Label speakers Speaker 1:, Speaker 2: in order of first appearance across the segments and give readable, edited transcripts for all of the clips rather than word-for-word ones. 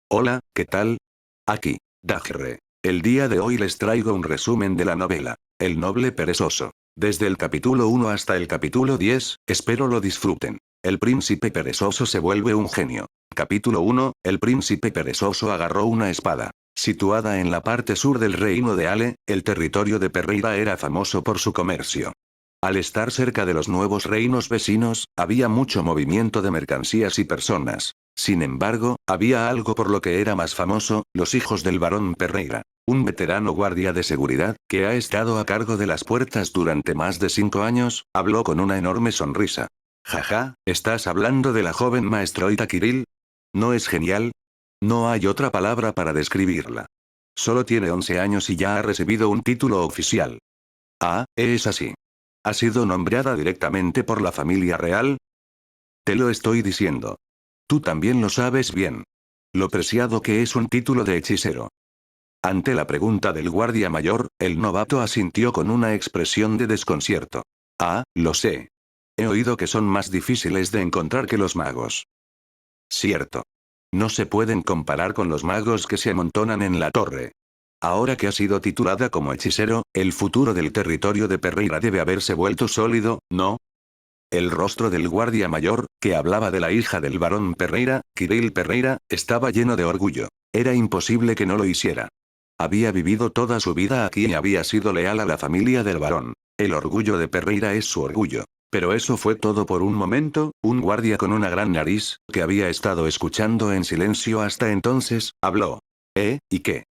Speaker 1: Hola, ¿qué tal? Aquí, Dagre. El día de hoy les traigo un resumen de la novela, El noble perezoso. Desde el capítulo 1 hasta el capítulo 10, espero lo disfruten. El príncipe perezoso se vuelve un genio. Capítulo 1, el príncipe perezoso agarró una espada. Situada en la parte sur del reino de Ale, el territorio de Perreira era famoso por su comercio. Al estar cerca de los nuevos reinos vecinos, había mucho movimiento de mercancías y personas. Sin embargo, había algo por lo que era más famoso, los hijos del barón Perreira. Un veterano guardia de seguridad, que ha estado a cargo de las puertas durante más de 5 años, habló con una enorme sonrisa. Jaja, ¿estás hablando de la joven maestrita Kirill? ¿No es genial? No hay otra palabra para describirla. Solo tiene 11 años y ya ha recibido un título oficial. Ah, es así. ¿Ha sido nombrada directamente por la familia real? Te lo estoy diciendo. Tú también lo sabes bien. Lo preciado que es un título de hechicero. Ante la pregunta del guardia mayor, el novato asintió con una expresión de desconcierto. Ah, lo sé. He oído que son más difíciles de encontrar que los magos. Cierto. No se pueden comparar con los magos que se amontonan en la torre. Ahora que ha sido titulada como hechicero, el futuro del territorio de Perreira debe haberse vuelto sólido, ¿no? El rostro del guardia mayor, que hablaba de la hija del barón Perreira, Kirill Perreira, estaba lleno de orgullo. Era imposible que no lo hiciera. Había vivido toda su vida aquí y había sido leal a la familia del barón. El orgullo de Perreira es su orgullo. Pero eso fue todo por un momento, un guardia con una gran nariz, que había estado escuchando en silencio hasta entonces, habló. ¿Y qué?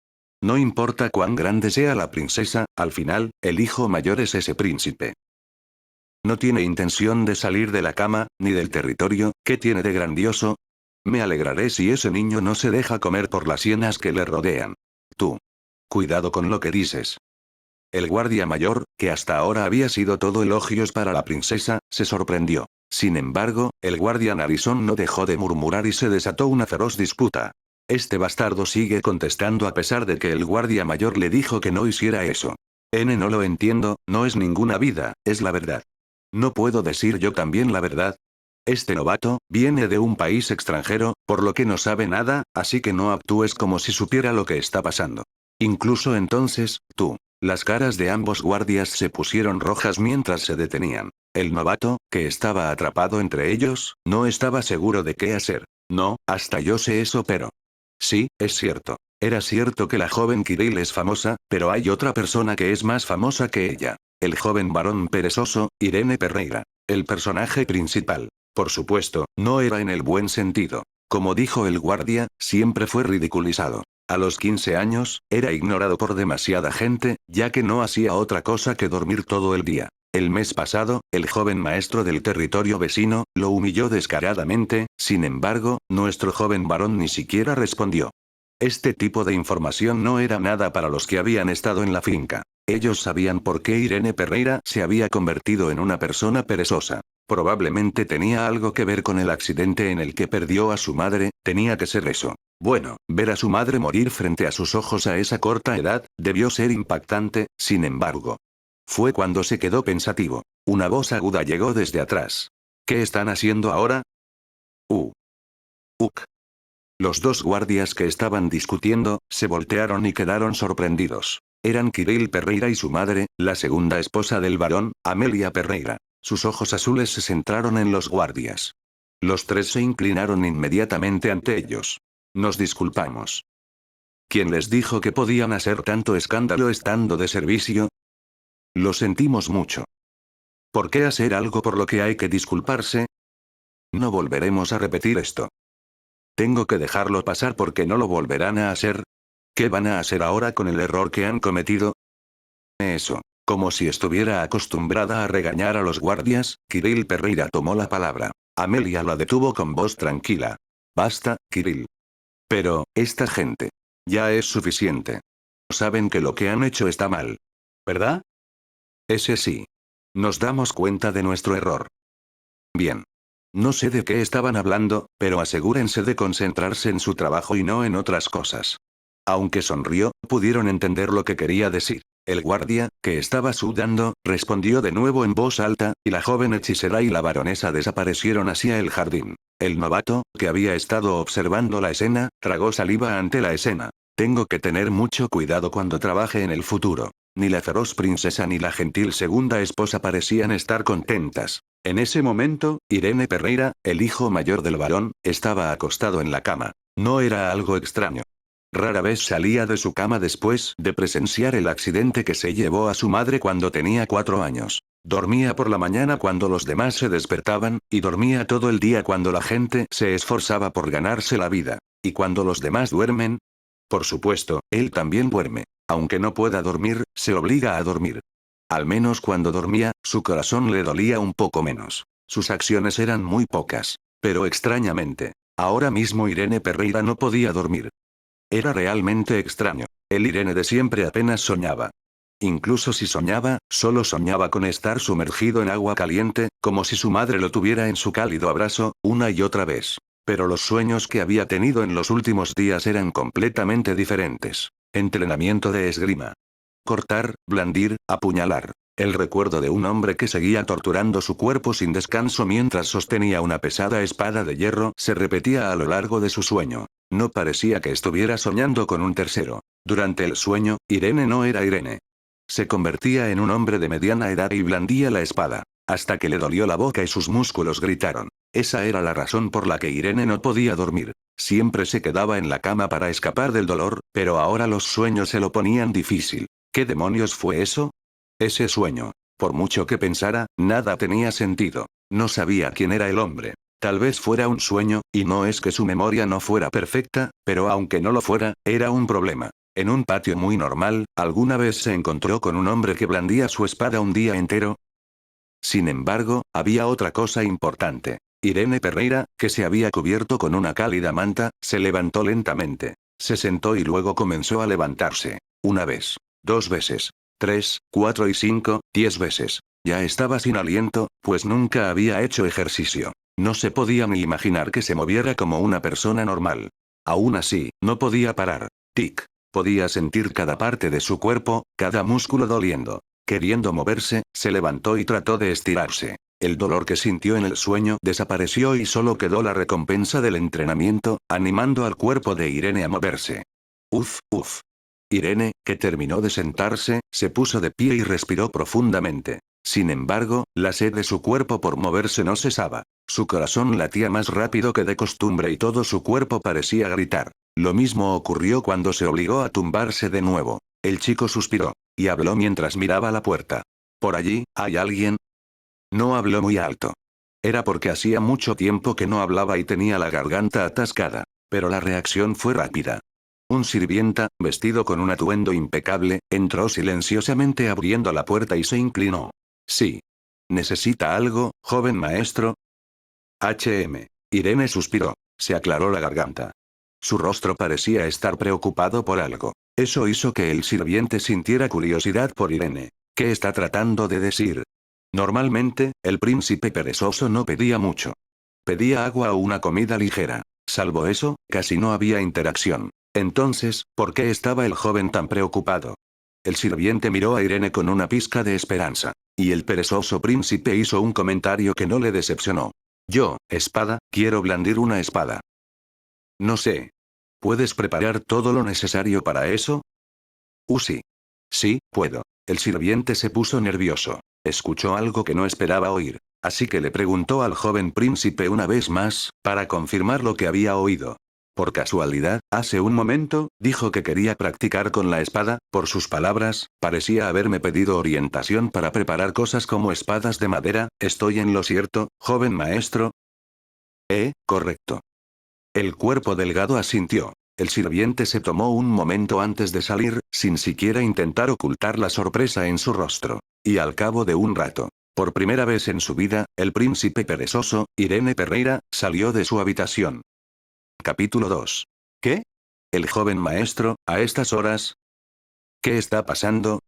Speaker 1: No importa cuán grande sea la princesa, al final, el hijo mayor es ese príncipe. No tiene intención de salir de la cama, ni del territorio, ¿qué tiene de grandioso? Me alegraré si ese niño no se deja comer por las hienas que le rodean. Tú. Cuidado con lo que dices. El guardia mayor, que hasta ahora había sido todo elogios para la princesa, se sorprendió. Sin embargo, el guardia narizón no dejó de murmurar y se desató una feroz disputa. Este bastardo sigue contestando a pesar de que el guardia mayor le dijo que no hiciera eso. No lo entiendo, no es ninguna vida, es la verdad. ¿No puedo decir yo también la verdad? Este novato, viene de un país extranjero, por lo que no sabe nada, así que no actúes como si supiera lo que está pasando. Incluso entonces, tú. Las caras de ambos guardias se pusieron rojas mientras se detenían. El novato, que estaba atrapado entre ellos, no estaba seguro de qué hacer. No, hasta yo sé eso, pero... Sí, es cierto. Era cierto que la joven Kirill es famosa, pero hay otra persona que es más famosa que ella. El joven varón perezoso, Irene Perreira. El personaje principal. Por supuesto, no era en el buen sentido. Como dijo el guardia, siempre fue ridiculizado. A los 15 años, era ignorado por demasiada gente, ya que no hacía otra cosa que dormir todo el día. El mes pasado, el joven maestro del territorio vecino, lo humilló descaradamente, sin embargo, nuestro joven varón ni siquiera respondió. Este tipo de información no era nada para los que habían estado en la finca. Ellos sabían por qué Irene Perreira se había convertido en una persona perezosa. Probablemente tenía algo que ver con el accidente en el que perdió a su madre, tenía que ser eso. Bueno, ver a su madre morir frente a sus ojos a esa corta edad, debió ser impactante, sin embargo. Fue cuando se quedó pensativo. Una voz aguda llegó desde atrás. ¿Qué están haciendo ahora? Uh. Uk. Los dos guardias que estaban discutiendo, se voltearon y quedaron sorprendidos. Eran Kirill Perreira y su madre, la segunda esposa del barón, Amelia Perreira. Sus ojos azules se centraron en los guardias. Los tres se inclinaron inmediatamente ante ellos. Nos disculpamos. ¿Quién les dijo que podían hacer tanto escándalo estando de servicio? Lo sentimos mucho. ¿Por qué hacer algo por lo que hay que disculparse? No volveremos a repetir esto. Tengo que dejarlo pasar porque no lo volverán a hacer. ¿Qué van a hacer ahora con el error que han cometido? Eso. Como si estuviera acostumbrada a regañar a los guardias, Kirill Perreira tomó la palabra. Amelia la detuvo con voz tranquila. Basta, Kirill. Pero, esta gente. Ya es suficiente. Saben que lo que han hecho está mal. ¿Verdad? Ese sí. Nos damos cuenta de nuestro error. Bien. No sé de qué estaban hablando, pero asegúrense de concentrarse en su trabajo y no en otras cosas. Aunque sonrió, pudieron entender lo que quería decir. El guardia, que estaba sudando, respondió de nuevo en voz alta, y la joven hechicera y la baronesa desaparecieron hacia el jardín. El novato, que había estado observando la escena, tragó saliva ante la escena. Tengo que tener mucho cuidado cuando trabaje en el futuro. Ni la feroz princesa ni la gentil segunda esposa parecían estar contentas. En ese momento, Irene Perreira, el hijo mayor del varón, estaba acostado en la cama. No era algo extraño. Rara vez salía de su cama después de presenciar el accidente que se llevó a su madre cuando tenía 4 años. Dormía por la mañana cuando los demás se despertaban, y dormía todo el día cuando la gente se esforzaba por ganarse la vida. ¿Y cuando los demás duermen? Por supuesto, él también duerme. Aunque no pueda dormir, se obliga a dormir. Al menos cuando dormía, su corazón le dolía un poco menos. Sus acciones eran muy pocas. Pero extrañamente, ahora mismo Irene Perreira no podía dormir. Era realmente extraño. El Irene de siempre apenas soñaba. Incluso si soñaba, solo soñaba con estar sumergido en agua caliente, como si su madre lo tuviera en su cálido abrazo, una y otra vez. Pero los sueños que había tenido en los últimos días eran completamente diferentes. Entrenamiento de esgrima. Cortar, blandir, apuñalar. El recuerdo de un hombre que seguía torturando su cuerpo sin descanso mientras sostenía una pesada espada de hierro se repetía a lo largo de su sueño. No parecía que estuviera soñando con un tercero. Durante el sueño, Irene no era Irene. Se convertía en un hombre de mediana edad y blandía la espada. Hasta que le dolió la boca y sus músculos gritaron. Esa era la razón por la que Irene no podía dormir. Siempre se quedaba en la cama para escapar del dolor, pero ahora los sueños se lo ponían difícil. ¿Qué demonios fue eso? Ese sueño. Por mucho que pensara, nada tenía sentido. No sabía quién era el hombre. Tal vez fuera un sueño, y no es que su memoria no fuera perfecta, pero aunque no lo fuera, era un problema. En un patio muy normal, ¿alguna vez se encontró con un hombre que blandía su espada un día entero? Sin embargo, había otra cosa importante. Irene Perreira, que se había cubierto con una cálida manta, se levantó lentamente. Se sentó y luego comenzó a levantarse. Una vez. 2 veces. 3, 4 y 5, 10 veces. Ya estaba sin aliento, pues nunca había hecho ejercicio. No se podía ni imaginar que se moviera como una persona normal. Aún así, no podía parar. Tic. Podía sentir cada parte de su cuerpo, cada músculo doliendo. Queriendo moverse, se levantó y trató de estirarse. El dolor que sintió en el sueño desapareció y solo quedó la recompensa del entrenamiento, animando al cuerpo de Irene a moverse. Uf, uf. Irene, que terminó de sentarse, se puso de pie y respiró profundamente. Sin embargo, la sed de su cuerpo por moverse no cesaba. Su corazón latía más rápido que de costumbre y todo su cuerpo parecía gritar. Lo mismo ocurrió cuando se obligó a tumbarse de nuevo. El chico suspiró. Y habló mientras miraba la puerta. ¿Por allí, hay alguien? No habló muy alto. Era porque hacía mucho tiempo que no hablaba y tenía la garganta atascada. Pero la reacción fue rápida. Un sirvienta, vestido con un atuendo impecable, entró silenciosamente abriendo la puerta y se inclinó. Sí. ¿Necesita algo, joven maestro? Irene suspiró. Se aclaró la garganta. Su rostro parecía estar preocupado por algo. Eso hizo que el sirviente sintiera curiosidad por Irene. ¿Qué está tratando de decir? Normalmente, el príncipe perezoso no pedía mucho. Pedía agua o una comida ligera. Salvo eso, casi no había interacción. Entonces, ¿por qué estaba el joven tan preocupado? El sirviente miró a Irene con una pizca de esperanza. Y el perezoso príncipe hizo un comentario que no le decepcionó. Yo, espada, quiero blandir una espada. No sé. ¿Puedes preparar todo lo necesario para eso? Sí. Sí, puedo. El sirviente se puso nervioso. Escuchó algo que no esperaba oír. Así que le preguntó al joven príncipe una vez más, para confirmar lo que había oído. Por casualidad, hace un momento, dijo que quería practicar con la espada, por sus palabras, parecía haberme pedido orientación para preparar cosas como espadas de madera, ¿estoy en lo cierto, joven maestro? Correcto. El cuerpo delgado asintió. El sirviente se tomó un momento antes de salir, sin siquiera intentar ocultar la sorpresa en su rostro. Y al cabo de un rato, por primera vez en su vida, el príncipe perezoso, Irene Perreira, salió de su habitación. Capítulo 2. ¿Qué? El joven maestro, a estas horas. ¿Qué está pasando?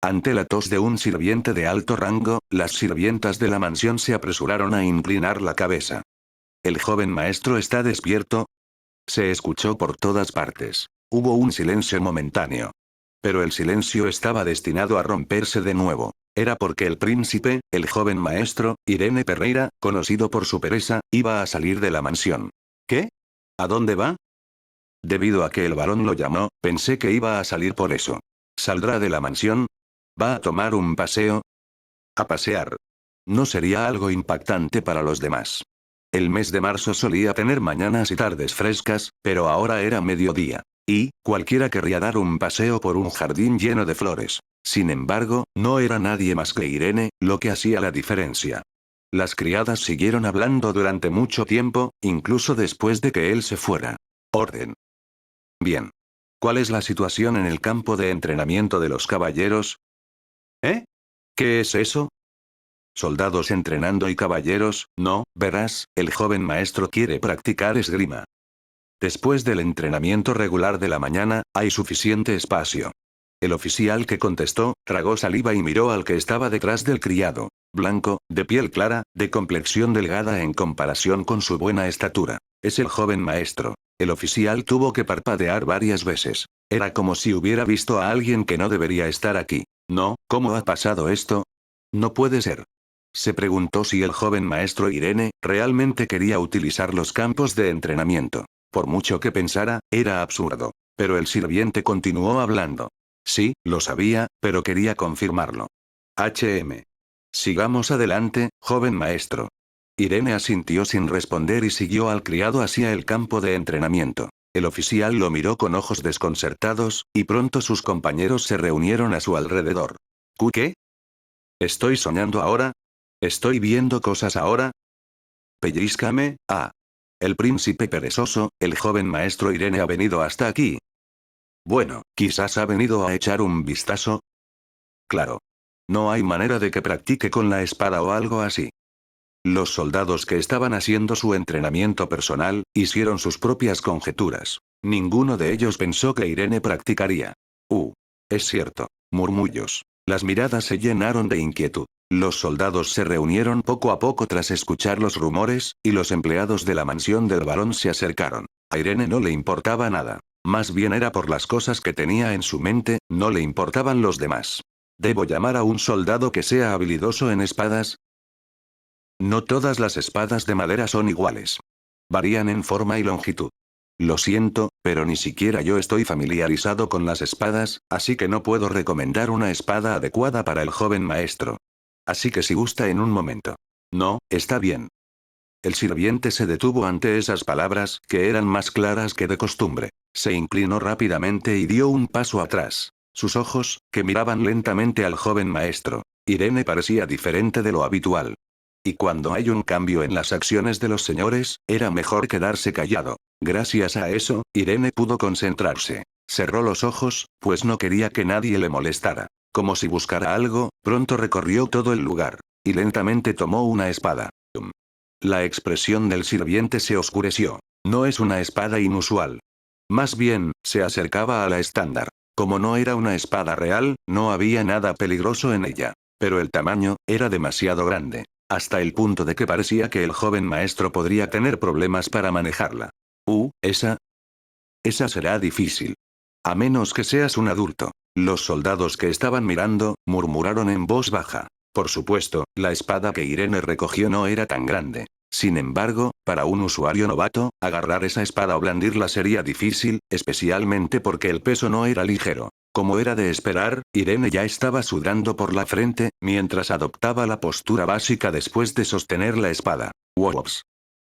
Speaker 1: Ante la tos de un sirviente de alto rango, las sirvientas de la mansión se apresuraron a inclinar la cabeza. ¿El joven maestro está despierto? Se escuchó por todas partes. Hubo un silencio momentáneo. Pero el silencio estaba destinado a romperse de nuevo. Era porque el príncipe, el joven maestro, Irene Pereira, conocido por su pereza, iba a salir de la mansión. ¿Qué? ¿A dónde va? Debido a que el varón lo llamó, pensé que iba a salir por eso. ¿Saldrá de la mansión? ¿Va a tomar un paseo? A pasear. No sería algo impactante para los demás. El mes de marzo solía tener mañanas y tardes frescas, pero ahora era mediodía. Y, cualquiera querría dar un paseo por un jardín lleno de flores. Sin embargo, no era nadie más que Irene, lo que hacía la diferencia. Las criadas siguieron hablando durante mucho tiempo, incluso después de que él se fuera. Orden. Bien. ¿Cuál es la situación en el campo de entrenamiento de los caballeros? ¿Eh? ¿Qué es eso? Soldados entrenando y caballeros, no, verás, el joven maestro quiere practicar esgrima. Después del entrenamiento regular de la mañana, hay suficiente espacio. El oficial que contestó, tragó saliva y miró al que estaba detrás del criado. Blanco, de piel clara, de complexión delgada en comparación con su buena estatura. Es el joven maestro. El oficial tuvo que parpadear varias veces. Era como si hubiera visto a alguien que no debería estar aquí. No, ¿cómo ha pasado esto? No puede ser. Se preguntó si el joven maestro Irene realmente quería utilizar los campos de entrenamiento. Por mucho que pensara, era absurdo. Pero el sirviente continuó hablando. Sí, lo sabía, pero quería confirmarlo. Sigamos adelante, joven maestro. Irene asintió sin responder y siguió al criado hacia el campo de entrenamiento. El oficial lo miró con ojos desconcertados, y pronto sus compañeros se reunieron a su alrededor. ¿Qué? ¿Estoy soñando ahora? ¿Estoy viendo cosas ahora? Pellízcame, ah. El príncipe perezoso, el joven maestro Irene ha venido hasta aquí. Bueno, quizás ha venido a echar un vistazo. Claro. No hay manera de que practique con la espada o algo así. Los soldados que estaban haciendo su entrenamiento personal, hicieron sus propias conjeturas. Ninguno de ellos pensó que Irene practicaría. Es cierto. Murmullos. Las miradas se llenaron de inquietud. Los soldados se reunieron poco a poco tras escuchar los rumores, y los empleados de la mansión del varón se acercaron. A Irene no le importaba nada. Más bien era por las cosas que tenía en su mente, no le importaban los demás. ¿Debo llamar a un soldado que sea habilidoso en espadas? No todas las espadas de madera son iguales. Varían en forma y longitud. Lo siento, pero ni siquiera yo estoy familiarizado con las espadas, así que no puedo recomendar una espada adecuada para el joven maestro. Así que si gusta en un momento. No, está bien. El sirviente se detuvo ante esas palabras, que eran más claras que de costumbre. Se inclinó rápidamente y dio un paso atrás. Sus ojos, que miraban lentamente al joven maestro. Irene parecía diferente de lo habitual. Y cuando hay un cambio en las acciones de los señores, era mejor quedarse callado. Gracias a eso, Irene pudo concentrarse. Cerró los ojos, pues no quería que nadie le molestara. Como si buscara algo, pronto recorrió todo el lugar. Y lentamente tomó una espada. La expresión del sirviente se oscureció. No es una espada inusual. Más bien, se acercaba a la estándar. Como no era una espada real, no había nada peligroso en ella. Pero el tamaño, era demasiado grande. Hasta el punto de que parecía que el joven maestro podría tener problemas para manejarla. Esa será difícil. A menos que seas un adulto. Los soldados que estaban mirando, murmuraron en voz baja. Por supuesto, la espada que Irene recogió no era tan grande. Sin embargo, para un usuario novato, agarrar esa espada o blandirla sería difícil, especialmente porque el peso no era ligero. Como era de esperar, Irene ya estaba sudando por la frente, mientras adoptaba la postura básica después de sostener la espada. Wops.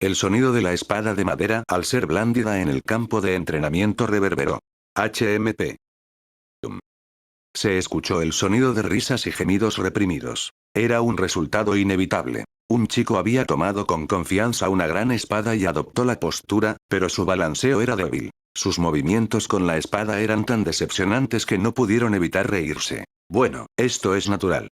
Speaker 1: El sonido de la espada de madera al ser blandida en el campo de entrenamiento reverberó. HMP. Se escuchó el sonido de risas y gemidos reprimidos. Era un resultado inevitable. Un chico había tomado con confianza una gran espada y adoptó la postura, pero su balanceo era débil. Sus movimientos con la espada eran tan decepcionantes que no pudieron evitar reírse. Bueno, esto es natural.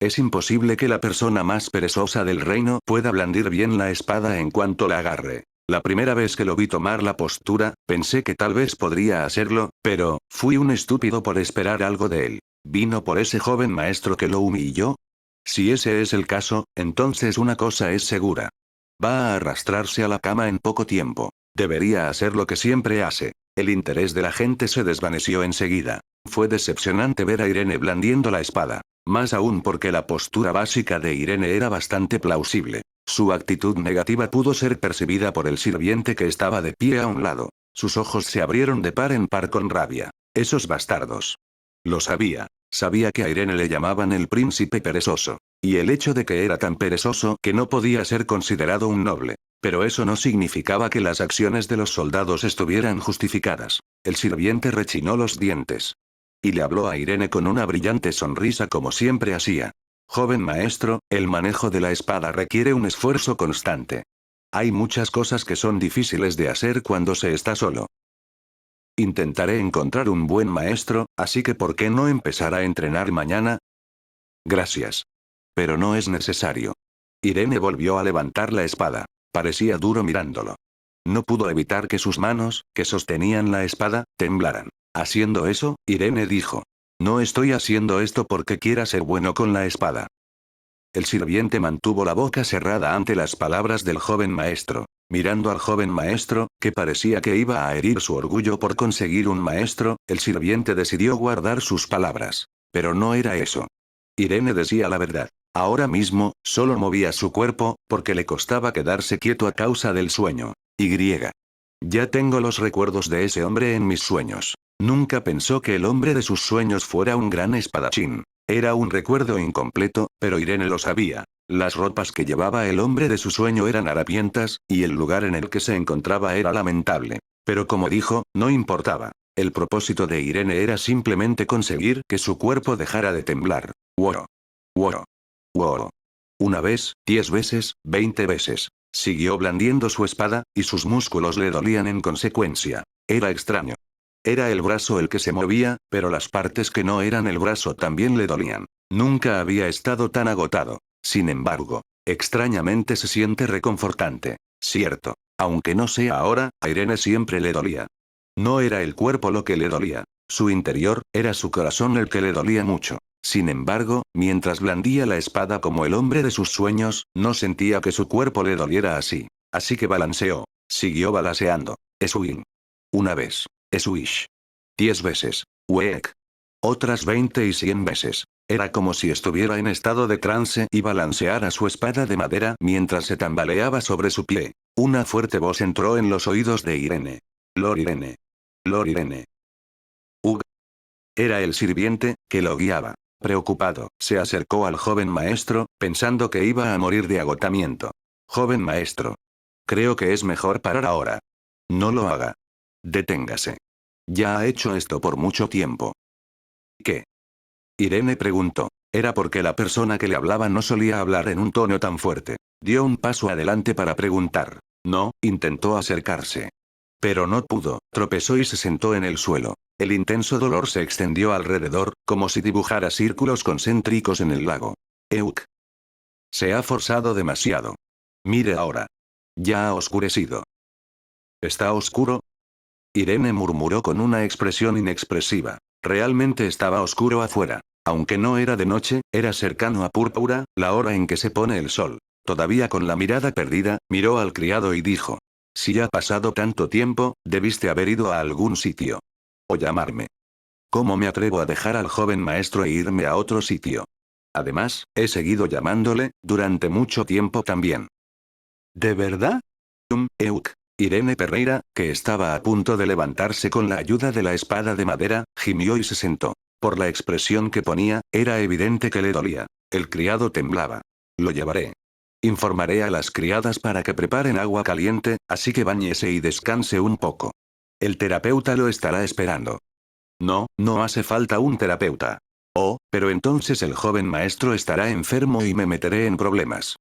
Speaker 1: Es imposible que la persona más perezosa del reino pueda blandir bien la espada en cuanto la agarre. La primera vez que lo vi tomar la postura, pensé que tal vez podría hacerlo, pero, fui un estúpido por esperar algo de él. ¿Vino por ese joven maestro que lo humilló? Si ese es el caso, entonces una cosa es segura. Va a arrastrarse a la cama en poco tiempo. Debería hacer lo que siempre hace. El interés de la gente se desvaneció enseguida. Fue decepcionante ver a Irene blandiendo la espada. Más aún porque la postura básica de Irene era bastante plausible. Su actitud negativa pudo ser percibida por el sirviente que estaba de pie a un lado. Sus ojos se abrieron de par en par con rabia. Esos bastardos. Lo sabía. Sabía que a Irene le llamaban el príncipe perezoso. Y el hecho de que era tan perezoso que no podía ser considerado un noble. Pero eso no significaba que las acciones de los soldados estuvieran justificadas. El sirviente rechinó los dientes. Y le habló a Irene con una brillante sonrisa como siempre hacía. Joven maestro, el manejo de la espada requiere un esfuerzo constante. Hay muchas cosas que son difíciles de hacer cuando se está solo. Intentaré encontrar un buen maestro, así que ¿por qué no empezar a entrenar mañana? Gracias. Pero no es necesario. Irene volvió a levantar la espada. Parecía duro mirándolo. No pudo evitar que sus manos, que sostenían la espada, temblaran. Haciendo eso, Irene dijo. No estoy haciendo esto porque quiera ser bueno con la espada. El sirviente mantuvo la boca cerrada ante las palabras del joven maestro. Mirando al joven maestro, que parecía que iba a herir su orgullo por conseguir un maestro, el sirviente decidió guardar sus palabras. Pero no era eso. Irene decía la verdad. Ahora mismo, solo movía su cuerpo, porque le costaba quedarse quieto a causa del sueño. Ya tengo los recuerdos de ese hombre en mis sueños. Nunca pensó que el hombre de sus sueños fuera un gran espadachín. Era un recuerdo incompleto, pero Irene lo sabía. Las ropas que llevaba el hombre de su sueño eran harapientas, y el lugar en el que se encontraba era lamentable. Pero como dijo, no importaba. El propósito de Irene era simplemente conseguir que su cuerpo dejara de temblar. Wow. Wow. Wow. Una vez, 10 veces, 20 veces. Siguió blandiendo su espada, y sus músculos le dolían en consecuencia. Era extraño. Era el brazo el que se movía, pero las partes que no eran el brazo también le dolían. Nunca había estado tan agotado. Sin embargo, extrañamente se siente reconfortante. Cierto. Aunque no sea ahora, a Irene siempre le dolía. No era el cuerpo lo que le dolía. Su interior, era su corazón el que le dolía mucho. Sin embargo, mientras blandía la espada como el hombre de sus sueños, no sentía que su cuerpo le doliera así. Así que balanceó. Siguió balanceando. Swing. Una vez. Swish. 10 veces. Week. Otras 20 y 100 veces. Era como si estuviera en estado de trance y balanceara su espada de madera mientras se tambaleaba sobre su pie. Una fuerte voz entró en los oídos de Irene. Lord Irene. Lord Irene. Ugh. Era el sirviente, que lo guiaba. Preocupado, se acercó al joven maestro, pensando que iba a morir de agotamiento. Joven maestro. Creo que es mejor parar ahora. No lo haga. Deténgase. Ya ha hecho esto por mucho tiempo. ¿Qué? Irene preguntó. Era porque la persona que le hablaba no solía hablar en un tono tan fuerte. Dio un paso adelante para preguntar. No, intentó acercarse. Pero no pudo, tropezó y se sentó en el suelo. El intenso dolor se extendió alrededor, como si dibujara círculos concéntricos en el lago. Euk. Se ha forzado demasiado. Mire ahora. Ya ha oscurecido. ¿Está oscuro? Irene murmuró con una expresión inexpresiva. Realmente estaba oscuro afuera. Aunque no era de noche, era cercano a púrpura, la hora en que se pone el sol. Todavía con la mirada perdida, miró al criado y dijo. Si ha pasado tanto tiempo, debiste haber ido a algún sitio. O llamarme. ¿Cómo me atrevo a dejar al joven maestro e irme a otro sitio? Además, he seguido llamándole, durante mucho tiempo también. ¿De verdad? Euk. Irene Perreira, que estaba a punto de levantarse con la ayuda de la espada de madera, gimió y se sentó. Por la expresión que ponía, era evidente que le dolía. El criado temblaba. Lo llevaré. Informaré a las criadas para que preparen agua caliente, así que báñese y descanse un poco. El terapeuta lo estará esperando. No, no hace falta un terapeuta. Oh, pero entonces el joven maestro estará enfermo y me meteré en problemas.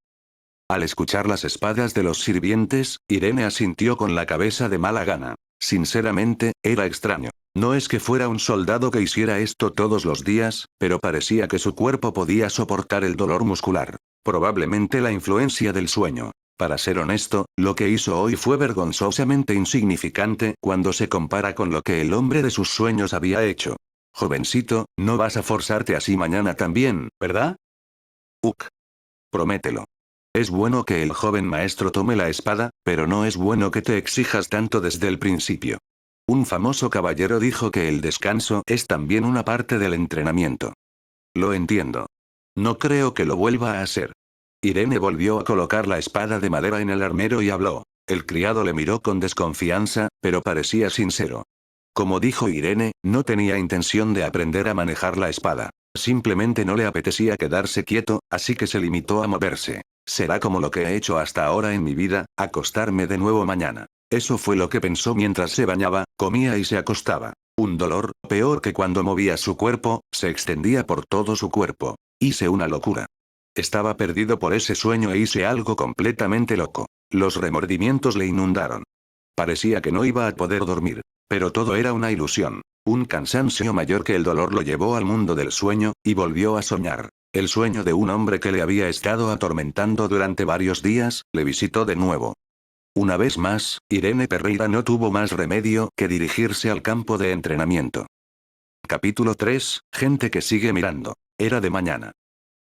Speaker 1: Al escuchar las espadas de los sirvientes, Irene asintió con la cabeza de mala gana. Sinceramente, era extraño. No es que fuera un soldado que hiciera esto todos los días, pero parecía que su cuerpo podía soportar el dolor muscular. Probablemente la influencia del sueño. Para ser honesto, lo que hizo hoy fue vergonzosamente insignificante cuando se compara con lo que el hombre de sus sueños había hecho. Jovencito, no vas a forzarte así mañana también, ¿verdad? Uk. Promételo. Es bueno que el joven maestro tome la espada, pero no es bueno que te exijas tanto desde el principio. Un famoso caballero dijo que el descanso es también una parte del entrenamiento. Lo entiendo. No creo que lo vuelva a hacer. Irene volvió a colocar la espada de madera en el armero y habló. El criado le miró con desconfianza, pero parecía sincero. Como dijo Irene, no tenía intención de aprender a manejar la espada. Simplemente no le apetecía quedarse quieto, así que se limitó a moverse. Será como lo que he hecho hasta ahora en mi vida, acostarme de nuevo mañana. Eso fue lo que pensó mientras se bañaba, comía y se acostaba. Un dolor, peor que cuando movía su cuerpo, se extendía por todo su cuerpo. Hice una locura. Estaba perdido por ese sueño e hice algo completamente loco. Los remordimientos le inundaron. Parecía que no iba a poder dormir. Pero todo era una ilusión. Un cansancio mayor que el dolor lo llevó al mundo del sueño, y volvió a soñar. El sueño de un hombre que le había estado atormentando durante varios días, le visitó de nuevo. Una vez más, Irene Perreira no tuvo más remedio que dirigirse al campo de entrenamiento. Capítulo 3, gente que sigue mirando. Era de mañana.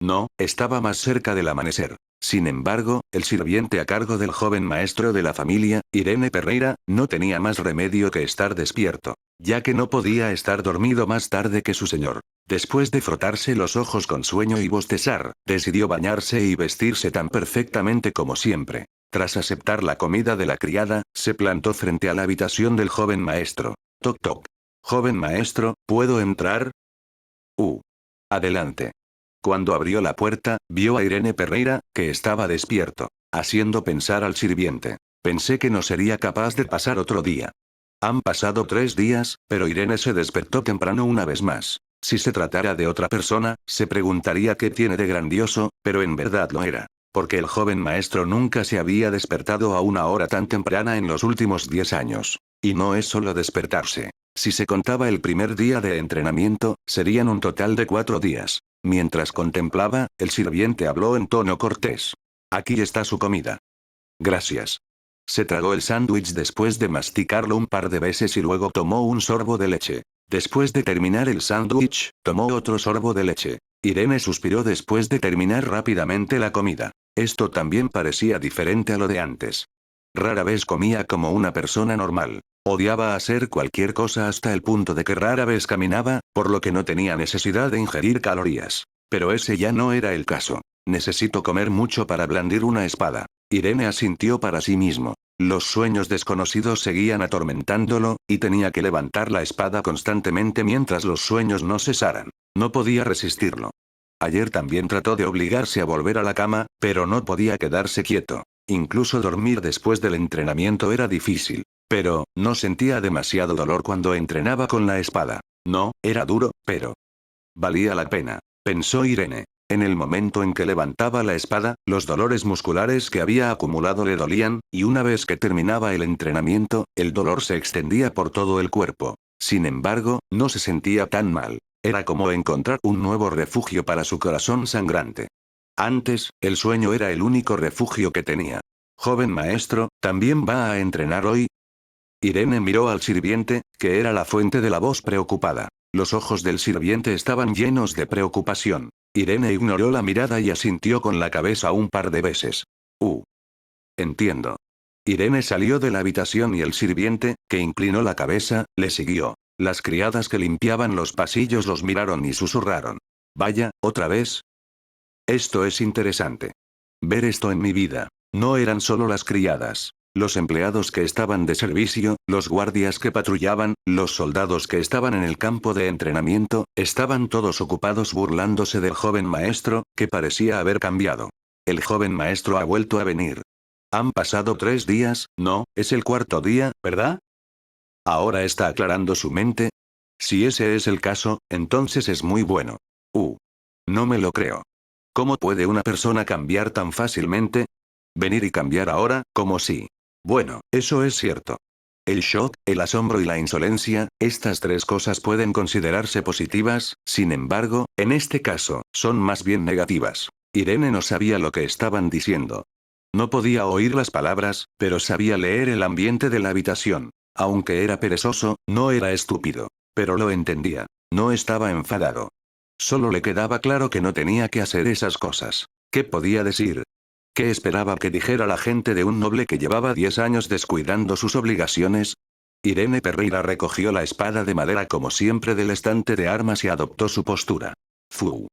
Speaker 1: No, estaba más cerca del amanecer. Sin embargo, el sirviente a cargo del joven maestro de la familia, Irene Perreira, no tenía más remedio que estar despierto, ya que no podía estar dormido más tarde que su señor. Después de frotarse los ojos con sueño y bostezar, decidió bañarse y vestirse tan perfectamente como siempre. Tras aceptar la comida de la criada, se plantó frente a la habitación del joven maestro. Toc toc. Joven maestro, ¿puedo entrar? Adelante. Cuando abrió la puerta, vio a Irene Perreira, que estaba despierto, haciendo pensar al sirviente. Pensé que no sería capaz de pasar otro día. Han pasado 3 días, pero Irene se despertó temprano una vez más. Si se tratara de otra persona, se preguntaría qué tiene de grandioso, pero en verdad lo era. Porque el joven maestro nunca se había despertado a una hora tan temprana en los últimos 10 años. Y no es solo despertarse. Si se contaba el primer día de entrenamiento, serían un total de 4 días. Mientras contemplaba, el sirviente habló en tono cortés. Aquí está su comida. Gracias. Se tragó el sándwich después de masticarlo un par de veces y luego tomó un sorbo de leche. Después de terminar el sándwich, tomó otro sorbo de leche. Irene suspiró después de terminar rápidamente la comida. Esto también parecía diferente a lo de antes. Rara vez comía como una persona normal. Odiaba hacer cualquier cosa hasta el punto de que rara vez caminaba, por lo que no tenía necesidad de ingerir calorías. Pero ese ya no era el caso. Necesito comer mucho para blandir una espada. Irene asintió para sí mismo. Los sueños desconocidos seguían atormentándolo, y tenía que levantar la espada constantemente mientras los sueños no cesaran. No podía resistirlo. Ayer también trató de obligarse a volver a la cama, pero no podía quedarse quieto. Incluso dormir después del entrenamiento era difícil. Pero, no sentía demasiado dolor cuando entrenaba con la espada. No, era duro, pero valía la pena, pensó Irene. En el momento en que levantaba la espada, los dolores musculares que había acumulado le dolían, y una vez que terminaba el entrenamiento, el dolor se extendía por todo el cuerpo. Sin embargo, no se sentía tan mal. Era como encontrar un nuevo refugio para su corazón sangrante. Antes, el sueño era el único refugio que tenía. Joven maestro, ¿también va a entrenar hoy? Irene miró al sirviente, que era la fuente de la voz preocupada. Los ojos del sirviente estaban llenos de preocupación. Irene ignoró la mirada y asintió con la cabeza un par de veces. Entiendo. Irene salió de la habitación y el sirviente, que inclinó la cabeza, le siguió. Las criadas que limpiaban los pasillos los miraron y susurraron. Vaya, ¿otra vez? Esto es interesante. Ver esto en mi vida. No eran solo las criadas. Los empleados que estaban de servicio, los guardias que patrullaban, los soldados que estaban en el campo de entrenamiento, estaban todos ocupados burlándose del joven maestro, que parecía haber cambiado. El joven maestro ha vuelto a venir. Han pasado 3 días, no, es el 4.º día, ¿verdad? Ahora está aclarando su mente. Si ese es el caso, entonces es muy bueno. No me lo creo. ¿Cómo puede una persona cambiar tan fácilmente? Venir y cambiar ahora, como si. Bueno, eso es cierto. El shock, el asombro y la insolencia, estas 3 cosas pueden considerarse positivas, sin embargo, en este caso, son más bien negativas. Irene no sabía lo que estaban diciendo. No podía oír las palabras, pero sabía leer el ambiente de la habitación. Aunque era perezoso, no era estúpido. Pero lo entendía. No estaba enfadado. Solo le quedaba claro que no tenía que hacer esas cosas. ¿Qué podía decir? ¿Qué esperaba que dijera la gente de un noble que llevaba 10 años descuidando sus obligaciones? Irene Perreira recogió la espada de madera como siempre del estante de armas y adoptó su postura. Fu.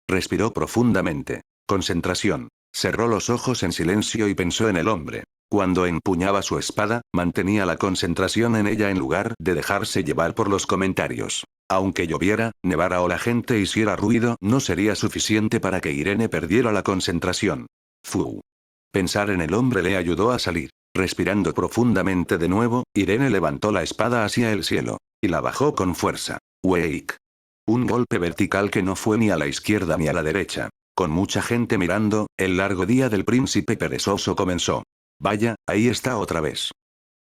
Speaker 1: Respiró profundamente. Concentración. Cerró los ojos en silencio y pensó en el hombre. Cuando empuñaba su espada, mantenía la concentración en ella en lugar de dejarse llevar por los comentarios. Aunque lloviera, nevara o la gente hiciera ruido, no sería suficiente para que Irene perdiera la concentración. Fu. Pensar en el hombre le ayudó a salir. Respirando profundamente de nuevo, Irene levantó la espada hacia el cielo. Y la bajó con fuerza. Wake. Un golpe vertical que no fue ni a la izquierda ni a la derecha. Con mucha gente mirando, el largo día del príncipe perezoso comenzó. Vaya, ahí está otra vez.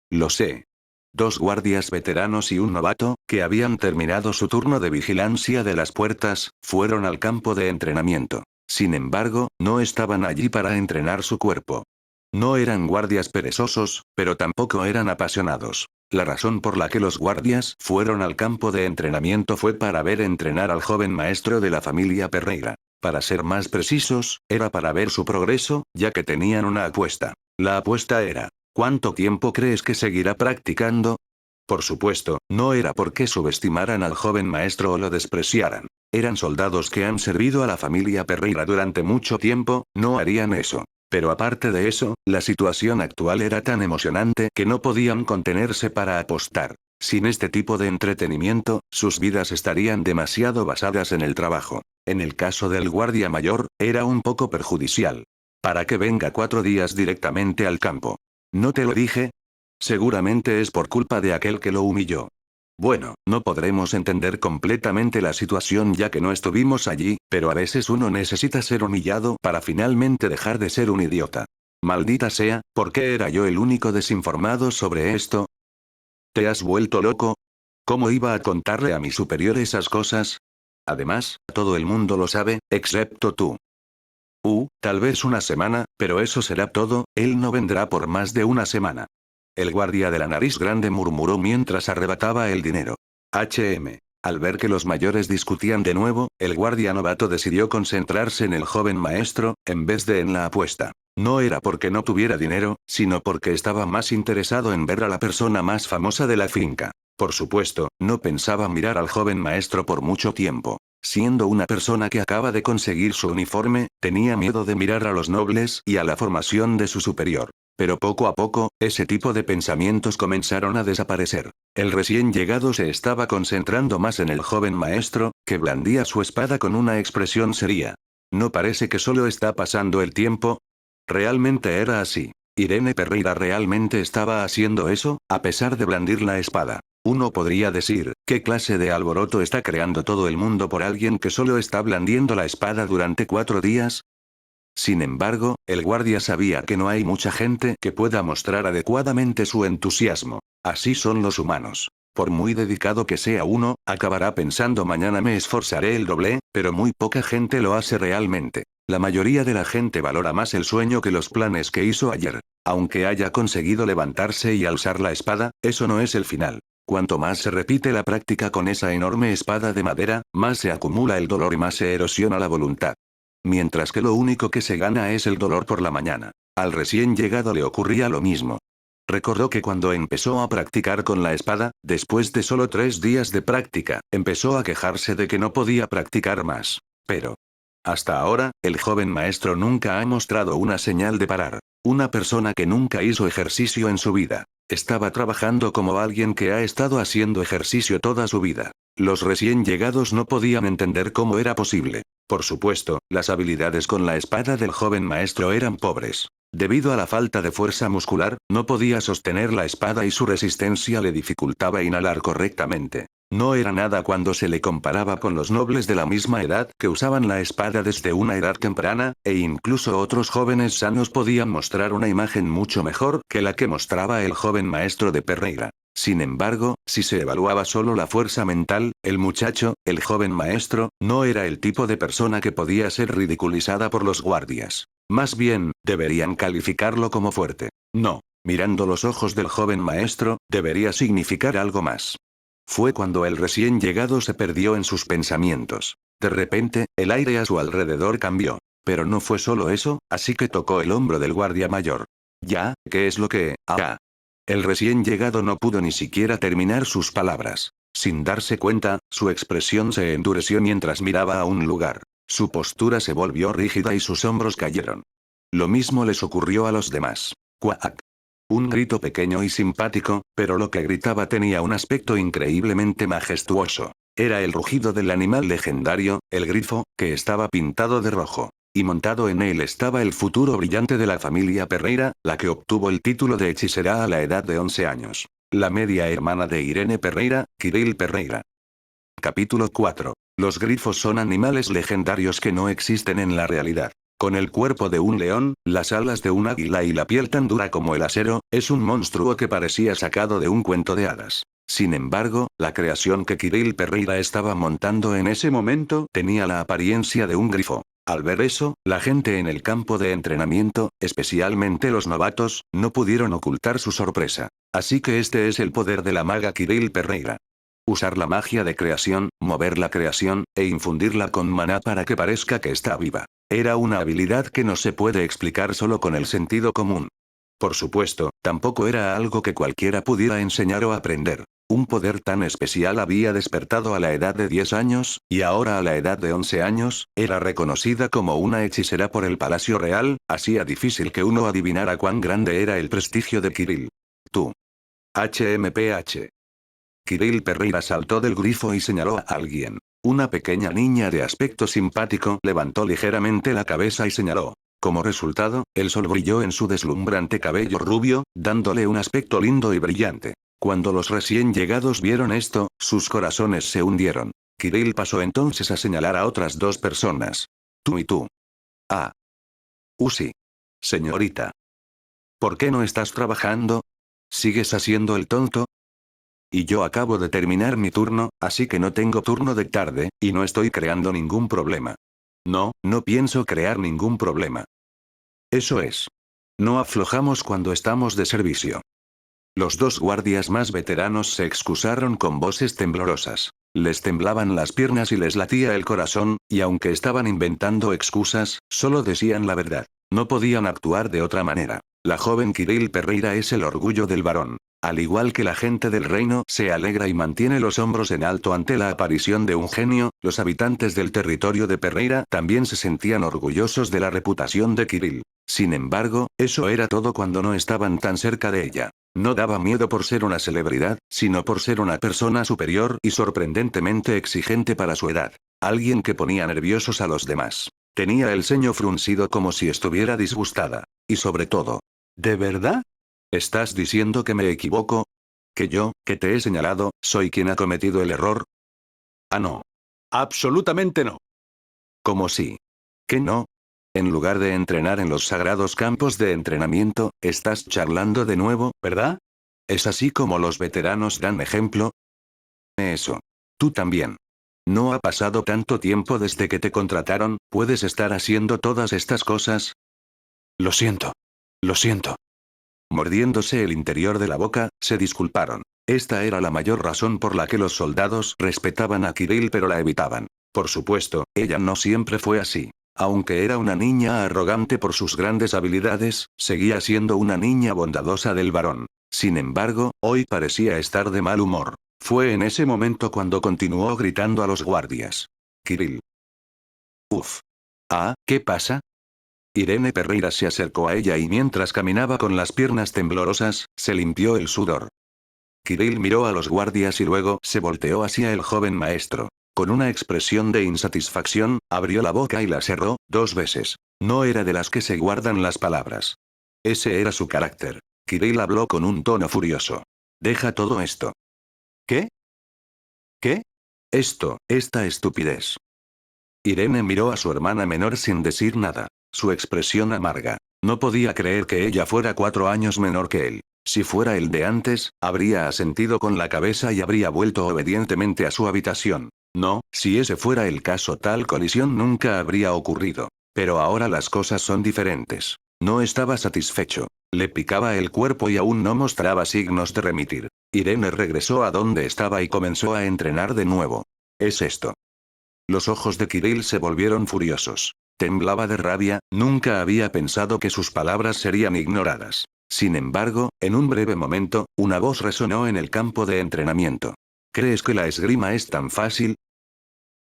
Speaker 1: Lo sé. 2 guardias veteranos y un novato, que habían terminado su turno de vigilancia de las puertas, fueron al campo de entrenamiento. Sin embargo, no estaban allí para entrenar su cuerpo. No eran guardias perezosos, pero tampoco eran apasionados. La razón por la que los guardias fueron al campo de entrenamiento fue para ver entrenar al joven maestro de la familia Perreira. Para ser más precisos, era para ver su progreso, ya que tenían una apuesta. La apuesta era, ¿cuánto tiempo crees que seguirá practicando? Por supuesto, no era porque subestimaran al joven maestro o lo despreciaran. Eran soldados que han servido a la familia Perreira durante mucho tiempo, no harían eso. Pero aparte de eso, la situación actual era tan emocionante que no podían contenerse para apostar. Sin este tipo de entretenimiento, sus vidas estarían demasiado basadas en el trabajo. En el caso del guardia mayor, era un poco perjudicial. Para que venga 4 días directamente al campo. ¿No te lo dije? Seguramente es por culpa de aquel que lo humilló. Bueno, no podremos entender completamente la situación ya que no estuvimos allí, pero a veces uno necesita ser humillado para finalmente dejar de ser un idiota. Maldita sea, ¿por qué era yo el único desinformado sobre esto? ¿Te has vuelto loco? ¿Cómo iba a contarle a mi superior esas cosas? Además, todo el mundo lo sabe, excepto tú. Tal vez una semana, pero eso será todo, él no vendrá por más de una semana. El guardia de la nariz grande murmuró mientras arrebataba el dinero. Al ver que los mayores discutían de nuevo, el guardia novato decidió concentrarse en el joven maestro, en vez de en la apuesta. No era porque no tuviera dinero, sino porque estaba más interesado en ver a la persona más famosa de la finca. Por supuesto, no pensaba mirar al joven maestro por mucho tiempo. Siendo una persona que acaba de conseguir su uniforme, tenía miedo de mirar a los nobles y a la formación de su superior. Pero poco a poco, ese tipo de pensamientos comenzaron a desaparecer. El recién llegado se estaba concentrando más en el joven maestro, que blandía su espada con una expresión seria. ¿No parece que solo está pasando el tiempo? Realmente era así. Irene Perreira realmente estaba haciendo eso, a pesar de blandir la espada. Uno podría decir, ¿qué clase de alboroto está creando todo el mundo por alguien que solo está blandiendo la espada durante 4 días? Sin embargo, el guardia sabía que no hay mucha gente que pueda mostrar adecuadamente su entusiasmo. Así son los humanos. Por muy dedicado que sea uno, acabará pensando mañana me esforzaré el doble, pero muy poca gente lo hace realmente. La mayoría de la gente valora más el sueño que los planes que hizo ayer. Aunque haya conseguido levantarse y alzar la espada, eso no es el final. Cuanto más se repite la práctica con esa enorme espada de madera, más se acumula el dolor y más se erosiona la voluntad. Mientras que lo único que se gana es el dolor por la mañana. Al recién llegado le ocurría lo mismo. Recordó que cuando empezó a practicar con la espada, después de solo 3 días de práctica, empezó a quejarse de que no podía practicar más. Pero, hasta ahora, el joven maestro nunca ha mostrado una señal de parar. Una persona que nunca hizo ejercicio en su vida. Estaba trabajando como alguien que ha estado haciendo ejercicio toda su vida. Los recién llegados no podían entender cómo era posible. Por supuesto, las habilidades con la espada del joven maestro eran pobres. Debido a la falta de fuerza muscular, no podía sostener la espada y su resistencia le dificultaba inhalar correctamente. No era nada cuando se le comparaba con los nobles de la misma edad que usaban la espada desde una edad temprana, e incluso otros jóvenes sanos podían mostrar una imagen mucho mejor que la que mostraba el joven maestro de Perreira. Sin embargo, si se evaluaba solo la fuerza mental, el muchacho, el joven maestro, no era el tipo de persona que podía ser ridiculizada por los guardias. Más bien, deberían calificarlo como fuerte. No, mirando los ojos del joven maestro, debería significar algo más. Fue cuando el recién llegado se perdió en sus pensamientos. De repente, el aire a su alrededor cambió. Pero no fue solo eso, así que tocó el hombro del guardia mayor. ¿Ya? ¿Qué es lo que? El recién llegado no pudo ni siquiera terminar sus palabras. Sin darse cuenta, su expresión se endureció mientras miraba a un lugar. Su postura se volvió rígida y sus hombros cayeron. Lo mismo les ocurrió a los demás. ¡Cuac! Un grito pequeño y simpático, pero lo que gritaba tenía un aspecto increíblemente majestuoso. Era el rugido del animal legendario, el grifo, que estaba pintado de rojo. Y montado en él estaba el futuro brillante de la familia Perreira, la que obtuvo el título de hechicera a la edad de 11 años. La media hermana de Irene Perreira, Kirill Perreira. Capítulo 4. Los grifos son animales legendarios que no existen en la realidad. Con el cuerpo de un león, las alas de un águila y la piel tan dura como el acero, es un monstruo que parecía sacado de un cuento de hadas. Sin embargo, la creación que Kirill Perreira estaba montando en ese momento tenía la apariencia de un grifo. Al ver eso, la gente en el campo de entrenamiento, especialmente los novatos, no pudieron ocultar su sorpresa. Así que este es el poder de la maga Kirill Perreira. Usar la magia de creación, mover la creación, e infundirla con maná para que parezca que está viva. Era una habilidad que no se puede explicar solo con el sentido común. Por supuesto, tampoco era algo que cualquiera pudiera enseñar o aprender. Un poder tan especial había despertado a la edad de 10 años, y ahora a la edad de 11 años, era reconocida como una hechicera por el Palacio Real, hacía difícil que uno adivinara cuán grande era el prestigio de Kirill. Tú. HMPH. Kirill Perreira saltó del grifo y señaló a alguien. Una pequeña niña de aspecto simpático levantó ligeramente la cabeza y señaló. Como resultado, el sol brilló en su deslumbrante cabello rubio, dándole un aspecto lindo y brillante. Cuando los recién llegados vieron esto, sus corazones se hundieron. Kirill pasó entonces a señalar a otras dos personas. Tú y tú. Ah. Sí. Señorita. ¿Por qué no estás trabajando? ¿Sigues haciendo el tonto? Y yo acabo de terminar mi turno, así que no tengo turno de tarde, y no estoy creando ningún problema. No, no pienso crear ningún problema. Eso es. No aflojamos cuando estamos de servicio. Los dos guardias más veteranos se excusaron con voces temblorosas. Les temblaban las piernas y les latía el corazón, y aunque estaban inventando excusas, solo decían la verdad. No podían actuar de otra manera. La joven Kirill Perreira es el orgullo del varón. Al igual que la gente del reino se alegra y mantiene los hombros en alto ante la aparición de un genio, los habitantes del territorio de Perreira también se sentían orgullosos de la reputación de Kirill. Sin embargo, eso era todo cuando no estaban tan cerca de ella. No daba miedo por ser una celebridad, sino por ser una persona superior y sorprendentemente exigente para su edad. Alguien que ponía nerviosos a los demás. Tenía el ceño fruncido como si estuviera disgustada. Y sobre todo. ¿De verdad? ¿Estás diciendo que me equivoco? ¿Que yo, que te he señalado, soy quien ha cometido el error? Ah, no. Absolutamente no. ¿Cómo sí? ¿Que no? En lugar de entrenar en los sagrados campos de entrenamiento, estás charlando de nuevo, ¿verdad? ¿Es así como los veteranos dan ejemplo? Eso. Tú también. ¿No ha pasado tanto tiempo desde que te contrataron? ¿Puedes estar haciendo todas estas cosas? Lo siento. Lo siento. Mordiéndose el interior de la boca, se disculparon. Esta era la mayor razón por la que los soldados respetaban a Kirill pero la evitaban. Por supuesto, ella no siempre fue así. Aunque era una niña arrogante por sus grandes habilidades, seguía siendo una niña bondadosa del varón. Sin embargo, hoy parecía estar de mal humor. Fue en ese momento cuando continuó gritando a los guardias. Kirill. Uf. Ah, ¿qué pasa? Irene Perreira se acercó a ella y mientras caminaba con las piernas temblorosas, se limpió el sudor. Kirill miró a los guardias y luego se volteó hacia el joven maestro. Con una expresión de insatisfacción, abrió la boca y la cerró, 2 veces. No era de las que se guardan las palabras. Ese era su carácter. Kirill habló con un tono furioso. Deja todo esto. ¿Qué? ¿Qué? Esta estupidez. Irene miró a su hermana menor sin decir nada. Su expresión amarga. No podía creer que ella fuera 4 años menor que él. Si fuera el de antes, habría asentido con la cabeza y habría vuelto obedientemente a su habitación. No, si ese fuera el caso, tal colisión nunca habría ocurrido. Pero ahora las cosas son diferentes. No estaba satisfecho. Le picaba el cuerpo y aún no mostraba signos de remitir. Irene regresó a donde estaba y comenzó a entrenar de nuevo. Es esto. Los ojos de Kirill se volvieron furiosos. Temblaba de rabia, nunca había pensado que sus palabras serían ignoradas. Sin embargo, en un breve momento, una voz resonó en el campo de entrenamiento. ¿Crees que la esgrima es tan fácil?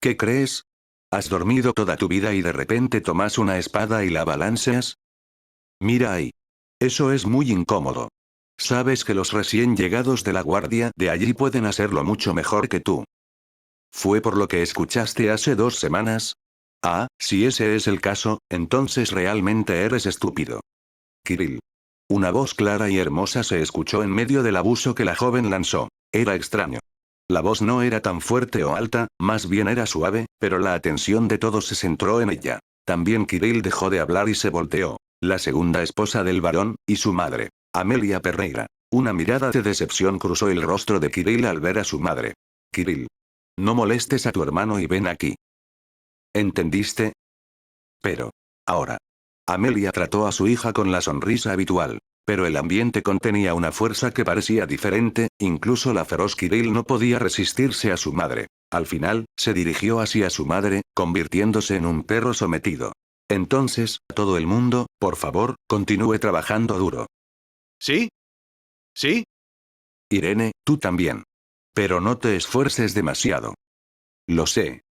Speaker 1: ¿Qué crees? ¿Has dormido toda tu vida y de repente tomas una espada y la balanceas? Mira ahí. Eso es muy incómodo. Sabes que los recién llegados de la guardia de allí pueden hacerlo mucho mejor que tú. ¿Fue por lo que escuchaste hace 2 semanas? Ah, si ese es el caso, entonces realmente eres estúpido. Kirill. Una voz clara y hermosa se escuchó en medio del abuso que la joven lanzó. Era extraño. La voz no era tan fuerte o alta, más bien era suave, pero la atención de todos se centró en ella. También Kirill dejó de hablar y se volteó. La segunda esposa del varón, y su madre, Amelia Pereira. Una mirada de decepción cruzó el rostro de Kirill al ver a su madre. Kirill. No molestes a tu hermano y ven aquí. ¿Entendiste? Pero. Ahora. Amelia trató a su hija con la sonrisa habitual. Pero el ambiente contenía una fuerza que parecía diferente, incluso la feroz Kirill no podía resistirse a su madre. Al final, se dirigió hacia su madre, convirtiéndose en un perro sometido. Entonces, todo el mundo, por favor, continúe trabajando duro.
Speaker 2: ¿Sí? ¿Sí?
Speaker 1: Irene, tú también. Pero no te esfuerces demasiado. Lo sé.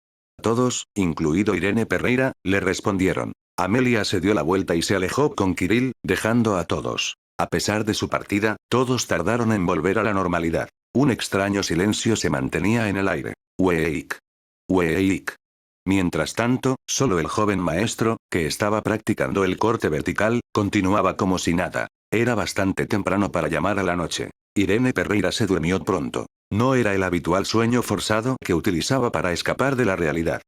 Speaker 1: Todos, incluido Irene Pereira, le respondieron. Amelia se dio la vuelta y se alejó con Kirill, dejando a todos. A pesar de su partida, todos tardaron en volver a la normalidad. Un extraño silencio se mantenía en el aire. Weik. Weik. Mientras tanto, solo el joven maestro, que estaba practicando el corte vertical, continuaba como si nada. Era bastante temprano para llamar a la noche. Irene Pereira se durmió pronto. No era el habitual sueño forzado que utilizaba para escapar de la realidad.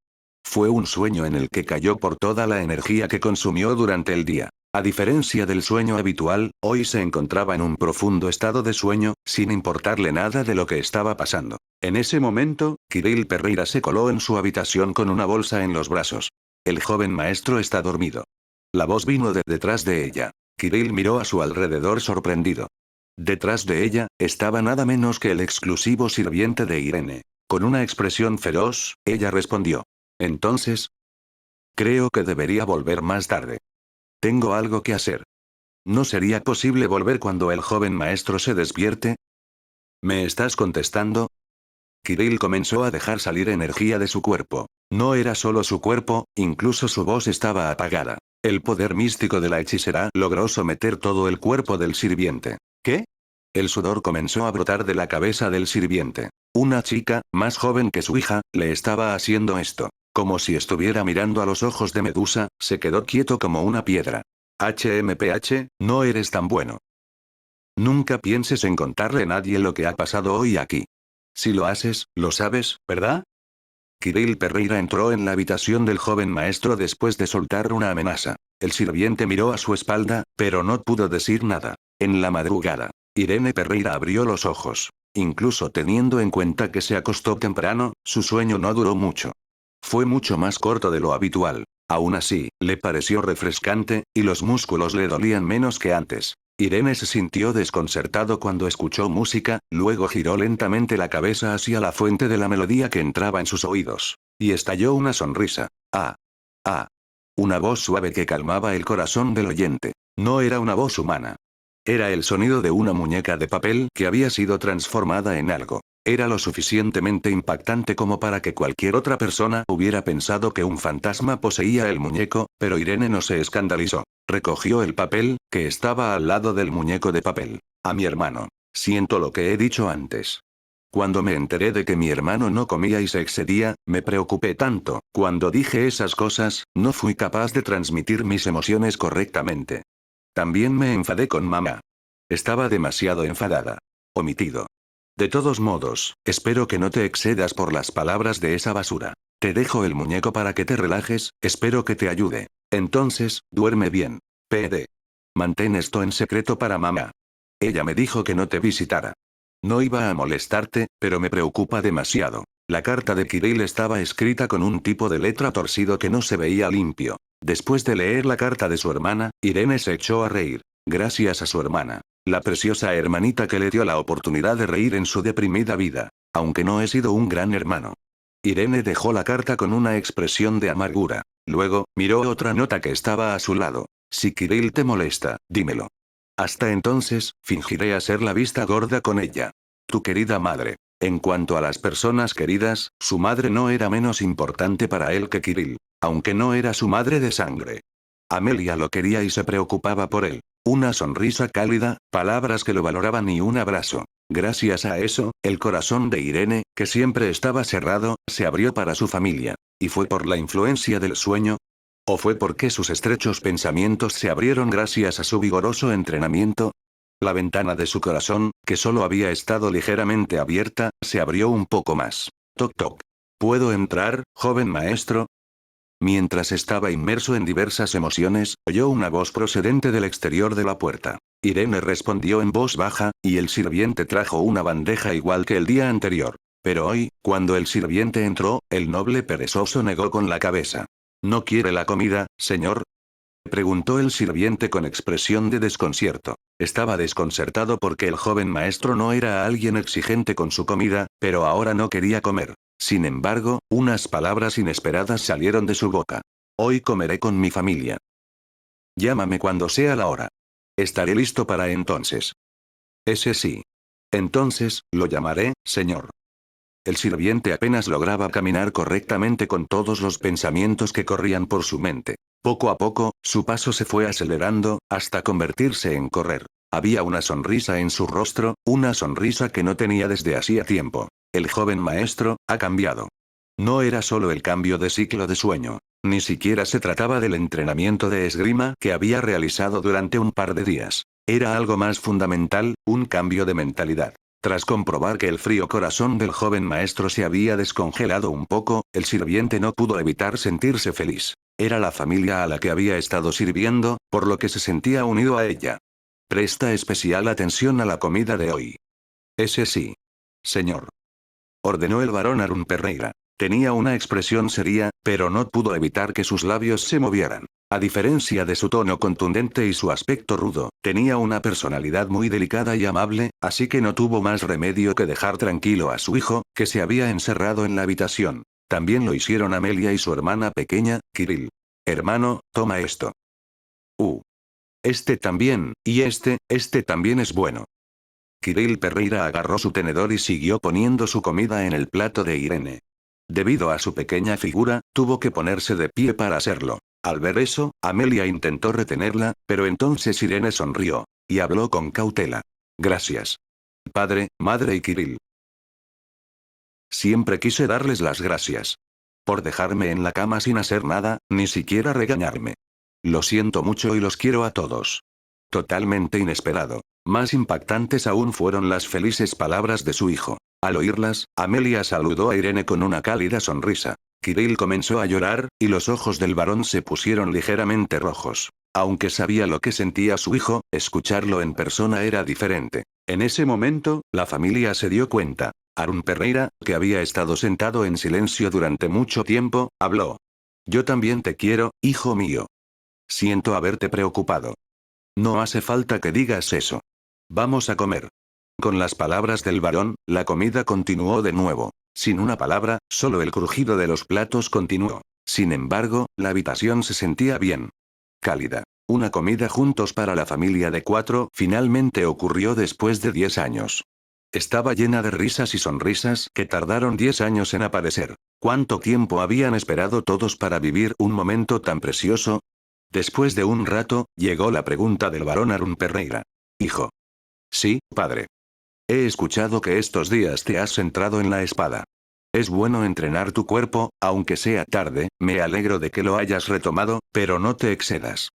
Speaker 1: Fue un sueño en el que cayó por toda la energía que consumió durante el día. A diferencia del sueño habitual, hoy se encontraba en un profundo estado de sueño, sin importarle nada de lo que estaba pasando. En ese momento, Kirill Pereira se coló en su habitación con una bolsa en los brazos. El joven maestro está dormido. La voz vino de detrás de ella. Kirill miró a su alrededor sorprendido. Detrás de ella, estaba nada menos que el exclusivo sirviente de Irene. Con una expresión feroz, ella respondió. Entonces, creo que debería volver más tarde. Tengo algo que hacer. ¿No sería posible volver cuando el joven maestro se despierte? ¿Me estás contestando? Kirill comenzó a dejar salir energía de su cuerpo. No era solo su cuerpo, incluso su voz estaba apagada. El poder místico de la hechicera logró someter todo el cuerpo del sirviente. ¿Qué? El sudor comenzó a brotar de la cabeza del sirviente. Una chica, más joven que su hija, le estaba haciendo esto. Como si estuviera mirando a los ojos de Medusa, se quedó quieto como una piedra. HMPH, no eres tan bueno. Nunca pienses en contarle a nadie lo que ha pasado hoy aquí. Si lo haces, lo sabes, ¿verdad? Kirill Pereira entró en la habitación del joven maestro después de soltar una amenaza. El sirviente miró a su espalda, pero no pudo decir nada. En la madrugada, Irene Pereira abrió los ojos. Incluso teniendo en cuenta que se acostó temprano, su sueño no duró mucho. Fue mucho más corto de lo habitual. Aún así, le pareció refrescante, y los músculos le dolían menos que antes. Irene se sintió desconcertado cuando escuchó música, luego giró lentamente la cabeza hacia la fuente de la melodía que entraba en sus oídos. Y estalló una sonrisa. Ah. Ah. Una voz suave que calmaba el corazón del oyente. No era una voz humana. Era el sonido de una muñeca de papel que había sido transformada en algo. Era lo suficientemente impactante como para que cualquier otra persona hubiera pensado que un fantasma poseía el muñeco, pero Irene no se escandalizó. Recogió el papel, que estaba al lado del muñeco de papel. A mi hermano. Siento lo que he dicho antes. Cuando me enteré de que mi hermano no comía y se excedía, me preocupé tanto. Cuando dije esas cosas, no fui capaz de transmitir mis emociones correctamente. También me enfadé con mamá. Estaba demasiado enfadada. Omitido. De todos modos, espero que no te excedas por las palabras de esa basura. Te dejo el muñeco para que te relajes, espero que te ayude. Entonces, duerme bien. PD. Mantén esto en secreto para mamá. Ella me dijo que no te visitara. No iba a molestarte, pero me preocupa demasiado. La carta de Kirill estaba escrita con un tipo de letra torcido que no se veía limpio. Después de leer la carta de su hermana, Irene se echó a reír. Gracias a su hermana. La preciosa hermanita que le dio la oportunidad de reír en su deprimida vida. Aunque no he sido un gran hermano. Irene dejó la carta con una expresión de amargura. Luego, miró otra nota que estaba a su lado. Si Kirill te molesta, dímelo. Hasta entonces, fingiré hacer la vista gorda con ella. Tu querida madre. En cuanto a las personas queridas, su madre no era menos importante para él que Kirill, aunque no era su madre de sangre. Amelia lo quería y se preocupaba por él. Una sonrisa cálida, palabras que lo valoraban y un abrazo. Gracias a eso, el corazón de Irene, que siempre estaba cerrado, se abrió para su familia. ¿Y fue por la influencia del sueño? ¿O fue porque sus estrechos pensamientos se abrieron gracias a su vigoroso entrenamiento? La ventana de su corazón, que solo había estado ligeramente abierta, se abrió un poco más. Toc toc. ¿Puedo entrar, joven maestro? Mientras estaba inmerso en diversas emociones, oyó una voz procedente del exterior de la puerta. Irene respondió en voz baja, y el sirviente trajo una bandeja igual que el día anterior. Pero hoy, cuando el sirviente entró, el noble perezoso negó con la cabeza. ¿No quiere la comida, señor? Preguntó el sirviente con expresión de desconcierto. Estaba desconcertado porque el joven maestro no era alguien exigente con su comida, pero ahora no quería comer. Sin embargo, unas palabras inesperadas salieron de su boca. Hoy comeré con mi familia. Llámame cuando sea la hora. Estaré listo para entonces. Ese sí. Entonces, lo llamaré, señor. El sirviente apenas lograba caminar correctamente con todos los pensamientos que corrían por su mente. Poco a poco, su paso se fue acelerando, hasta convertirse en correr. Había una sonrisa en su rostro, una sonrisa que no tenía desde hacía tiempo. El joven maestro, ha cambiado. No era solo el cambio de ciclo de sueño. Ni siquiera se trataba del entrenamiento de esgrima que había realizado durante un par de días. Era algo más fundamental, un cambio de mentalidad. Tras comprobar que el frío corazón del joven maestro se había descongelado un poco, el sirviente no pudo evitar sentirse feliz. Era la familia a la que había estado sirviendo, por lo que se sentía unido a ella. Presta especial atención a la comida de hoy. Ese sí. Señor. Ordenó el barón Arun Perreira. Tenía una expresión seria, pero no pudo evitar que sus labios se movieran. A diferencia de su tono contundente y su aspecto rudo, tenía una personalidad muy delicada y amable, así que no tuvo más remedio que dejar tranquilo a su hijo, que se había encerrado en la habitación. También lo hicieron Amelia y su hermana pequeña, Kirill. Hermano, toma esto. Este también, y este también es bueno. Kirill Perreira agarró su tenedor y siguió poniendo su comida en el plato de Irene. Debido a su pequeña figura, tuvo que ponerse de pie para hacerlo. Al ver eso, Amelia intentó retenerla, pero entonces Irene sonrió, y habló con cautela. Gracias. Padre, madre y Kirill. Siempre quise darles las gracias. Por dejarme en la cama sin hacer nada, ni siquiera regañarme. Lo siento mucho y los quiero a todos. Totalmente inesperado. Más impactantes aún fueron las felices palabras de su hijo. Al oírlas, Amelia saludó a Irene con una cálida sonrisa. Kirill comenzó a llorar, y los ojos del varón se pusieron ligeramente rojos. Aunque sabía lo que sentía su hijo, escucharlo en persona era diferente. En ese momento, la familia se dio cuenta. Arun Perreira, que había estado sentado en silencio durante mucho tiempo, habló. Yo también te quiero, hijo mío. Siento haberte preocupado. No hace falta que digas eso. Vamos a comer. Con las palabras del varón, la comida continuó de nuevo. Sin una palabra, solo el crujido de los platos continuó. Sin embargo, la habitación se sentía bien. Cálida. Una comida juntos para la familia de 4 finalmente ocurrió después de 10 años. Estaba llena de risas y sonrisas que tardaron 10 años en aparecer. ¿Cuánto tiempo habían esperado todos para vivir un momento tan precioso? Después de un rato, llegó la pregunta del barón Arun Perreira. Hijo. Sí, padre. He escuchado que estos días te has centrado en la espada. Es bueno entrenar tu cuerpo, aunque sea tarde, me alegro de que lo hayas retomado, pero no te excedas.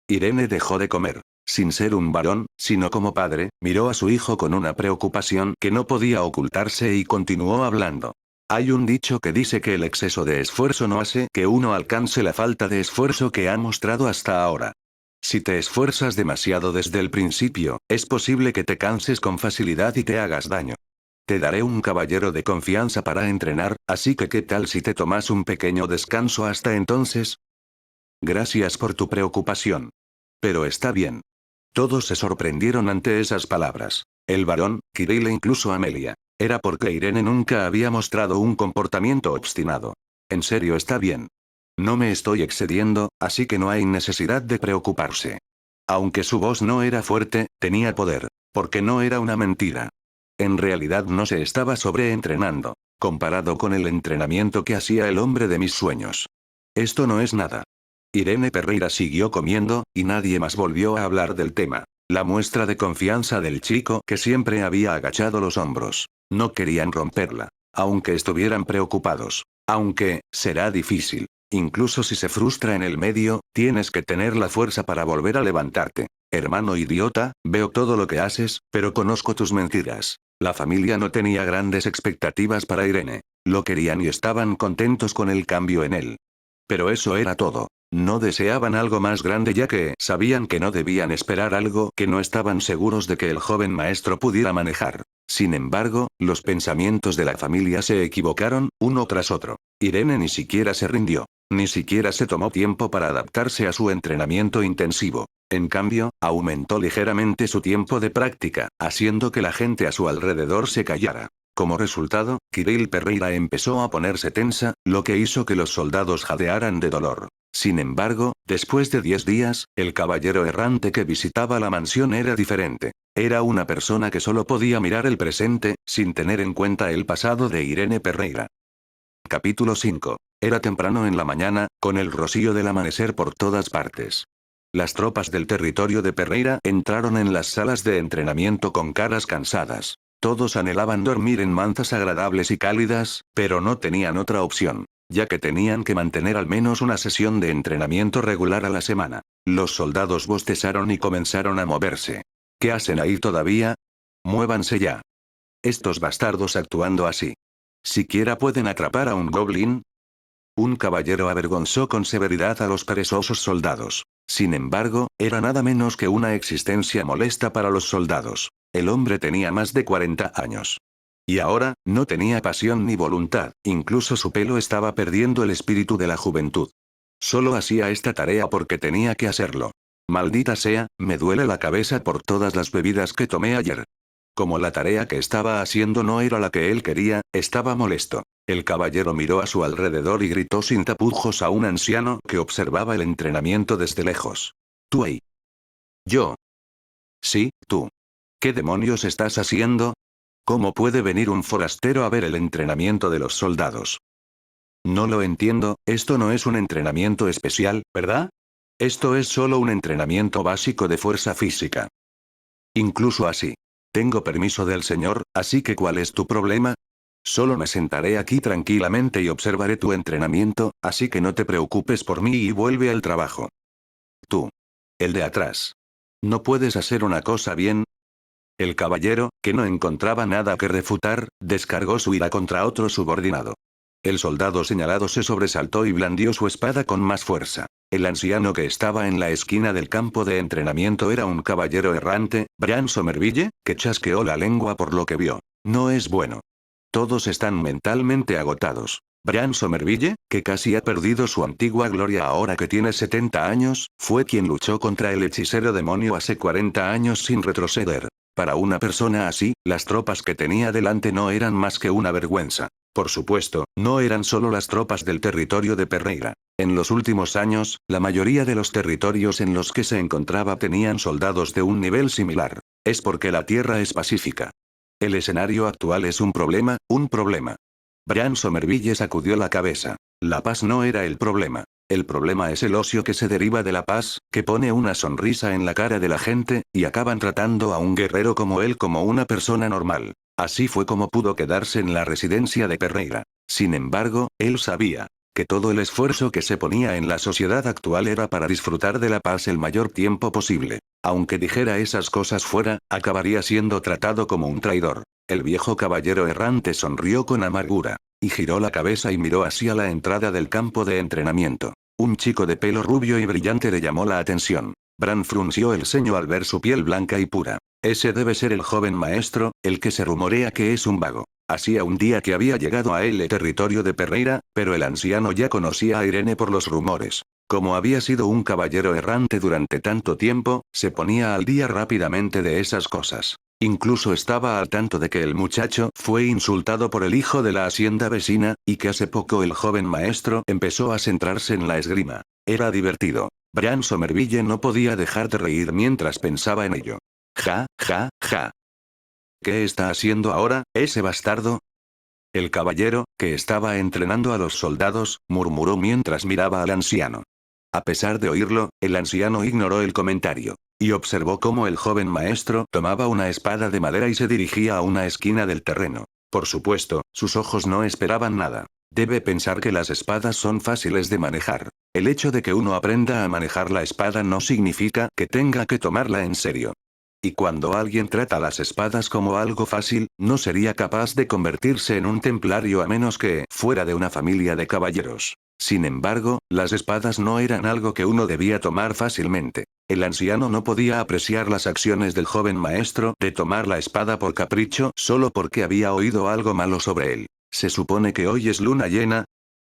Speaker 1: Irene dejó de comer. Sin ser un varón, sino como padre, miró a su hijo con una preocupación que no podía ocultarse y continuó hablando. Hay un dicho que dice que el exceso de esfuerzo no hace que uno alcance la falta de esfuerzo que ha mostrado hasta ahora. Si te esfuerzas demasiado desde el principio, es posible que te canses con facilidad y te hagas daño. Te daré un caballero de confianza para entrenar, así que ¿qué tal si te tomas un pequeño descanso hasta entonces? Gracias por tu preocupación. Pero está bien. Todos se sorprendieron ante esas palabras. El varón, Kirill e incluso Amelia. Era porque Irene nunca había mostrado un comportamiento obstinado. En serio, está bien. No me estoy excediendo, así que no hay necesidad de preocuparse. Aunque su voz no era fuerte, tenía poder. Porque no era una mentira. En realidad no se estaba sobreentrenando, comparado con el entrenamiento que hacía el hombre de mis sueños. Esto no es nada. Irene Perreira siguió comiendo, y nadie más volvió a hablar del tema. La muestra de confianza del chico que siempre había agachado los hombros. No querían romperla. Aunque estuvieran preocupados. Aunque, será difícil. Incluso si se frustra en el medio, tienes que tener la fuerza para volver a levantarte. Hermano idiota, veo todo lo que haces, pero conozco tus mentiras. La familia no tenía grandes expectativas para Irene. Lo querían y estaban contentos con el cambio en él. Pero eso era todo. No deseaban algo más grande ya que sabían que no debían esperar algo que no estaban seguros de que el joven maestro pudiera manejar. Sin embargo, los pensamientos de la familia se equivocaron, uno tras otro. Irene ni siquiera se rindió. Ni siquiera se tomó tiempo para adaptarse a su entrenamiento intensivo. En cambio, aumentó ligeramente su tiempo de práctica, haciendo que la gente a su alrededor se callara. Como resultado, Kirill Perreira empezó a ponerse tensa, lo que hizo que los soldados jadearan de dolor. Sin embargo, después de 10 días, el caballero errante que visitaba la mansión era diferente. Era una persona que solo podía mirar el presente, sin tener en cuenta el pasado de Irene Perreira. Capítulo 5. Era temprano en la mañana, con el rocío del amanecer por todas partes. Las tropas del territorio de Perreira entraron en las salas de entrenamiento con caras cansadas. Todos anhelaban dormir en mantas agradables y cálidas, pero no tenían otra opción, ya que tenían que mantener al menos una sesión de entrenamiento regular a la semana. Los soldados bostezaron y comenzaron a moverse. ¿Qué hacen ahí todavía? Muévanse ya. Estos bastardos actuando así. ¿Siquiera pueden atrapar a un goblin? Un caballero avergonzó con severidad a los perezosos soldados. Sin embargo, era nada menos que una existencia molesta para los soldados. El hombre tenía más de 40 años. Y ahora, no tenía pasión ni voluntad, incluso su pelo estaba perdiendo el espíritu de la juventud. Solo hacía esta tarea porque tenía que hacerlo. Maldita sea, me duele la cabeza por todas las bebidas que tomé ayer. Como la tarea que estaba haciendo no era la que él quería, estaba molesto. El caballero miró a su alrededor y gritó sin tapujos a un anciano que observaba el entrenamiento desde lejos. ¿Tú ahí? Yo. Sí, tú. ¿Qué demonios estás haciendo? ¿Cómo puede venir un forastero a ver el entrenamiento de los soldados? No lo entiendo, esto no es un entrenamiento especial, ¿verdad? Esto es solo un entrenamiento básico de fuerza física. Incluso así. Tengo permiso del señor, así que ¿cuál es tu problema? Solo me sentaré aquí tranquilamente y observaré tu entrenamiento, así que no te preocupes por mí y vuelve al trabajo. Tú. El de atrás. ¿No puedes hacer una cosa bien? El caballero, que no encontraba nada que refutar, descargó su ira contra otro subordinado. El soldado señalado se sobresaltó y blandió su espada con más fuerza. El anciano que estaba en la esquina del campo de entrenamiento era un caballero errante, Bran Somerville, que chasqueó la lengua por lo que vio. No es bueno. Todos están mentalmente agotados. Bran Somerville, que casi ha perdido su antigua gloria ahora que tiene 70 años, fue quien luchó contra el hechicero demonio hace 40 años sin retroceder. Para una persona así, las tropas que tenía delante no eran más que una vergüenza. Por supuesto, no eran solo las tropas del territorio de Perreira. En los últimos años, la mayoría de los territorios en los que se encontraba tenían soldados de un nivel similar. Es porque la tierra es pacífica. El escenario actual es un problema, un problema. Bran Somerville sacudió la cabeza. La paz no era el problema. El problema es el ocio que se deriva de la paz, que pone una sonrisa en la cara de la gente, y acaban tratando a un guerrero como él como una persona normal. Así fue como pudo quedarse en la residencia de Perreira. Sin embargo, él sabía que todo el esfuerzo que se ponía en la sociedad actual era para disfrutar de la paz el mayor tiempo posible. Aunque dijera esas cosas fuera, acabaría siendo tratado como un traidor. El viejo caballero errante sonrió con amargura, y giró la cabeza y miró hacia la entrada del campo de entrenamiento. Un chico de pelo rubio y brillante le llamó la atención. Bran frunció el ceño al ver su piel blanca y pura. Ese debe ser el joven maestro, el que se rumorea que es un vago. Hacía un día que había llegado a él el territorio de Perreira, pero el anciano ya conocía a Irene por los rumores. Como había sido un caballero errante durante tanto tiempo, se ponía al día rápidamente de esas cosas. Incluso estaba al tanto de que el muchacho fue insultado por el hijo de la hacienda vecina, y que hace poco el joven maestro empezó a centrarse en la esgrima. Era divertido. Bran Somerville no podía dejar de reír mientras pensaba en ello. Ja, ja, ja. ¿Qué está haciendo ahora, ese bastardo? El caballero, que estaba entrenando a los soldados, murmuró mientras miraba al anciano. A pesar de oírlo, el anciano ignoró el comentario. Y observó cómo el joven maestro tomaba una espada de madera y se dirigía a una esquina del terreno. Por supuesto, sus ojos no esperaban nada. Debe pensar que las espadas son fáciles de manejar. El hecho de que uno aprenda a manejar la espada no significa que tenga que tomarla en serio. Y cuando alguien trata las espadas como algo fácil, no sería capaz de convertirse en un templario a menos que fuera de una familia de caballeros. Sin embargo, las espadas no eran algo que uno debía tomar fácilmente. El anciano no podía apreciar las acciones del joven maestro de tomar la espada por capricho solo porque había oído algo malo sobre él. ¿Se supone que hoy es luna llena?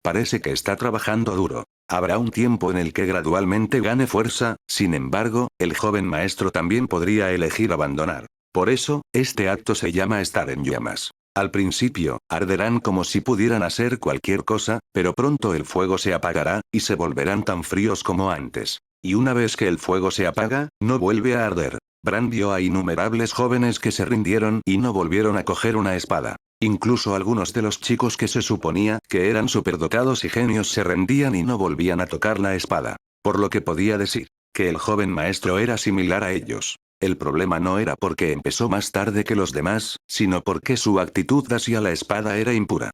Speaker 1: Parece que está trabajando duro. Habrá un tiempo en el que gradualmente gane fuerza, sin embargo, el joven maestro también podría elegir abandonar. Por eso, este acto se llama estar en llamas. Al principio, arderán como si pudieran hacer cualquier cosa, pero pronto el fuego se apagará, y se volverán tan fríos como antes. Y una vez que el fuego se apaga, no vuelve a arder. Bran vio a innumerables jóvenes que se rindieron y no volvieron a coger una espada. Incluso algunos de los chicos que se suponía que eran superdotados y genios se rendían y no volvían a tocar la espada. Por lo que podía decir que el joven maestro era similar a ellos. El problema no era porque empezó más tarde que los demás, sino porque su actitud hacia la espada era impura.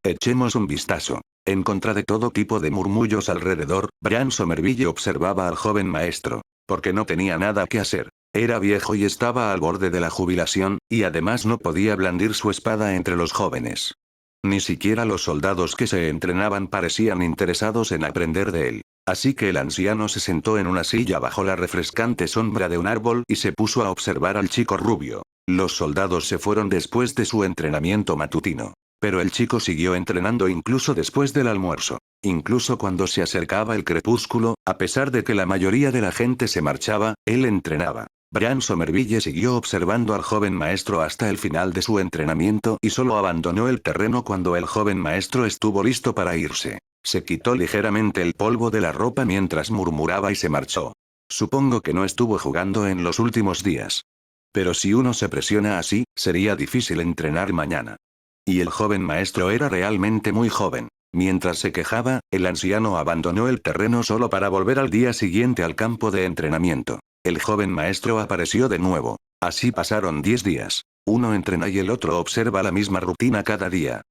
Speaker 1: Echemos un vistazo. En contra de todo tipo de murmullos alrededor, Bran Somerville observaba al joven maestro. Porque no tenía nada que hacer. Era viejo y estaba al borde de la jubilación, y además no podía blandir su espada entre los jóvenes. Ni siquiera los soldados que se entrenaban parecían interesados en aprender de él. Así que el anciano se sentó en una silla bajo la refrescante sombra de un árbol y se puso a observar al chico rubio. Los soldados se fueron después de su entrenamiento matutino. Pero el chico siguió entrenando incluso después del almuerzo. Incluso cuando se acercaba el crepúsculo, a pesar de que la mayoría de la gente se marchaba, él entrenaba. Bran Somerville siguió observando al joven maestro hasta el final de su entrenamiento y solo abandonó el terreno cuando el joven maestro estuvo listo para irse. Se quitó ligeramente el polvo de la ropa mientras murmuraba y se marchó. Supongo que no estuvo jugando en los últimos días. Pero si uno se presiona así, sería difícil entrenar mañana. Y el joven maestro era realmente muy joven. Mientras se quejaba, el anciano abandonó el terreno solo para volver al día siguiente al campo de entrenamiento. El joven maestro apareció de nuevo. Así pasaron 10 días. Uno entrena y el otro observa la misma rutina cada día.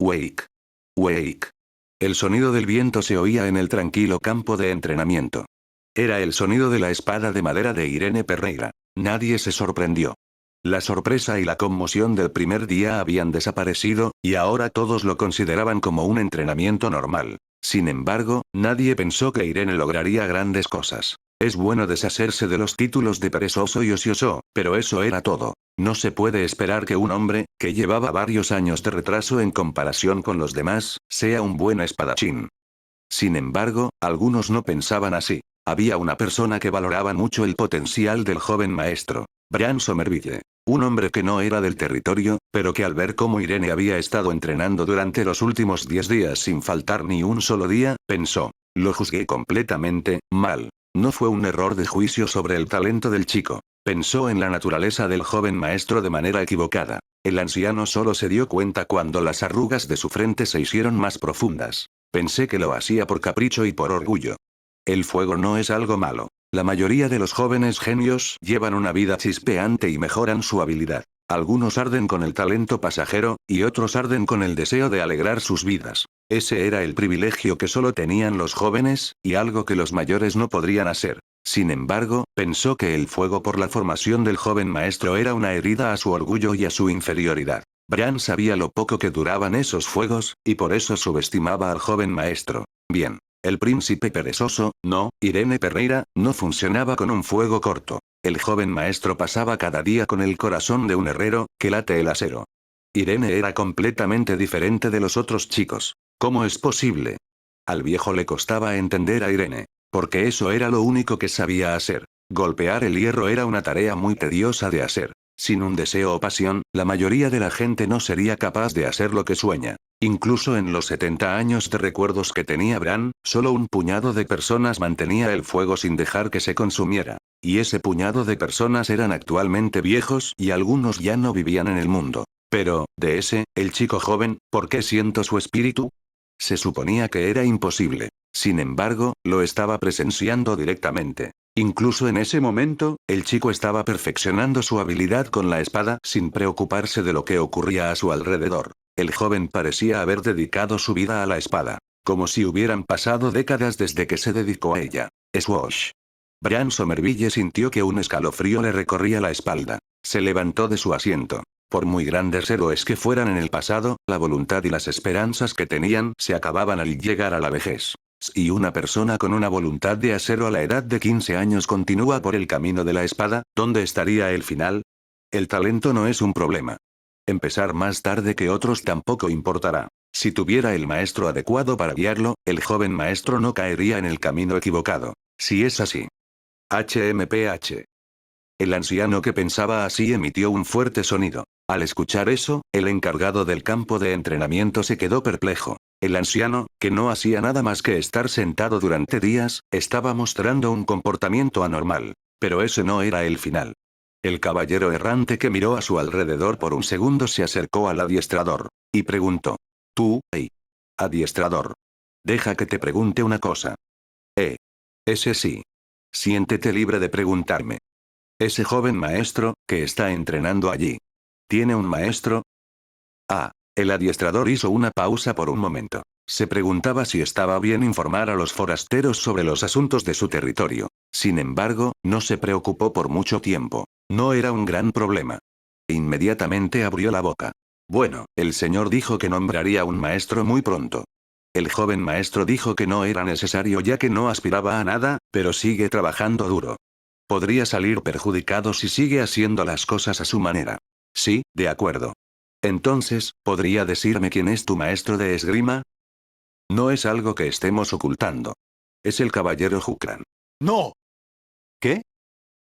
Speaker 1: Wake. Wake. El sonido del viento se oía en el tranquilo campo de entrenamiento. Era el sonido de la espada de madera de Irene Perreira. Nadie se sorprendió. La sorpresa y la conmoción del primer día habían desaparecido, y ahora todos lo consideraban como un entrenamiento normal. Sin embargo, nadie pensó que Irene lograría grandes cosas. Es bueno deshacerse de los títulos de perezoso y ocioso, pero eso era todo. No se puede esperar que un hombre, que llevaba varios años de retraso en comparación con los demás, sea un buen espadachín. Sin embargo, algunos no pensaban así. Había una persona que valoraba mucho el potencial del joven maestro. Bran Somerville. Un hombre que no era del territorio, pero que al ver cómo Irene había estado entrenando durante los últimos 10 días sin faltar ni un solo día, pensó. Lo juzgué completamente mal. No fue un error de juicio sobre el talento del chico. Pensó en la naturaleza del joven maestro de manera equivocada. El anciano solo se dio cuenta cuando las arrugas de su frente se hicieron más profundas. Pensé que lo hacía por capricho y por orgullo. El fuego no es algo malo. La mayoría de los jóvenes genios llevan una vida chispeante y mejoran su habilidad. Algunos arden con el talento pasajero, y otros arden con el deseo de alegrar sus vidas. Ese era el privilegio que solo tenían los jóvenes, y algo que los mayores no podrían hacer. Sin embargo, pensó que el fuego por la formación del joven maestro era una herida a su orgullo y a su inferioridad. Bran sabía lo poco que duraban esos fuegos, y por eso subestimaba al joven maestro. Bien. El príncipe perezoso, no, Irene Perreira, no funcionaba con un fuego corto. El joven maestro pasaba cada día con el corazón de un herrero, que late el acero. Irene era completamente diferente de los otros chicos. ¿Cómo es posible? Al viejo le costaba entender a Irene. Porque eso era lo único que sabía hacer. Golpear el hierro era una tarea muy tediosa de hacer. Sin un deseo o pasión, la mayoría de la gente no sería capaz de hacer lo que sueña. Incluso en los 70 años de recuerdos que tenía Bran, solo un puñado de personas mantenía el fuego sin dejar que se consumiera. Y ese puñado de personas eran actualmente viejos y algunos ya no vivían en el mundo. Pero, de ese, el chico joven, ¿por qué siento su espíritu? Se suponía que era imposible. Sin embargo, lo estaba presenciando directamente. Incluso en ese momento, el chico estaba perfeccionando su habilidad con la espada sin preocuparse de lo que ocurría a su alrededor. El joven parecía haber dedicado su vida a la espada. Como si hubieran pasado décadas desde que se dedicó a ella. Swoosh. Bran Somerville sintió que un escalofrío le recorría la espalda. Se levantó de su asiento. Por muy grandes héroes que fueran en el pasado, la voluntad y las esperanzas que tenían se acababan al llegar a la vejez. Si una persona con una voluntad de acero a la edad de 15 años continúa por el camino de la espada, ¿dónde estaría el final? El talento no es un problema. Empezar más tarde que otros tampoco importará. Si tuviera el maestro adecuado para guiarlo, el joven maestro no caería en el camino equivocado. Si es así. HMPH. El anciano que pensaba así emitió un fuerte sonido. Al escuchar eso, el encargado del campo de entrenamiento se quedó perplejo. El anciano, que no hacía nada más que estar sentado durante días, estaba mostrando un comportamiento anormal. Pero ese no era el final. El caballero errante que miró a su alrededor por un segundo se acercó al adiestrador. Y preguntó. Tú, adiestrador. Deja que te pregunte una cosa. Ese sí. Siéntete libre de preguntarme. Ese joven maestro, que está entrenando allí. ¿Tiene un maestro? El adiestrador hizo una pausa por un momento. Se preguntaba si estaba bien informar a los forasteros sobre los asuntos de su territorio. Sin embargo, no se preocupó por mucho tiempo. No era un gran problema. Inmediatamente abrió la boca. Bueno, el señor dijo que nombraría un maestro muy pronto. El joven maestro dijo que no era necesario ya que no aspiraba a nada, pero sigue trabajando duro. Podría salir perjudicado si sigue haciendo las cosas a su manera. Sí, de acuerdo. Entonces, ¿podría decirme quién es tu maestro de esgrima? No es algo que estemos ocultando. Es el caballero Hukran.
Speaker 2: ¡No!
Speaker 1: ¿Qué?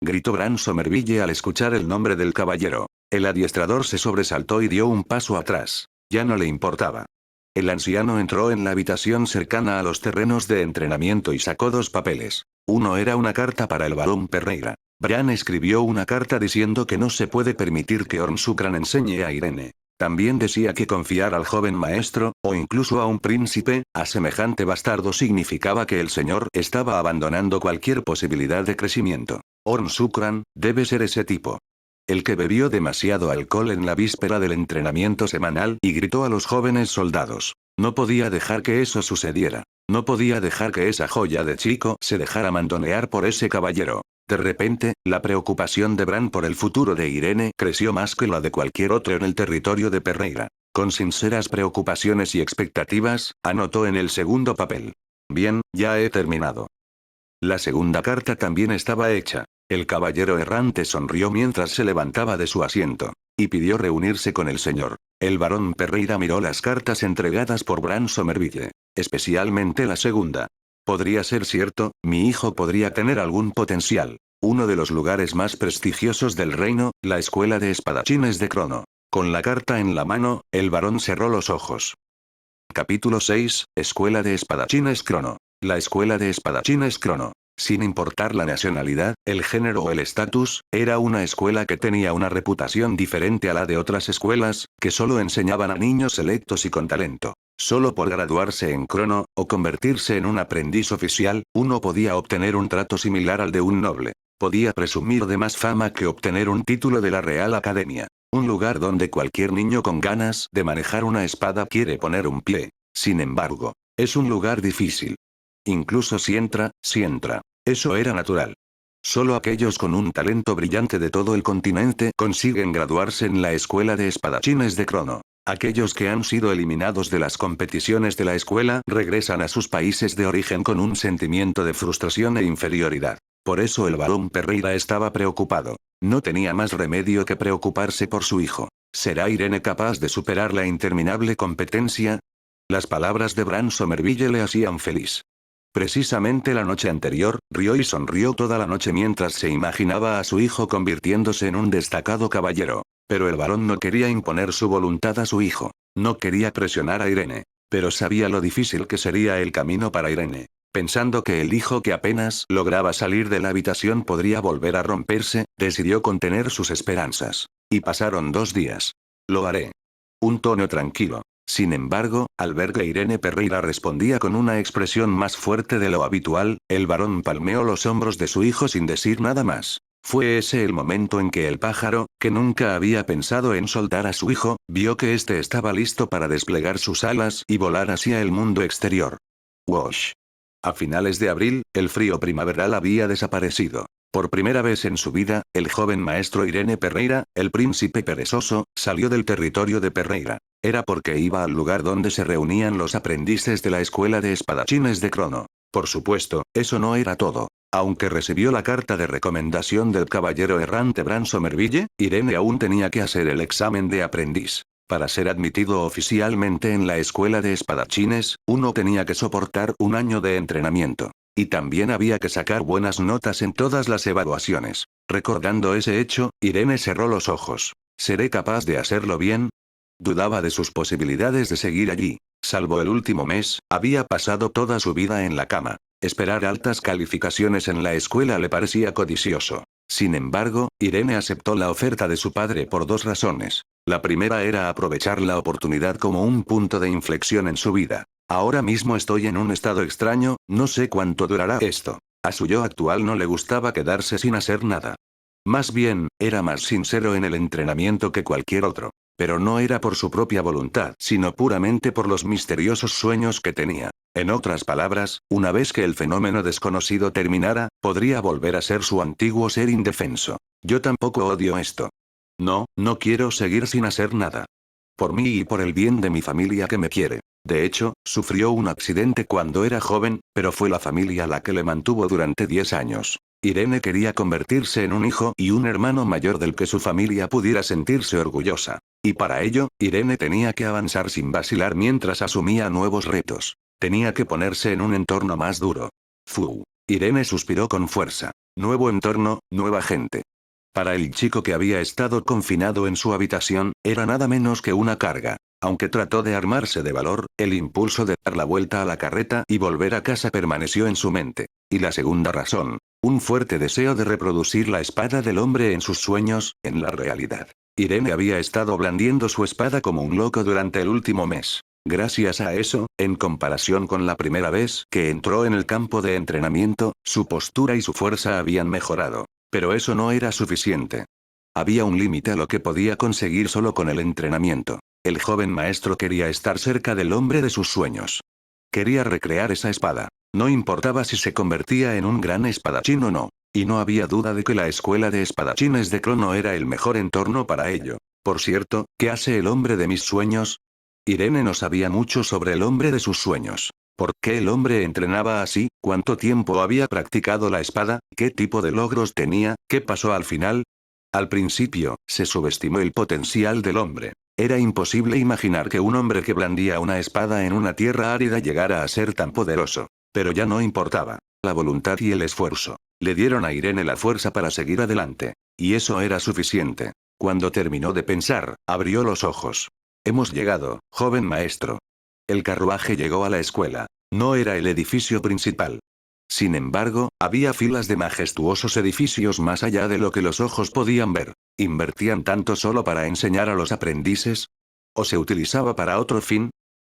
Speaker 1: Gritó Bran Somerville al escuchar el nombre del caballero. El adiestrador se sobresaltó y dio un paso atrás. Ya no le importaba. El anciano entró en la habitación cercana a los terrenos de entrenamiento y sacó dos papeles. Uno era una carta para el barón Perreira. Bran escribió una carta diciendo que no se puede permitir que Ormsukran enseñe a Irene. También decía que confiar al joven maestro, o incluso a un príncipe, a semejante bastardo significaba que el señor estaba abandonando cualquier posibilidad de crecimiento. Ormsukran, debe ser ese tipo. El que bebió demasiado alcohol en la víspera del entrenamiento semanal y gritó a los jóvenes soldados. No podía dejar que eso sucediera. No podía dejar que esa joya de chico se dejara mandonear por ese caballero. De repente, la preocupación de Bran por el futuro de Irene creció más que la de cualquier otro en el territorio de Perreira. Con sinceras preocupaciones y expectativas, anotó en el segundo papel. Bien, ya he terminado. La segunda carta también estaba hecha. El caballero errante sonrió mientras se levantaba de su asiento. Y pidió reunirse con el señor. El barón Perreira miró las cartas entregadas por Bran Somerville. Especialmente la segunda. Podría ser cierto, mi hijo podría tener algún potencial. Uno de los lugares más prestigiosos del reino, la escuela de espadachines de Crono. Con la carta en la mano, el barón cerró los ojos. Capítulo 6, Escuela de Espadachines Crono. La escuela de espadachines Crono. Sin importar la nacionalidad, el género o el estatus, era una escuela que tenía una reputación diferente a la de otras escuelas, que solo enseñaban a niños selectos y con talento. Solo por graduarse en Crono, o convertirse en un aprendiz oficial, uno podía obtener un trato similar al de un noble. Podía presumir de más fama que obtener un título de la Real Academia. Un lugar donde cualquier niño con ganas de manejar una espada quiere poner un pie. Sin embargo, es un lugar difícil. Incluso si entra. Eso era natural. Solo aquellos con un talento brillante de todo el continente consiguen graduarse en la escuela de espadachines de Crono. Aquellos que han sido eliminados de las competiciones de la escuela regresan a sus países de origen con un sentimiento de frustración e inferioridad. Por eso el barón Perreira estaba preocupado. No tenía más remedio que preocuparse por su hijo. ¿Será Irene capaz de superar la interminable competencia? Las palabras de Bran Somerville le hacían feliz. Precisamente la noche anterior, rió y sonrió toda la noche mientras se imaginaba a su hijo convirtiéndose en un destacado caballero. Pero el varón no quería imponer su voluntad a su hijo. No quería presionar a Irene. Pero sabía lo difícil que sería el camino para Irene. Pensando que el hijo que apenas lograba salir de la habitación podría volver a romperse, decidió contener sus esperanzas. Y pasaron 2 días. Lo haré. Un tono tranquilo. Sin embargo, al ver que Irene Perreira respondía con una expresión más fuerte de lo habitual, el varón palmeó los hombros de su hijo sin decir nada más. Fue ese el momento en que el pájaro, que nunca había pensado en soltar a su hijo, vio que éste estaba listo para desplegar sus alas y volar hacia el mundo exterior. Wash. A finales de abril, el frío primaveral había desaparecido. Por primera vez en su vida, el joven maestro Irene Perreira, el príncipe perezoso, salió del territorio de Perreira. Era porque iba al lugar donde se reunían los aprendices de la escuela de espadachines de Crono. Por supuesto, eso no era todo. Aunque recibió la carta de recomendación del caballero errante Bran Somerville, Irene aún tenía que hacer el examen de aprendiz. Para ser admitido oficialmente en la escuela de espadachines, uno tenía que soportar un año de entrenamiento. Y también había que sacar buenas notas en todas las evaluaciones. Recordando ese hecho, Irene cerró los ojos. ¿Seré capaz de hacerlo bien? Dudaba de sus posibilidades de seguir allí. Salvo el último mes, había pasado toda su vida en la cama. Esperar altas calificaciones en la escuela le parecía codicioso. Sin embargo, Irene aceptó la oferta de su padre por 2 razones. La primera era aprovechar la oportunidad como un punto de inflexión en su vida. Ahora mismo estoy en un estado extraño, no sé cuánto durará esto. A su yo actual no le gustaba quedarse sin hacer nada. Más bien, era más sincero en el entrenamiento que cualquier otro. Pero no era por su propia voluntad, sino puramente por los misteriosos sueños que tenía. En otras palabras, una vez que el fenómeno desconocido terminara, podría volver a ser su antiguo ser indefenso. Yo tampoco odio esto. No quiero seguir sin hacer nada. Por mí y por el bien de mi familia que me quiere. De hecho, sufrió un accidente cuando era joven, pero fue la familia la que le mantuvo durante 10 años. Irene quería convertirse en un hijo y un hermano mayor del que su familia pudiera sentirse orgullosa. Y para ello, Irene tenía que avanzar sin vacilar mientras asumía nuevos retos. Tenía que ponerse en un entorno más duro. Fu. Irene suspiró con fuerza. Nuevo entorno, nueva gente. Para el chico que había estado confinado en su habitación, era nada menos que una carga. Aunque trató de armarse de valor, el impulso de dar la vuelta a la carreta y volver a casa permaneció en su mente. Y la segunda razón, un fuerte deseo de reproducir la espada del hombre en sus sueños, en la realidad. Irene había estado blandiendo su espada como un loco durante el último mes. Gracias a eso, en comparación con la primera vez que entró en el campo de entrenamiento, su postura y su fuerza habían mejorado. Pero eso no era suficiente. Había un límite a lo que podía conseguir solo con el entrenamiento. El joven maestro quería estar cerca del hombre de sus sueños. Quería recrear esa espada. No importaba si se convertía en un gran espadachín o no. Y no había duda de que la escuela de espadachines de Crono era el mejor entorno para ello. Por cierto, ¿qué hace el hombre de mis sueños? Irene no sabía mucho sobre el hombre de sus sueños. ¿Por qué el hombre entrenaba así? ¿Cuánto tiempo había practicado la espada? ¿Qué tipo de logros tenía? ¿Qué pasó al final? Al principio, se subestimó el potencial del hombre. Era imposible imaginar que un hombre que blandía una espada en una tierra árida llegara a ser tan poderoso. Pero ya no importaba. La voluntad y el esfuerzo. Le dieron a Irene la fuerza para seguir adelante. Y eso era suficiente. Cuando terminó de pensar, abrió los ojos. Hemos llegado, joven maestro. El carruaje llegó a la escuela. No era el edificio principal. Sin embargo, había filas de majestuosos edificios más allá de lo que los ojos podían ver. ¿Invertían tanto solo para enseñar a los aprendices? ¿O se utilizaba para otro fin?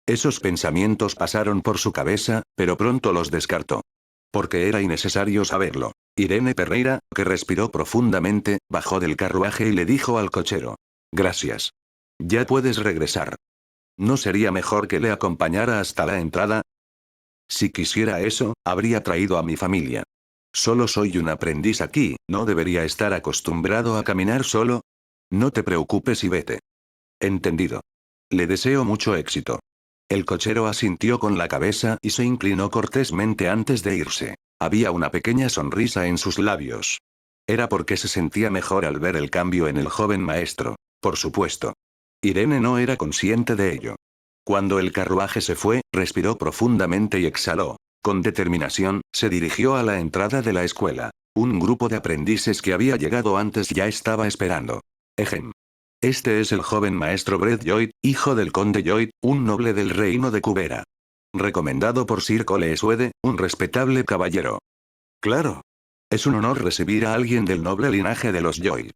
Speaker 1: Esos pensamientos pasaron por su cabeza, pero pronto los descartó. Porque era innecesario saberlo. Irene Perreira, que respiró profundamente, bajó del carruaje y le dijo al cochero. Gracias. Ya puedes regresar. ¿No sería mejor que le acompañara hasta la entrada? Si quisiera eso, habría traído a mi familia. Solo soy un aprendiz aquí, ¿no debería estar acostumbrado a caminar solo? No te preocupes y vete. Entendido. Le deseo mucho éxito. El cochero asintió con la cabeza y se inclinó cortésmente antes de irse. Había una pequeña sonrisa en sus labios. Era porque se sentía mejor al ver el cambio en el joven maestro, por supuesto. Irene no era consciente de ello. Cuando el carruaje se fue, respiró profundamente y exhaló. Con determinación, se dirigió a la entrada de la escuela. Un grupo de aprendices que había llegado antes ya estaba esperando. Ejem. Este es el joven maestro Brett Lloyd, hijo del conde Lloyd, un noble del reino de Cubera. Recomendado por Sir Cole Suede, un respetable caballero. Claro. Es un honor recibir a alguien del noble linaje de los Lloyd.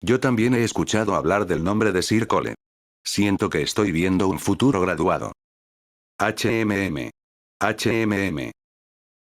Speaker 1: Yo también he escuchado hablar del nombre de Sir Cole. Siento que estoy viendo un futuro graduado. HMM. HMM.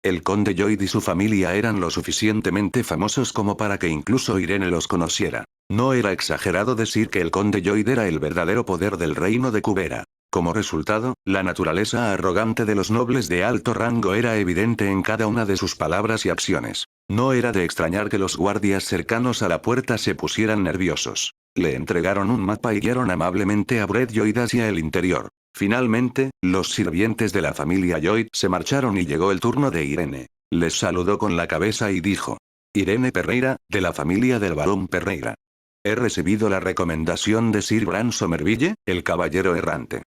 Speaker 1: El conde Lloyd y su familia eran lo suficientemente famosos como para que incluso Irene los conociera. No era exagerado decir que el conde Lloyd era el verdadero poder del reino de Cubera. Como resultado, la naturaleza arrogante de los nobles de alto rango era evidente en cada una de sus palabras y acciones. No era de extrañar que los guardias cercanos a la puerta se pusieran nerviosos. Le entregaron un mapa y guiaron amablemente a Brett Lloyd hacia el interior. Finalmente, los sirvientes de la familia Lloyd se marcharon y llegó el turno de Irene. Les saludó con la cabeza y dijo: Irene Perreira, de la familia del barón Perreira. He recibido la recomendación de Sir Bran Somerville, el caballero errante.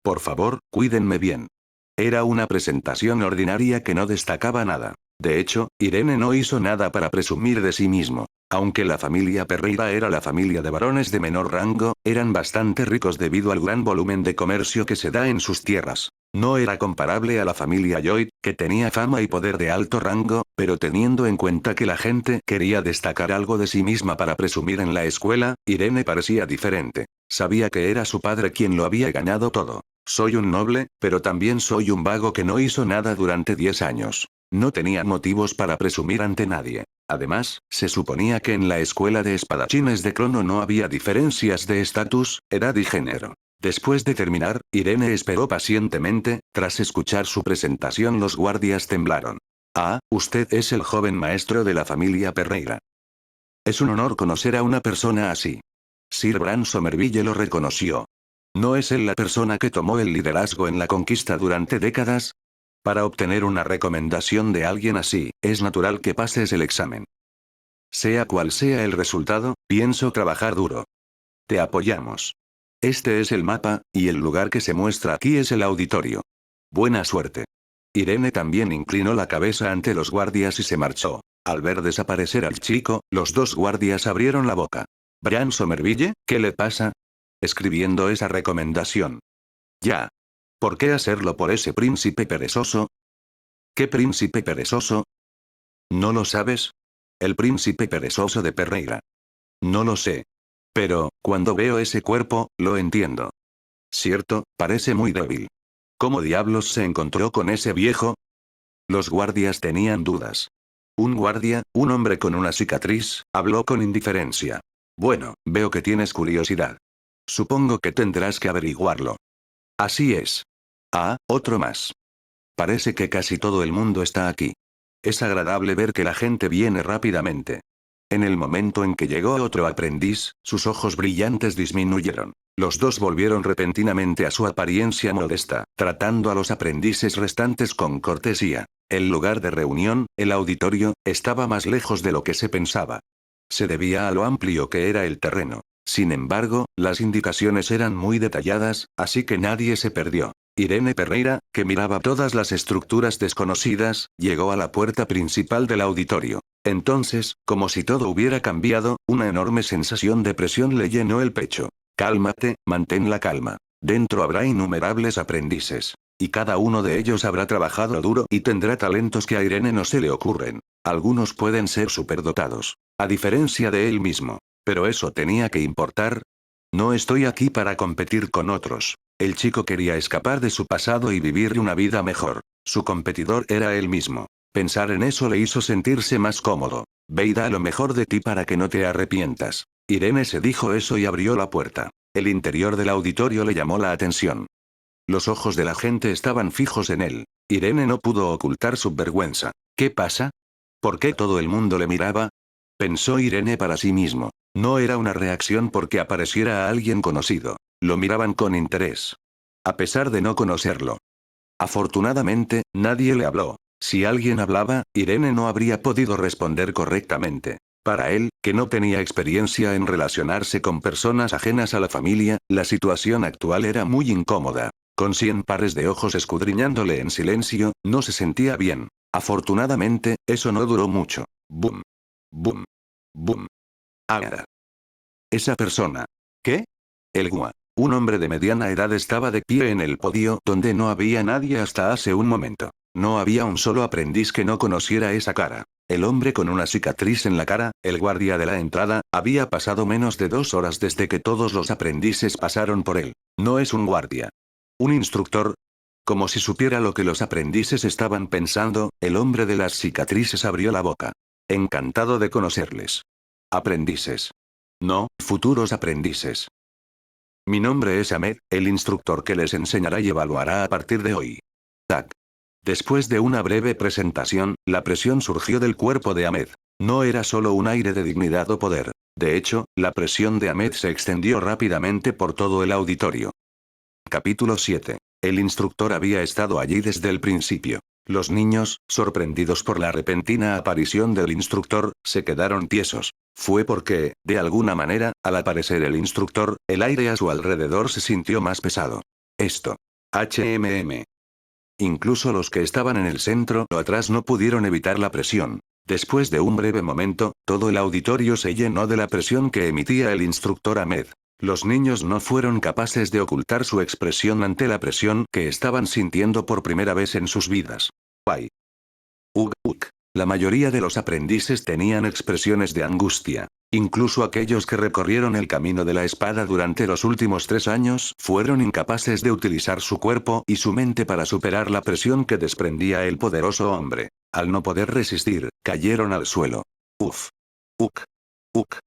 Speaker 1: Por favor, cuídenme bien. Era una presentación ordinaria que no destacaba nada. De hecho, Irene no hizo nada para presumir de sí mismo. Aunque la familia Perreira era la familia de varones de menor rango, eran bastante ricos debido al gran volumen de comercio que se da en sus tierras. No era comparable a la familia Lloyd, que tenía fama y poder de alto rango, pero teniendo en cuenta que la gente quería destacar algo de sí misma para presumir en la escuela, Irene parecía diferente. Sabía que era su padre quien lo había ganado todo. Soy un noble, pero también soy un vago que no hizo nada durante 10 años. No tenía motivos para presumir ante nadie. Además, se suponía que en la escuela de espadachines de Crono no había diferencias de estatus, edad y género. Después de terminar, Irene esperó pacientemente. Tras escuchar su presentación, los guardias temblaron. Ah, usted es el joven maestro de la familia Perreira. Es un honor conocer a una persona así. Sir Bran Somerville lo reconoció. ¿No es él la persona que tomó el liderazgo en la conquista durante décadas? Para obtener una recomendación de alguien así, es natural que pases el examen. Sea cual sea el resultado, pienso trabajar duro. Te apoyamos. Este es el mapa, y el lugar que se muestra aquí es el auditorio. Buena suerte. Irene también inclinó la cabeza ante los guardias y se marchó. Al ver desaparecer al chico, los dos guardias abrieron la boca. Bran Somerville, ¿qué le pasa? Escribiendo esa recomendación. Ya. ¿Por qué hacerlo por ese príncipe perezoso? ¿Qué príncipe perezoso? ¿No lo sabes? El príncipe perezoso de Perreira. No lo sé. Pero, cuando veo ese cuerpo, lo entiendo. Cierto, parece muy débil. ¿Cómo diablos se encontró con ese viejo? Los guardias tenían dudas. Un guardia, un hombre con una cicatriz, habló con indiferencia. Bueno, veo que tienes curiosidad. Supongo que tendrás que averiguarlo. Así es. Ah, otro más. Parece que casi todo el mundo está aquí. Es agradable ver que la gente viene rápidamente. En el momento en que llegó otro aprendiz, sus ojos brillantes disminuyeron. Los dos volvieron repentinamente a su apariencia modesta, tratando a los aprendices restantes con cortesía. El lugar de reunión, el auditorio, estaba más lejos de lo que se pensaba. Se debía a lo amplio que era el terreno. Sin embargo, las indicaciones eran muy detalladas, así que nadie se perdió. Irene Perreira, que miraba todas las estructuras desconocidas, llegó a la puerta principal del auditorio. Entonces, como si todo hubiera cambiado, una enorme sensación de presión le llenó el pecho. Cálmate, mantén la calma. Dentro habrá innumerables aprendices. Y cada uno de ellos habrá trabajado duro y tendrá talentos que a Irene no se le ocurren. Algunos pueden ser superdotados. A diferencia de él mismo. Pero eso tenía que importar. No estoy aquí para competir con otros. El chico quería escapar de su pasado y vivir una vida mejor. Su competidor era él mismo. Pensar en eso le hizo sentirse más cómodo. Ve y da lo mejor de ti para que no te arrepientas. Irene se dijo eso y abrió la puerta. El interior del auditorio le llamó la atención. Los ojos de la gente estaban fijos en él. Irene no pudo ocultar su vergüenza. ¿Qué pasa? ¿Por qué todo el mundo le miraba? Pensó Irene para sí mismo. No era una reacción porque apareciera a alguien conocido. Lo miraban con interés. A pesar de no conocerlo. Afortunadamente, nadie le habló. Si alguien hablaba, Irene no habría podido responder correctamente. Para él, que no tenía experiencia en relacionarse con personas ajenas a la familia, la situación actual era muy incómoda. con 100 pares de ojos escudriñándole en silencio, no se sentía bien. Afortunadamente, eso no duró mucho. Boom. Boom. Boom. Ahora. Esa persona. ¿Qué? El Gua. Un hombre de mediana edad estaba de pie en el podio donde no había nadie hasta hace un momento. No había un solo aprendiz que no conociera esa cara. El hombre con una cicatriz en la cara, el guardia de la entrada, había pasado menos de 2 horas desde que todos los aprendices pasaron por él. No es un guardia. ¿Un instructor? Como si supiera lo que los aprendices estaban pensando, el hombre de las cicatrices abrió la boca. Encantado de conocerles. Aprendices. No, futuros aprendices. Mi nombre es Ahmed, el instructor que les enseñará y evaluará a partir de hoy. Tac. Después de una breve presentación, la presión surgió del cuerpo de Ahmed. No era solo un aire de dignidad o poder. De hecho, la presión de Ahmed se extendió rápidamente por todo el auditorio. Capítulo 7. El instructor había estado allí desde el principio. Los niños, sorprendidos por la repentina aparición del instructor, se quedaron tiesos. Fue porque, de alguna manera, al aparecer el instructor, el aire a su alrededor se sintió más pesado. Esto. HMM. Incluso los que estaban en el centro o atrás no pudieron evitar la presión. Después de un breve momento, todo el auditorio se llenó de la presión que emitía el instructor Ahmed. Los niños no fueron capaces de ocultar su expresión ante la presión que estaban sintiendo por primera vez en sus vidas. ¡Ay! ¡Ugh! La mayoría de los aprendices tenían expresiones de angustia. Incluso aquellos que recorrieron el camino de la espada durante los últimos 3 años fueron incapaces de utilizar su cuerpo y su mente para superar la presión que desprendía el poderoso hombre. Al no poder resistir, cayeron al suelo. Uf. Uk. Uk.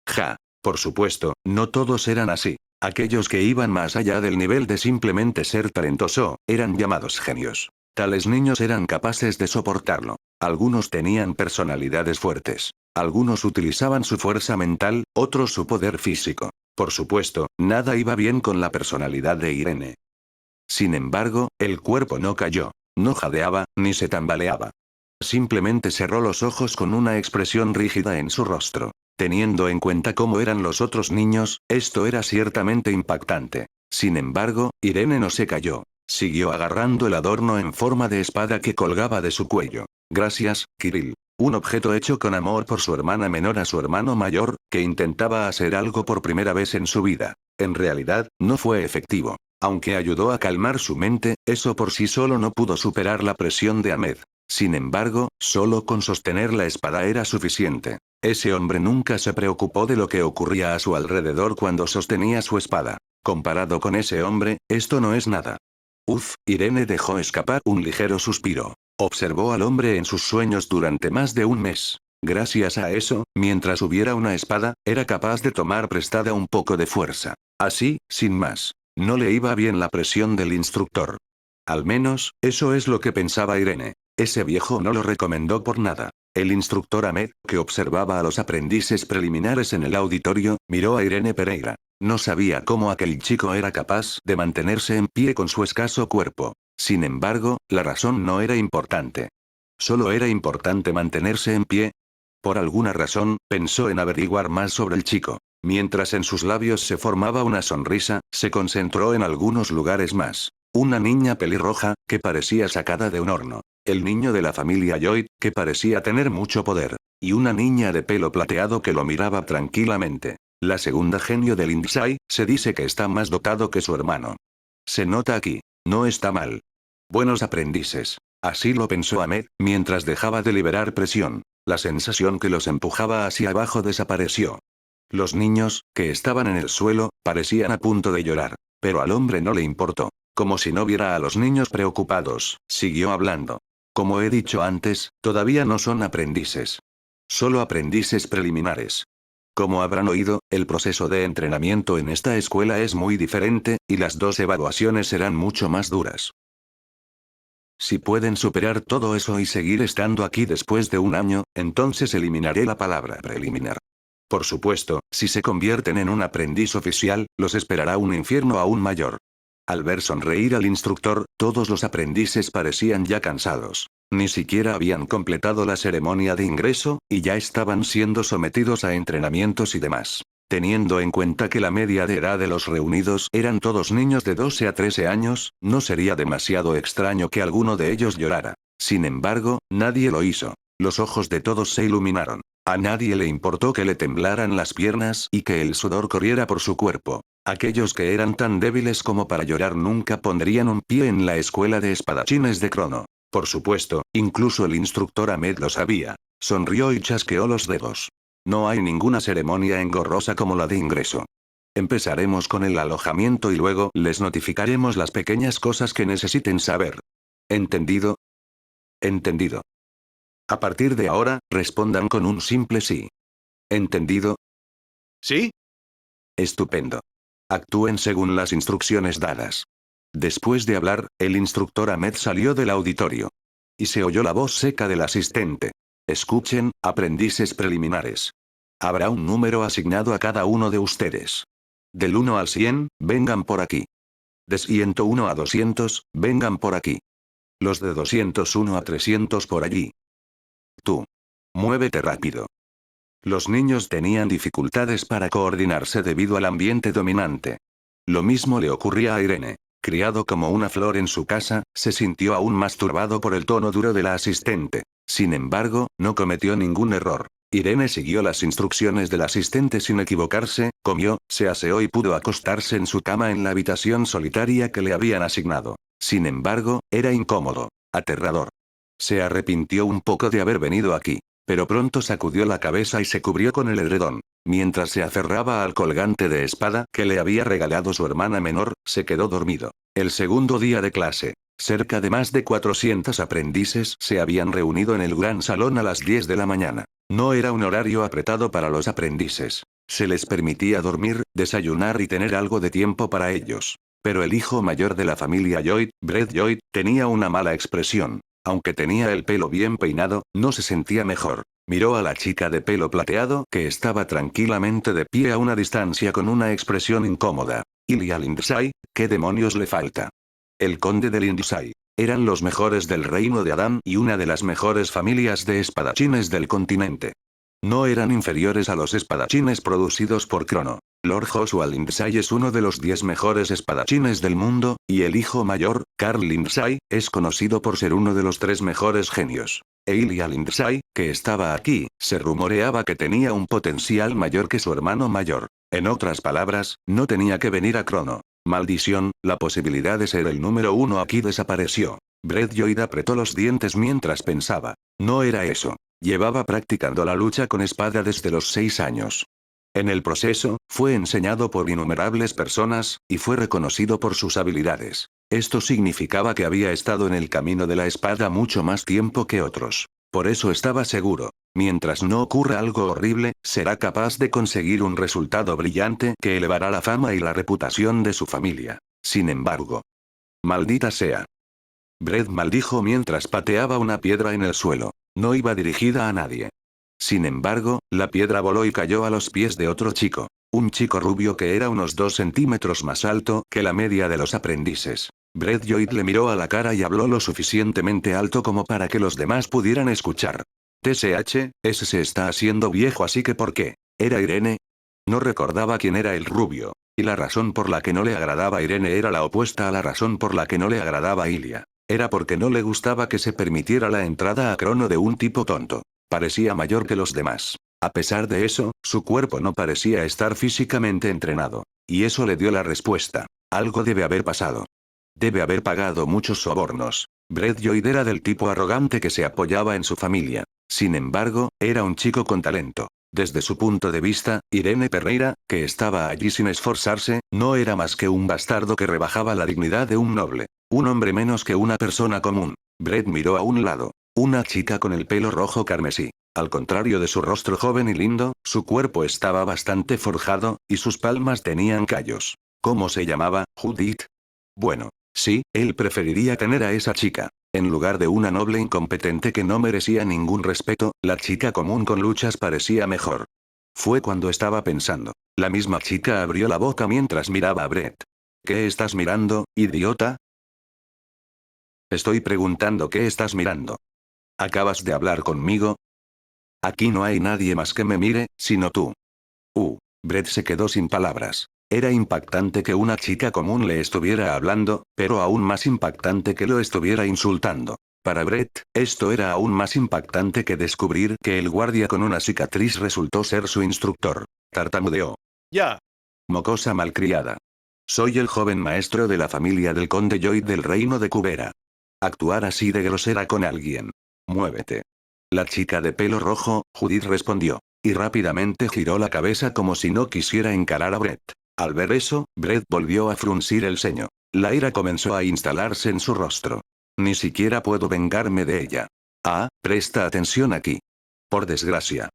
Speaker 1: Ja. Por supuesto, no todos eran así. Aquellos que iban más allá del nivel de simplemente ser talentoso, eran llamados genios. Tales niños eran capaces de soportarlo. Algunos tenían personalidades fuertes. Algunos utilizaban su fuerza mental, otros su poder físico. Por supuesto, nada iba bien con la personalidad de Irene. Sin embargo, el cuerpo no cayó. No jadeaba, ni se tambaleaba. Simplemente cerró los ojos con una expresión rígida en su rostro. Teniendo en cuenta cómo eran los otros niños, esto era ciertamente impactante. Sin embargo, Irene no se cayó. Siguió agarrando el adorno en forma de espada que colgaba de su cuello. Gracias, Kirill. Un objeto hecho con amor por su hermana menor a su hermano mayor, que intentaba hacer algo por primera vez en su vida. En realidad, no fue efectivo. Aunque ayudó a calmar su mente, eso por sí solo no pudo superar la presión de Ahmed. Sin embargo, solo con sostener la espada era suficiente. Ese hombre nunca se preocupó de lo que ocurría a su alrededor cuando sostenía su espada. Comparado con ese hombre, esto no es nada. Uf, Irene dejó escapar un ligero suspiro. Observó al hombre en sus sueños durante más de un mes. Gracias a eso, mientras hubiera una espada, era capaz de tomar prestada un poco de fuerza. Así, sin más. No le iba bien la presión del instructor. Al menos, eso es lo que pensaba Irene. Ese viejo no lo recomendó por nada. El instructor Ahmed, que observaba a los aprendices preliminares en el auditorio, miró a Irene Pereira. No sabía cómo aquel chico era capaz de mantenerse en pie con su escaso cuerpo. Sin embargo, la razón no era importante. Solo era importante mantenerse en pie. Por alguna razón, pensó en averiguar más sobre el chico. Mientras en sus labios se formaba una sonrisa, se concentró en algunos lugares más. Una niña pelirroja, que parecía sacada de un horno. El niño de la familia Lloyd, que parecía tener mucho poder. Y una niña de pelo plateado que lo miraba tranquilamente. La segunda genio del Inside, se dice que está más dotado que su hermano. Se nota aquí. No está mal. Buenos aprendices. Así lo pensó Ahmed, mientras dejaba de liberar presión. La sensación que los empujaba hacia abajo desapareció. Los niños, que estaban en el suelo, parecían a punto de llorar. Pero al hombre no le importó. Como si no viera a los niños preocupados, siguió hablando. Como he dicho antes, todavía no son aprendices. Solo aprendices preliminares. Como habrán oído, el proceso de entrenamiento en esta escuela es muy diferente, y las 2 evaluaciones serán mucho más duras. Si pueden superar todo eso y seguir estando aquí después de un año, entonces eliminaré la palabra preliminar. Por supuesto, si se convierten en un aprendiz oficial, los esperará un infierno aún mayor. Al ver sonreír al instructor, todos los aprendices parecían ya cansados. Ni siquiera habían completado la ceremonia de ingreso, y ya estaban siendo sometidos a entrenamientos y demás. Teniendo en cuenta que la media de edad de los reunidos eran todos niños de 12 a 13 años, no sería demasiado extraño que alguno de ellos llorara. Sin embargo, nadie lo hizo. Los ojos de todos se iluminaron. A nadie le importó que le temblaran las piernas y que el sudor corriera por su cuerpo. Aquellos que eran tan débiles como para llorar nunca pondrían un pie en la escuela de espadachines de Crono. Por supuesto, incluso el instructor Ahmed lo sabía. Sonrió y chasqueó los dedos. No hay ninguna ceremonia engorrosa como la de ingreso. Empezaremos con el alojamiento y luego les notificaremos las pequeñas cosas que necesiten saber. ¿Entendido? Entendido. A partir de ahora, respondan con un simple sí. ¿Entendido?
Speaker 2: ¿Sí?
Speaker 1: Estupendo. Actúen según las instrucciones dadas. Después de hablar, el instructor Ahmed salió del auditorio. Y se oyó la voz seca del asistente. Escuchen, aprendices preliminares. Habrá un número asignado a cada uno de ustedes. Del 1 al 100, vengan por aquí. De 101 a 200, vengan por aquí. Los de 201 a 300 por allí. Tú. Muévete rápido. Los niños tenían dificultades para coordinarse debido al ambiente dominante. Lo mismo le ocurría a Irene. Criado como una flor en su casa, se sintió aún más turbado por el tono duro de la asistente. Sin embargo, no cometió ningún error. Irene siguió las instrucciones del asistente sin equivocarse, comió, se aseó y pudo acostarse en su cama en la habitación solitaria que le habían asignado. Sin embargo, era incómodo, aterrador. Se arrepintió un poco de haber venido aquí. Pero pronto sacudió la cabeza y se cubrió con el edredón. Mientras se aferraba al colgante de espada que le había regalado su hermana menor, se quedó dormido. El segundo día de clase. Cerca de más de 400 aprendices se habían reunido en el gran salón a las 10 de la mañana. No era un horario apretado para los aprendices. Se les permitía dormir, desayunar y tener algo de tiempo para ellos. Pero el hijo mayor de la familia Lloyd, Brett Lloyd, tenía una mala expresión. Aunque tenía el pelo bien peinado, no se sentía mejor. Miró a la chica de pelo plateado que estaba tranquilamente de pie a una distancia con una expresión incómoda. Ilya Lindsay, ¿qué demonios le falta? El conde de Lindsay. Eran los mejores del reino de Adán y una de las mejores familias de espadachines del continente. No eran inferiores a los espadachines producidos por Crono. Lord Joshua Lindsay es uno de los 10 mejores espadachines del mundo, y el hijo mayor, Carl Lindsay, es conocido por ser uno de los 3 mejores genios. Ilya Lindsay, que estaba aquí, se rumoreaba que tenía un potencial mayor que su hermano mayor. En otras palabras, no tenía que venir a Crono. Maldición, la posibilidad de ser el número 1 aquí desapareció. Brett Lloyd apretó los dientes mientras pensaba. No era eso. Llevaba practicando la lucha con espada desde los 6 años. En el proceso, fue enseñado por innumerables personas, y fue reconocido por sus habilidades. Esto significaba que había estado en el camino de la espada mucho más tiempo que otros. Por eso estaba seguro. Mientras no ocurra algo horrible, será capaz de conseguir un resultado brillante que elevará la fama y la reputación de su familia. Sin embargo. Maldita sea. Brett maldijo mientras pateaba una piedra en el suelo. No iba dirigida a nadie. Sin embargo, la piedra voló y cayó a los pies de otro chico. Un chico rubio que era unos 2 centímetros más alto que la media de los aprendices. Brett Lloyd le miró a la cara y habló lo suficientemente alto como para que los demás pudieran escuchar. TSH, ese se está haciendo viejo así que ¿por qué? ¿Era Irene? No recordaba quién era el rubio. Y la razón por la que no le agradaba Irene era la opuesta a la razón por la que no le agradaba Ilya. Era porque no le gustaba que se permitiera la entrada a Crono de un tipo tonto. Parecía mayor que los demás. A pesar de eso, su cuerpo no parecía estar físicamente entrenado. Y eso le dio la respuesta. Algo debe haber pasado. Debe haber pagado muchos sobornos. Brett Lloyd era del tipo arrogante que se apoyaba en su familia. Sin embargo, era un chico con talento. Desde su punto de vista, Irene Pereira, que estaba allí sin esforzarse, no era más que un bastardo que rebajaba la dignidad de un noble. Un hombre menos que una persona común. Brett miró a un lado. Una chica con el pelo rojo carmesí. Al contrario de su rostro joven y lindo, su cuerpo estaba bastante forjado, y sus palmas tenían callos. ¿Cómo se llamaba? Judith. Bueno, sí, él preferiría tener a esa chica. En lugar de una noble incompetente que no merecía ningún respeto, la chica común con luchas parecía mejor. Fue cuando estaba pensando. La misma chica abrió la boca mientras miraba a Brett. ¿Qué estás mirando, idiota? Estoy preguntando qué estás mirando. ¿Acabas de hablar conmigo? Aquí no hay nadie más que me mire, sino tú. Brett se quedó sin palabras. Era impactante que una chica común le estuviera hablando, pero aún más impactante que lo estuviera insultando. Para Brett, esto era aún más impactante que descubrir que el guardia con una cicatriz resultó ser su instructor. Tartamudeó.
Speaker 2: Ya.
Speaker 1: Mocosa malcriada. Soy el joven maestro de la familia del conde Lloyd del reino de Cubera. Actuar así de grosera con alguien. Muévete. La chica de pelo rojo, Judith respondió. Y rápidamente giró la cabeza como si no quisiera encarar a Brett. Al ver eso, Brett volvió a fruncir el ceño. La ira comenzó a instalarse en su rostro. Ni siquiera puedo vengarme de ella. Ah, presta atención aquí. Por desgracia.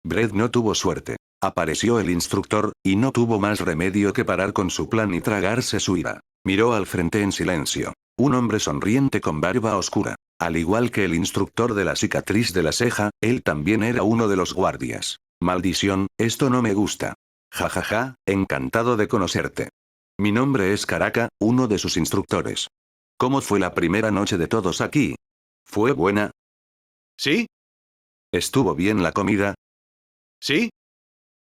Speaker 1: Brett no tuvo suerte. Apareció el instructor, y no tuvo más remedio que parar con su plan y tragarse su ira. Miró al frente en silencio. Un hombre sonriente con barba oscura. Al igual que el instructor de la cicatriz de la ceja, él también era uno de los guardias. Maldición, esto no me gusta. Ja ja ja, encantado de conocerte. Mi nombre es Karaka, uno de sus instructores. ¿Cómo fue la primera noche de todos aquí? ¿Fue buena?
Speaker 2: ¿Sí?
Speaker 1: ¿Estuvo bien la comida?
Speaker 2: ¿Sí?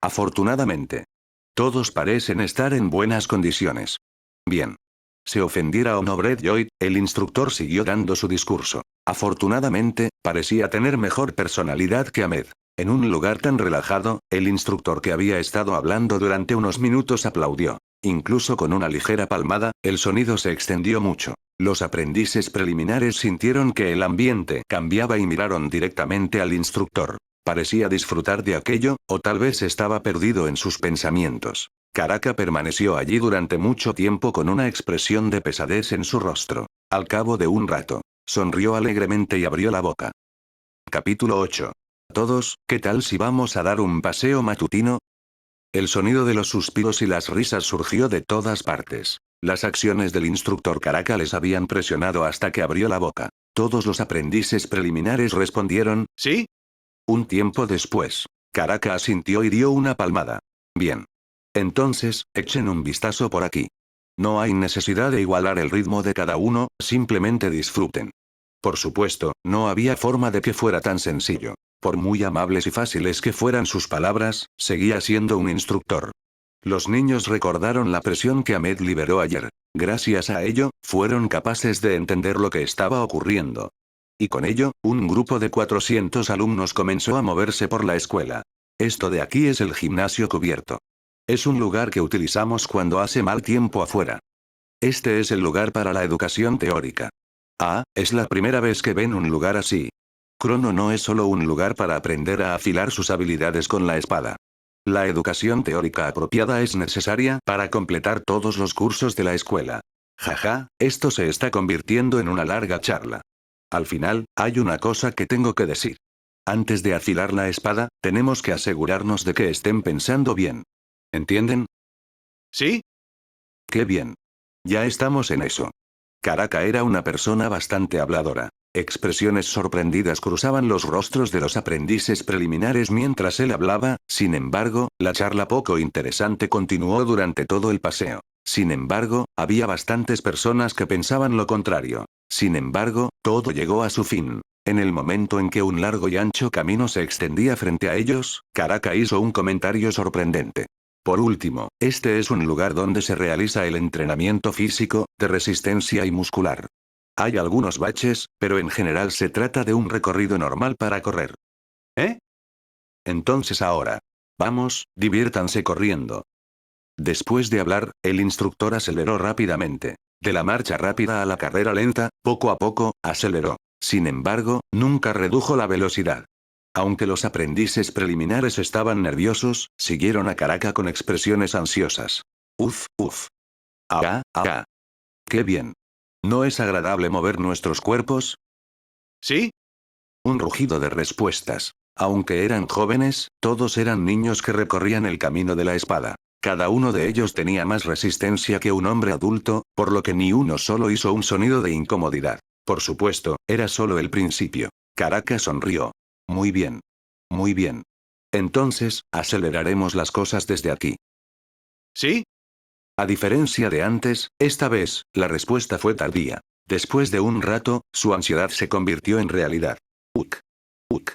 Speaker 1: Afortunadamente. Todos parecen estar en buenas condiciones. Bien. Se ofendiera o no Brett Lloyd, el instructor siguió dando su discurso. Afortunadamente, parecía tener mejor personalidad que Ahmed. En un lugar tan relajado, el instructor que había estado hablando durante unos minutos aplaudió. Incluso con una ligera palmada, el sonido se extendió mucho. Los aprendices preliminares sintieron que el ambiente cambiaba y miraron directamente al instructor. Parecía disfrutar de aquello, o tal vez estaba perdido en sus pensamientos. Karaka permaneció allí durante mucho tiempo con una expresión de pesadez en su rostro. Al cabo de un rato, sonrió alegremente y abrió la boca. Capítulo 8. Todos, ¿qué tal si vamos a dar un paseo matutino? El sonido de los suspiros y las risas surgió de todas partes. Las acciones del instructor Karaka les habían presionado hasta que abrió la boca. Todos los aprendices preliminares respondieron,
Speaker 2: ¿Sí?
Speaker 1: un tiempo después. Karaka asintió y dio una palmada. Bien. Entonces, echen un vistazo por aquí. No hay necesidad de igualar el ritmo de cada uno, simplemente disfruten. Por supuesto, no había forma de que fuera tan sencillo. Por muy amables y fáciles que fueran sus palabras, seguía siendo un instructor. Los niños recordaron la presión que Ahmed liberó ayer. Gracias a ello, fueron capaces de entender lo que estaba ocurriendo. Y con ello, un grupo de 400 alumnos comenzó a moverse por la escuela. Esto de aquí es el gimnasio cubierto. Es un lugar que utilizamos cuando hace mal tiempo afuera. Este es el lugar para la educación teórica. Ah, es la primera vez que ven un lugar así. Crono no es solo un lugar para aprender a afilar sus habilidades con la espada. La educación teórica apropiada es necesaria para completar todos los cursos de la escuela. Jaja, esto se está convirtiendo en una larga charla. Al final, hay una cosa que tengo que decir. Antes de afilar la espada, tenemos que asegurarnos de que estén pensando bien. ¿Entienden?
Speaker 2: ¿Sí?
Speaker 1: ¡Qué bien! Ya estamos en eso. Karaka era una persona bastante habladora. Expresiones sorprendidas cruzaban los rostros de los aprendices preliminares mientras él hablaba, sin embargo, la charla poco interesante continuó durante todo el paseo. Sin embargo, había bastantes personas que pensaban lo contrario. Sin embargo, todo llegó a su fin. En el momento en que un largo y ancho camino se extendía frente a ellos, Karaka hizo un comentario sorprendente. Por último, este es un lugar donde se realiza el entrenamiento físico, de resistencia y muscular. Hay algunos baches, pero en general se trata de un recorrido normal para correr. ¿Eh? Entonces ahora. Vamos, diviértanse corriendo. Después de hablar, el instructor aceleró rápidamente. De la marcha rápida a la carrera lenta, poco a poco, aceleró. Sin embargo, nunca redujo la velocidad. Aunque los aprendices preliminares estaban nerviosos, siguieron a Karaka con expresiones ansiosas. Uf, uf. Ah, ah. Qué bien. ¿No es agradable mover nuestros cuerpos?
Speaker 2: ¿Sí?
Speaker 1: Un rugido de respuestas. Aunque eran jóvenes, todos eran niños que recorrían el camino de la espada. Cada uno de ellos tenía más resistencia que un hombre adulto, por lo que ni uno solo hizo un sonido de incomodidad. Por supuesto, era solo el principio. Karaka sonrió. Muy bien. Muy bien. Entonces, aceleraremos las cosas desde aquí.
Speaker 2: ¿Sí?
Speaker 1: A diferencia de antes, esta vez, la respuesta fue tardía. Después de un rato, su ansiedad se convirtió en realidad. Uk. Uk.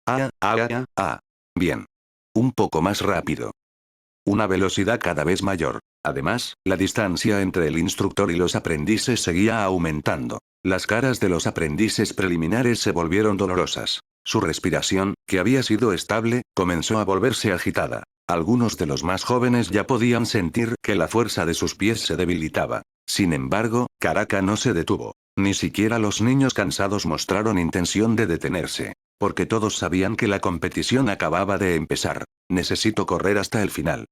Speaker 1: Ah. Bien. Un poco más rápido. Una velocidad cada vez mayor. Además, la distancia entre el instructor y los aprendices seguía aumentando. Las caras de los aprendices preliminares se volvieron dolorosas. Su respiración, que había sido estable, comenzó a volverse agitada. Algunos de los más jóvenes ya podían sentir que la fuerza de sus pies se debilitaba. Sin embargo, Karaka no se detuvo. Ni siquiera los niños cansados mostraron intención de detenerse. Porque todos sabían que la competición acababa de empezar. Necesito correr hasta el final.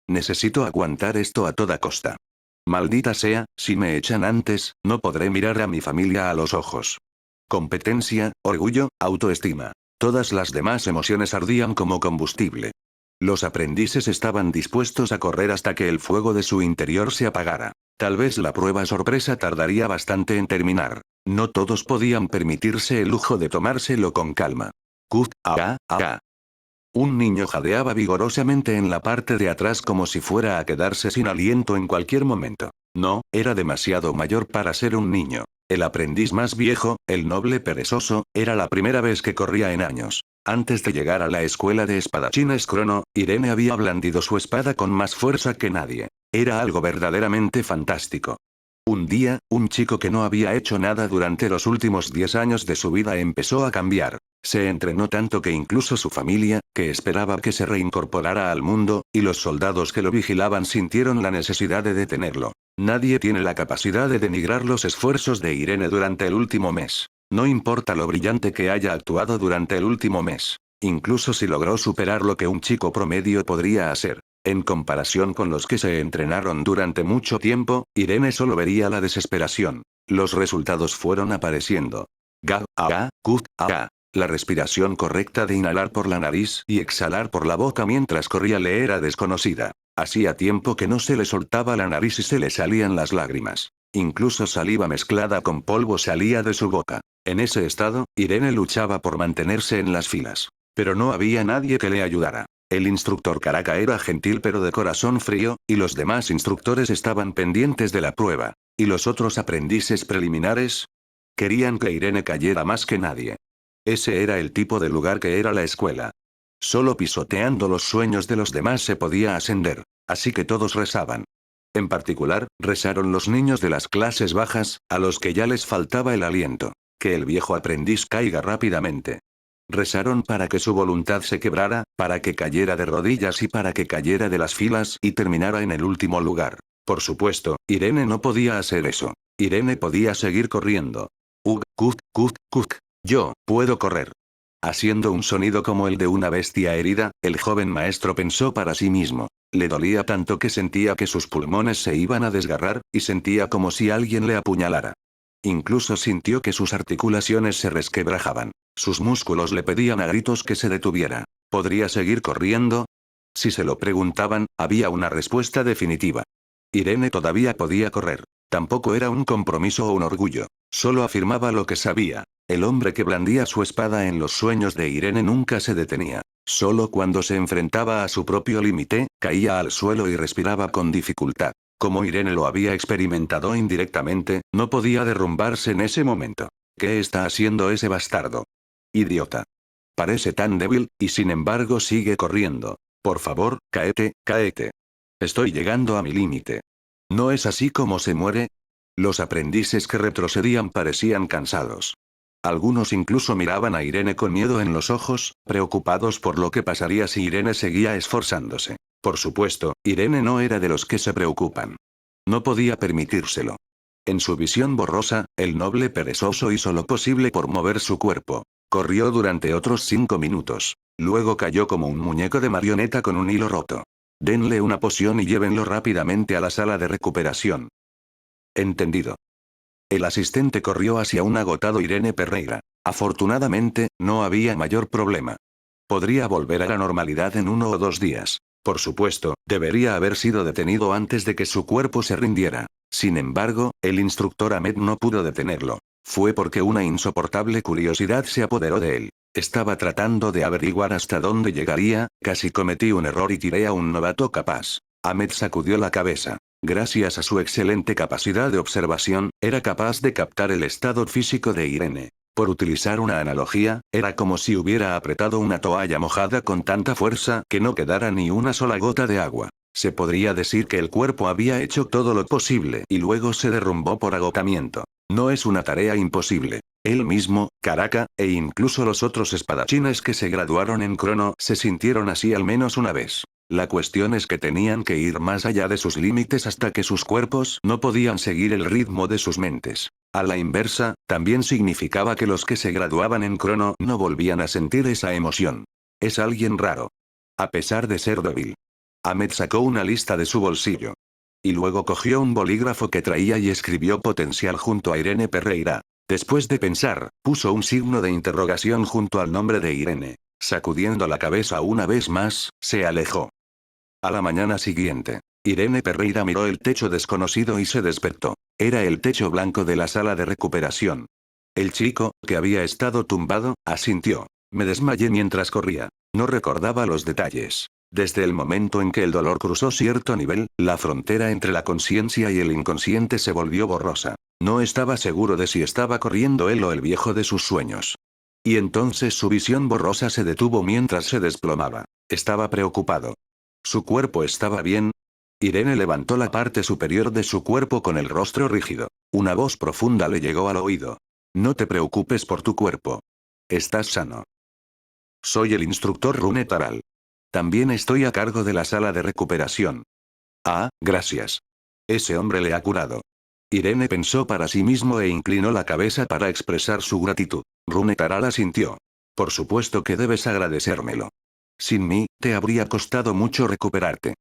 Speaker 1: Necesito aguantar esto a toda costa. Maldita sea, si me echan antes, no podré mirar a mi familia a los ojos. Competencia, orgullo, autoestima. Todas las demás emociones ardían como combustible. Los aprendices estaban dispuestos a correr hasta que el fuego de su interior se apagara. Tal vez la prueba sorpresa tardaría bastante en terminar. No todos podían permitirse el lujo de tomárselo con calma. Kut, aga. Un niño jadeaba vigorosamente en la parte de atrás como si fuera a quedarse sin aliento en cualquier momento. No, era demasiado mayor para ser un niño. El aprendiz más viejo, el noble perezoso, era la primera vez que corría en años. Antes de llegar a la escuela de espadachines Crono, Irene había blandido su espada con más fuerza que nadie. Era algo verdaderamente fantástico. Un día, un chico que no había hecho nada durante los últimos 10 años de su vida empezó a cambiar. Se entrenó tanto que incluso su familia, que esperaba que se reincorporara al mundo, y los soldados que lo vigilaban sintieron la necesidad de detenerlo. Nadie tiene la capacidad de denigrar los esfuerzos de Irene durante el último mes. No importa lo brillante que haya actuado durante el último mes. Incluso si logró superar lo que un chico promedio podría hacer. En comparación con los que se entrenaron durante mucho tiempo, Irene solo vería la desesperación. Los resultados fueron apareciendo. La respiración correcta de inhalar por la nariz y exhalar por la boca mientras corría le era desconocida. Hacía tiempo que no se le soltaba la nariz y se le salían las lágrimas. Incluso saliva mezclada con polvo salía de su boca. En ese estado, Irene luchaba por mantenerse en las filas. Pero no había nadie que le ayudara. El instructor Karaka era gentil pero de corazón frío, y los demás instructores estaban pendientes de la prueba. ¿Y los otros aprendices preliminares? Querían que Irene cayera más que nadie. Ese era el tipo de lugar que era la escuela. Solo pisoteando los sueños de los demás se podía ascender. Así que todos rezaban. En particular, rezaron los niños de las clases bajas, a los que ya les faltaba el aliento. Que el viejo aprendiz caiga rápidamente. Rezaron para que su voluntad se quebrara, para que cayera de rodillas y para que cayera de las filas y terminara en el último lugar. Por supuesto, Irene no podía hacer eso. Irene podía seguir corriendo. Yo, puedo correr. Haciendo un sonido como el de una bestia herida, el joven maestro pensó para sí mismo. Le dolía tanto que sentía que sus pulmones se iban a desgarrar, y sentía como si alguien le apuñalara. Incluso sintió que sus articulaciones se resquebrajaban. Sus músculos le pedían a gritos que se detuviera. ¿Podría seguir corriendo? Si se lo preguntaban, había una respuesta definitiva. Irene todavía podía correr. Tampoco era un compromiso o un orgullo. Solo afirmaba lo que sabía. El hombre que blandía su espada en los sueños de Irene nunca se detenía. Solo cuando se enfrentaba a su propio límite, caía al suelo y respiraba con dificultad. Como Irene lo había experimentado indirectamente, no podía derrumbarse en ese momento. ¿Qué está haciendo ese bastardo? Idiota. Parece tan débil, y sin embargo sigue corriendo. Por favor, cáete. Estoy llegando a mi límite. ¿No es así como se muere? Los aprendices que retrocedían parecían cansados. Algunos incluso miraban a Irene con miedo en los ojos, preocupados por lo que pasaría si Irene seguía esforzándose. Por supuesto, Irene no era de los que se preocupan. No podía permitírselo. En su visión borrosa, el noble perezoso hizo lo posible por mover su cuerpo. Corrió durante otros 5 minutos. Luego cayó como un muñeco de marioneta con un hilo roto. Denle una poción y llévenlo rápidamente a la sala de recuperación. Entendido. El asistente corrió hacia un agotado Irene Pereira. Afortunadamente, no había mayor problema. Podría volver a la normalidad en 1 o 2 días. Por supuesto, debería haber sido detenido antes de que su cuerpo se rindiera. Sin embargo, el instructor Ahmed no pudo detenerlo. Fue porque una insoportable curiosidad se apoderó de él. Estaba tratando de averiguar hasta dónde llegaría. Casi cometí un error y tiré a un novato capaz. Ahmed sacudió la cabeza. Gracias a su excelente capacidad de observación, era capaz de captar el estado físico de Irene. Por utilizar una analogía, era como si hubiera apretado una toalla mojada con tanta fuerza que no quedara ni una sola gota de agua. Se podría decir que el cuerpo había hecho todo lo posible y luego se derrumbó por agotamiento. No es una tarea imposible. Él mismo, Karaka, e incluso los otros espadachines que se graduaron en Crono se sintieron así al menos una vez. La cuestión es que tenían que ir más allá de sus límites hasta que sus cuerpos no podían seguir el ritmo de sus mentes. A la inversa, también significaba que los que se graduaban en Crono no volvían a sentir esa emoción. Es alguien raro. A pesar de ser débil. Ahmed sacó una lista de su bolsillo. Y luego cogió un bolígrafo que traía y escribió potencial junto a Irene Pereira. Después de pensar, puso un signo de interrogación junto al nombre de Irene. Sacudiendo la cabeza una vez más, se alejó. A la mañana siguiente, Irene Pereira miró el techo desconocido y se despertó. Era el techo blanco de la sala de recuperación. El chico, que había estado tumbado, asintió. Me desmayé mientras corría. No recordaba los detalles. Desde el momento en que el dolor cruzó cierto nivel, la frontera entre la conciencia y el inconsciente se volvió borrosa. No estaba seguro de si estaba corriendo él o el viejo de sus sueños. Y entonces su visión borrosa se detuvo mientras se desplomaba. Estaba preocupado. ¿Su cuerpo estaba bien? Irene levantó la parte superior de su cuerpo con el rostro rígido. Una voz profunda le llegó al oído. No te preocupes por tu cuerpo. Estás sano. Soy el instructor Rune Taral. También estoy a cargo de la sala de recuperación. Ah, gracias. Ese hombre le ha curado. Irene pensó para sí mismo e inclinó la cabeza para expresar su gratitud. Rune Taral asintió. Por supuesto que debes agradecérmelo. Sin mí, te habría costado mucho recuperarte.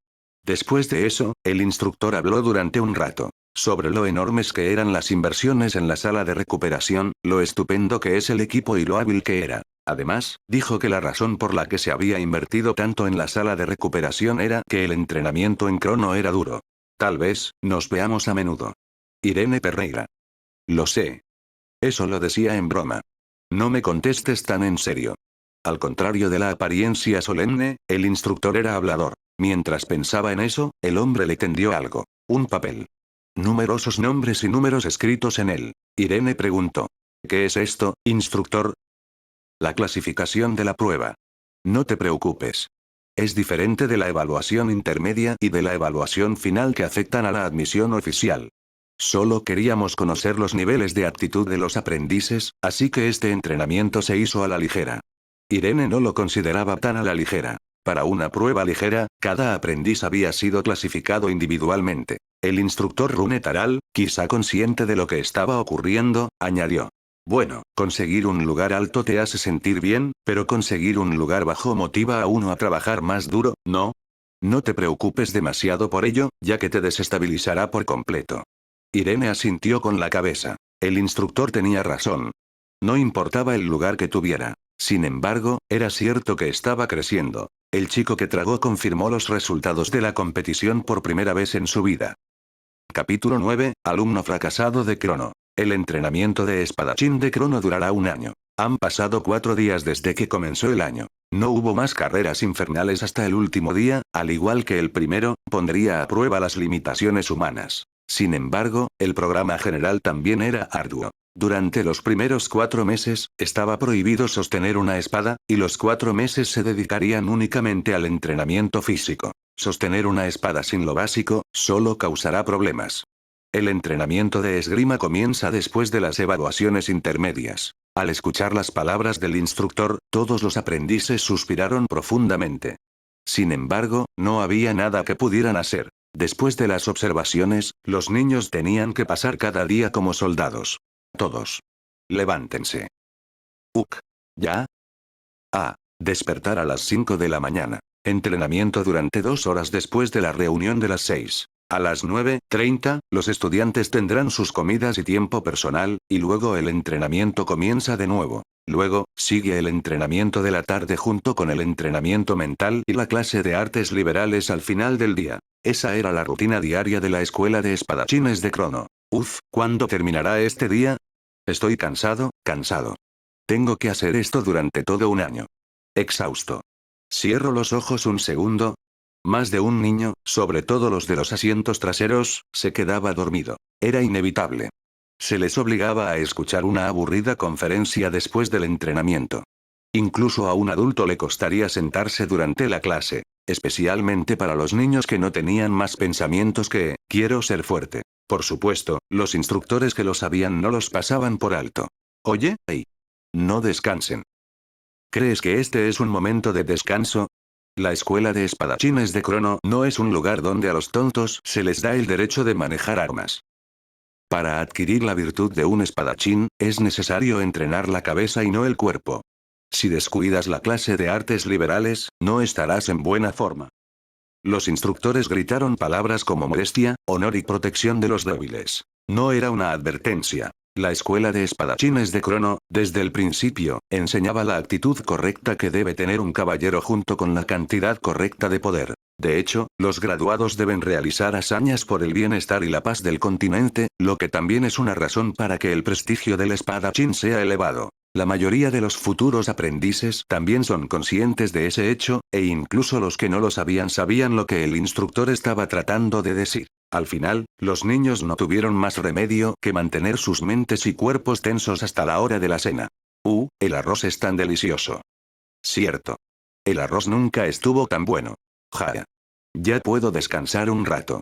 Speaker 1: Después de eso, el instructor habló durante un rato. Sobre lo enormes que eran las inversiones en la sala de recuperación, lo estupendo que es el equipo y lo hábil que era. Además, dijo que la razón por la que se había invertido tanto en la sala de recuperación era que el entrenamiento en Crono era duro. Tal vez, nos veamos a menudo. Irene Pereira. Lo sé. Eso lo decía en broma. No me contestes tan en serio. Al contrario de la apariencia solemne, el instructor era hablador. Mientras pensaba en eso, el hombre le tendió algo. Un papel. Numerosos nombres y números escritos en él. Irene preguntó. ¿Qué es esto, instructor? La clasificación de la prueba. No te preocupes. Es diferente de la evaluación intermedia y de la evaluación final que afectan a la admisión oficial. Solo queríamos conocer los niveles de aptitud de los aprendices, así que este entrenamiento se hizo a la ligera. Irene no lo consideraba tan a la ligera. Para una prueba ligera, cada aprendiz había sido clasificado individualmente. El instructor Rune Taral, quizá consciente de lo que estaba ocurriendo, añadió. Bueno, conseguir un lugar alto te hace sentir bien, pero conseguir un lugar bajo motiva a uno a trabajar más duro, ¿no? No te preocupes demasiado por ello, ya que te desestabilizará por completo. Irene asintió con la cabeza. El instructor tenía razón. No importaba el lugar que tuviera. Sin embargo, era cierto que estaba creciendo. El chico que tragó confirmó los resultados de la competición por primera vez en su vida. Capítulo 9, alumno fracasado de Crono. El entrenamiento de espadachín de Crono durará un año. Han pasado 4 días desde que comenzó el año. No hubo más carreras infernales hasta el último día, al igual que el primero, pondría a prueba las limitaciones humanas. Sin embargo, el programa general también era arduo. Durante los primeros 4 meses, estaba prohibido sostener una espada, y los 4 meses se dedicarían únicamente al entrenamiento físico. Sostener una espada sin lo básico, solo causará problemas. El entrenamiento de esgrima comienza después de las evaluaciones intermedias. Al escuchar las palabras del instructor, todos los aprendices suspiraron profundamente. Sin embargo, no había nada que pudieran hacer. Después de las observaciones, los niños tenían que pasar cada día como soldados. Todos. Levántense. ¿Ya? Despertar a las 5 de la mañana. Entrenamiento durante 2 horas después de la reunión de las 6. A las 9:30, los estudiantes tendrán sus comidas y tiempo personal, y luego el entrenamiento comienza de nuevo. Luego, sigue el entrenamiento de la tarde junto con el entrenamiento mental y la clase de artes liberales al final del día. Esa era la rutina diaria de la escuela de espadachines de Crono. ¿Cuándo terminará este día? Estoy cansado. Tengo que hacer esto durante todo un año. Exhausto. Cierro los ojos un segundo. Más de un niño, sobre todo los de los asientos traseros, se quedaba dormido. Era inevitable. Se les obligaba a escuchar una aburrida conferencia después del entrenamiento. Incluso a un adulto le costaría sentarse durante la clase, especialmente para los niños que no tenían más pensamientos que, quiero ser fuerte. Por supuesto, los instructores que lo sabían no los pasaban por alto. Oye, hey. No descansen. ¿Crees que este es un momento de descanso? La escuela de espadachines de Crono no es un lugar donde a los tontos se les da el derecho de manejar armas. Para adquirir la virtud de un espadachín, es necesario entrenar la cabeza y no el cuerpo. Si descuidas la clase de artes liberales, no estarás en buena forma. Los instructores gritaron palabras como modestia, honor y protección de los débiles. No era una advertencia. La escuela de espadachines de Crono, desde el principio, enseñaba la actitud correcta que debe tener un caballero junto con la cantidad correcta de poder. De hecho, los graduados deben realizar hazañas por el bienestar y la paz del continente, lo que también es una razón para que el prestigio del espadachín sea elevado. La mayoría de los futuros aprendices también son conscientes de ese hecho, e incluso los que no lo sabían sabían lo que el instructor estaba tratando de decir. Al final, los niños no tuvieron más remedio que mantener sus mentes y cuerpos tensos hasta la hora de la cena. El arroz es tan delicioso. Cierto. El arroz nunca estuvo tan bueno. Ja. Ya puedo descansar un rato.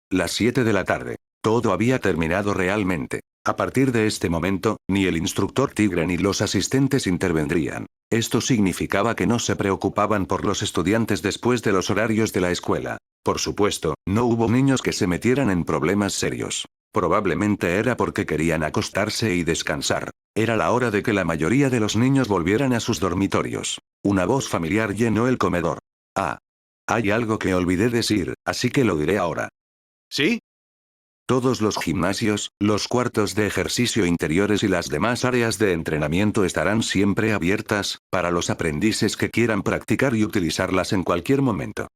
Speaker 1: Las 7 de la tarde. Todo había terminado realmente. A partir de este momento, ni el instructor tigre ni los asistentes intervendrían. Esto significaba que no se preocupaban por los estudiantes después de los horarios de la escuela. Por supuesto, no hubo niños que se metieran en problemas serios. Probablemente era porque querían acostarse y descansar. Era la hora de que la mayoría de los niños volvieran a sus dormitorios. Una voz familiar llenó el comedor. Ah. Hay algo que olvidé decir, así que lo diré ahora.
Speaker 2: ¿Sí?
Speaker 1: Todos los gimnasios, los cuartos de ejercicio interiores y las demás áreas de entrenamiento estarán siempre abiertas, para los aprendices que quieran practicar y utilizarlas en cualquier momento.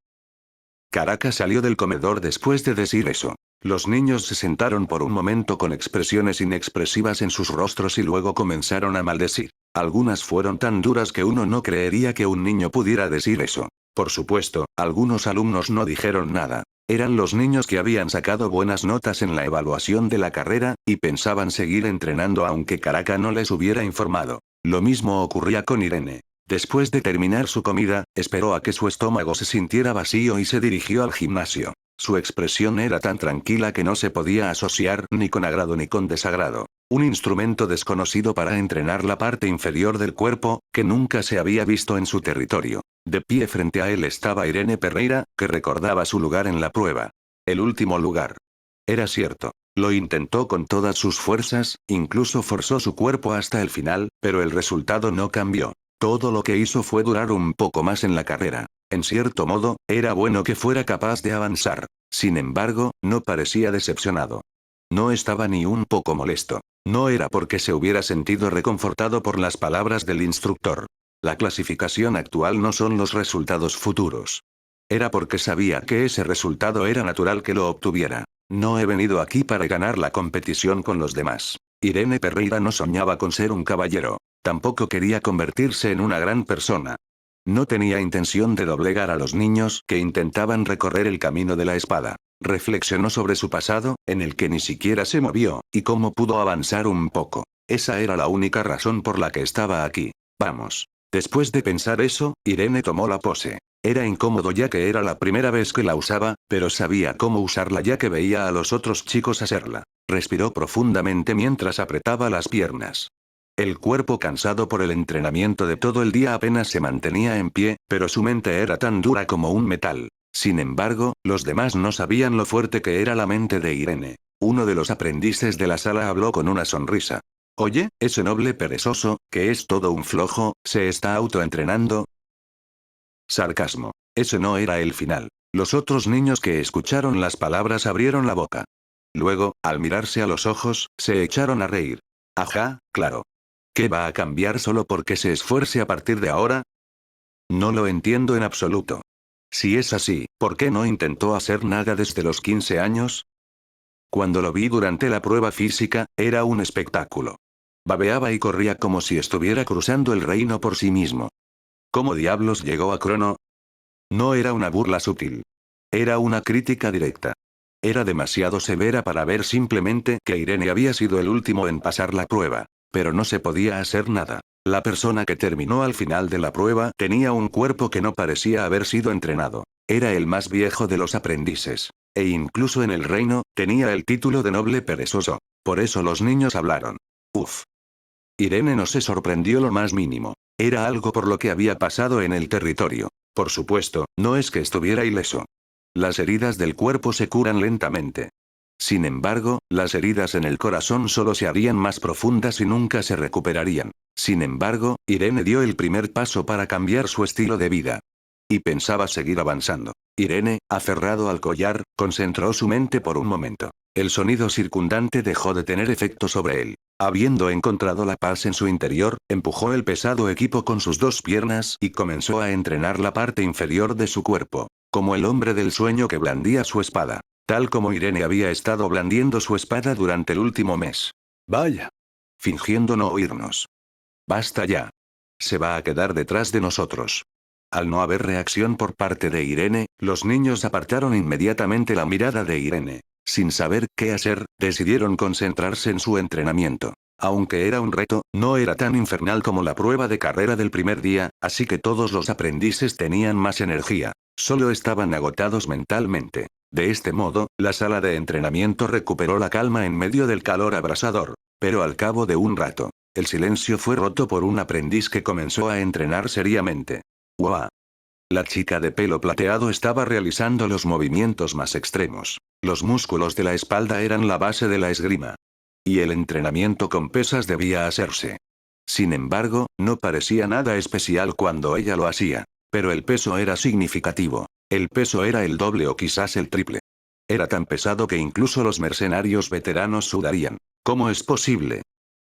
Speaker 1: Karaka salió del comedor después de decir eso. Los niños se sentaron por un momento con expresiones inexpresivas en sus rostros y luego comenzaron a maldecir. Algunas fueron tan duras que uno no creería que un niño pudiera decir eso. Por supuesto, algunos alumnos no dijeron nada. Eran los niños que habían sacado buenas notas en la evaluación de la carrera, y pensaban seguir entrenando aunque Karaka no les hubiera informado. Lo mismo ocurría con Irene. Después de terminar su comida, esperó a que su estómago se sintiera vacío y se dirigió al gimnasio. Su expresión era tan tranquila que no se podía asociar ni con agrado ni con desagrado. Un instrumento desconocido para entrenar la parte inferior del cuerpo, que nunca se había visto en su territorio. De pie frente a él estaba Irene Pereira, que recordaba su lugar en la prueba. El último lugar. Era cierto. Lo intentó con todas sus fuerzas, incluso forzó su cuerpo hasta el final, pero el resultado no cambió. Todo lo que hizo fue durar un poco más en la carrera. En cierto modo, era bueno que fuera capaz de avanzar. Sin embargo, no parecía decepcionado. No estaba ni un poco molesto. No era porque se hubiera sentido reconfortado por las palabras del instructor. La clasificación actual no son los resultados futuros. Era porque sabía que ese resultado era natural que lo obtuviera. No he venido aquí para ganar la competición con los demás. Irene Pereira no soñaba con ser un caballero. Tampoco quería convertirse en una gran persona. No tenía intención de doblegar a los niños que intentaban recorrer el camino de la espada. Reflexionó sobre su pasado, en el que ni siquiera se movió, y cómo pudo avanzar un poco. Esa era la única razón por la que estaba aquí. Vamos. Después de pensar eso, Irene tomó la pose. Era incómodo ya que era la primera vez que la usaba, pero sabía cómo usarla ya que veía a los otros chicos hacerla. Respiró profundamente mientras apretaba las piernas. El cuerpo cansado por el entrenamiento de todo el día apenas se mantenía en pie, pero su mente era tan dura como un metal. Sin embargo, los demás no sabían lo fuerte que era la mente de Irene. Uno de los aprendices de la sala habló con una sonrisa. Oye, ese noble perezoso, que es todo un flojo, ¿se está autoentrenando? Sarcasmo. Ese no era el final. Los otros niños que escucharon las palabras abrieron la boca. Luego, al mirarse a los ojos, se echaron a reír. Ajá, claro. ¿Qué va a cambiar solo porque se esfuerce a partir de ahora? No lo entiendo en absoluto. Si es así, ¿por qué no intentó hacer nada desde los 15 años? Cuando lo vi durante la prueba física, era un espectáculo. Babeaba y corría como si estuviera cruzando el reino por sí mismo. ¿Cómo diablos llegó a Crono? No era una burla sutil. Era una crítica directa. Era demasiado severa para ver simplemente que Irene había sido el último en pasar la prueba. Pero no se podía hacer nada. La persona que terminó al final de la prueba tenía un cuerpo que no parecía haber sido entrenado. Era el más viejo de los aprendices. E incluso en el reino, tenía el título de noble perezoso. Por eso los niños hablaron. Uf. Irene no se sorprendió lo más mínimo. Era algo por lo que había pasado en el territorio. Por supuesto, no es que estuviera ileso. Las heridas del cuerpo se curan lentamente. Sin embargo, las heridas en el corazón solo se harían más profundas y nunca se recuperarían. Sin embargo, Irene dio el primer paso para cambiar su estilo de vida. Y pensaba seguir avanzando. Irene, aferrado al collar, concentró su mente por un momento. El sonido circundante dejó de tener efecto sobre él. Habiendo encontrado la paz en su interior, empujó el pesado equipo con sus dos piernas y comenzó a entrenar la parte inferior de su cuerpo. Como el hombre del sueño que blandía su espada. Tal como Irene había estado blandiendo su espada durante el último mes. Vaya. Fingiendo no oírnos. Basta ya. Se va a quedar detrás de nosotros. Al no haber reacción por parte de Irene, los niños apartaron inmediatamente la mirada de Irene. Sin saber qué hacer, decidieron concentrarse en su entrenamiento. Aunque era un reto, no era tan infernal como la prueba de carrera del primer día, así que todos los aprendices tenían más energía. Solo estaban agotados mentalmente. De este modo, la sala de entrenamiento recuperó la calma en medio del calor abrasador. Pero al cabo de un rato, el silencio fue roto por un aprendiz que comenzó a entrenar seriamente. ¡Guau! La chica de pelo plateado estaba realizando los movimientos más extremos. Los músculos de la espalda eran la base de la esgrima. Y el entrenamiento con pesas debía hacerse. Sin embargo, no parecía nada especial cuando ella lo hacía. Pero el peso era significativo. El peso era el doble o quizás el triple. Era tan pesado que incluso los mercenarios veteranos sudarían. ¿Cómo es posible?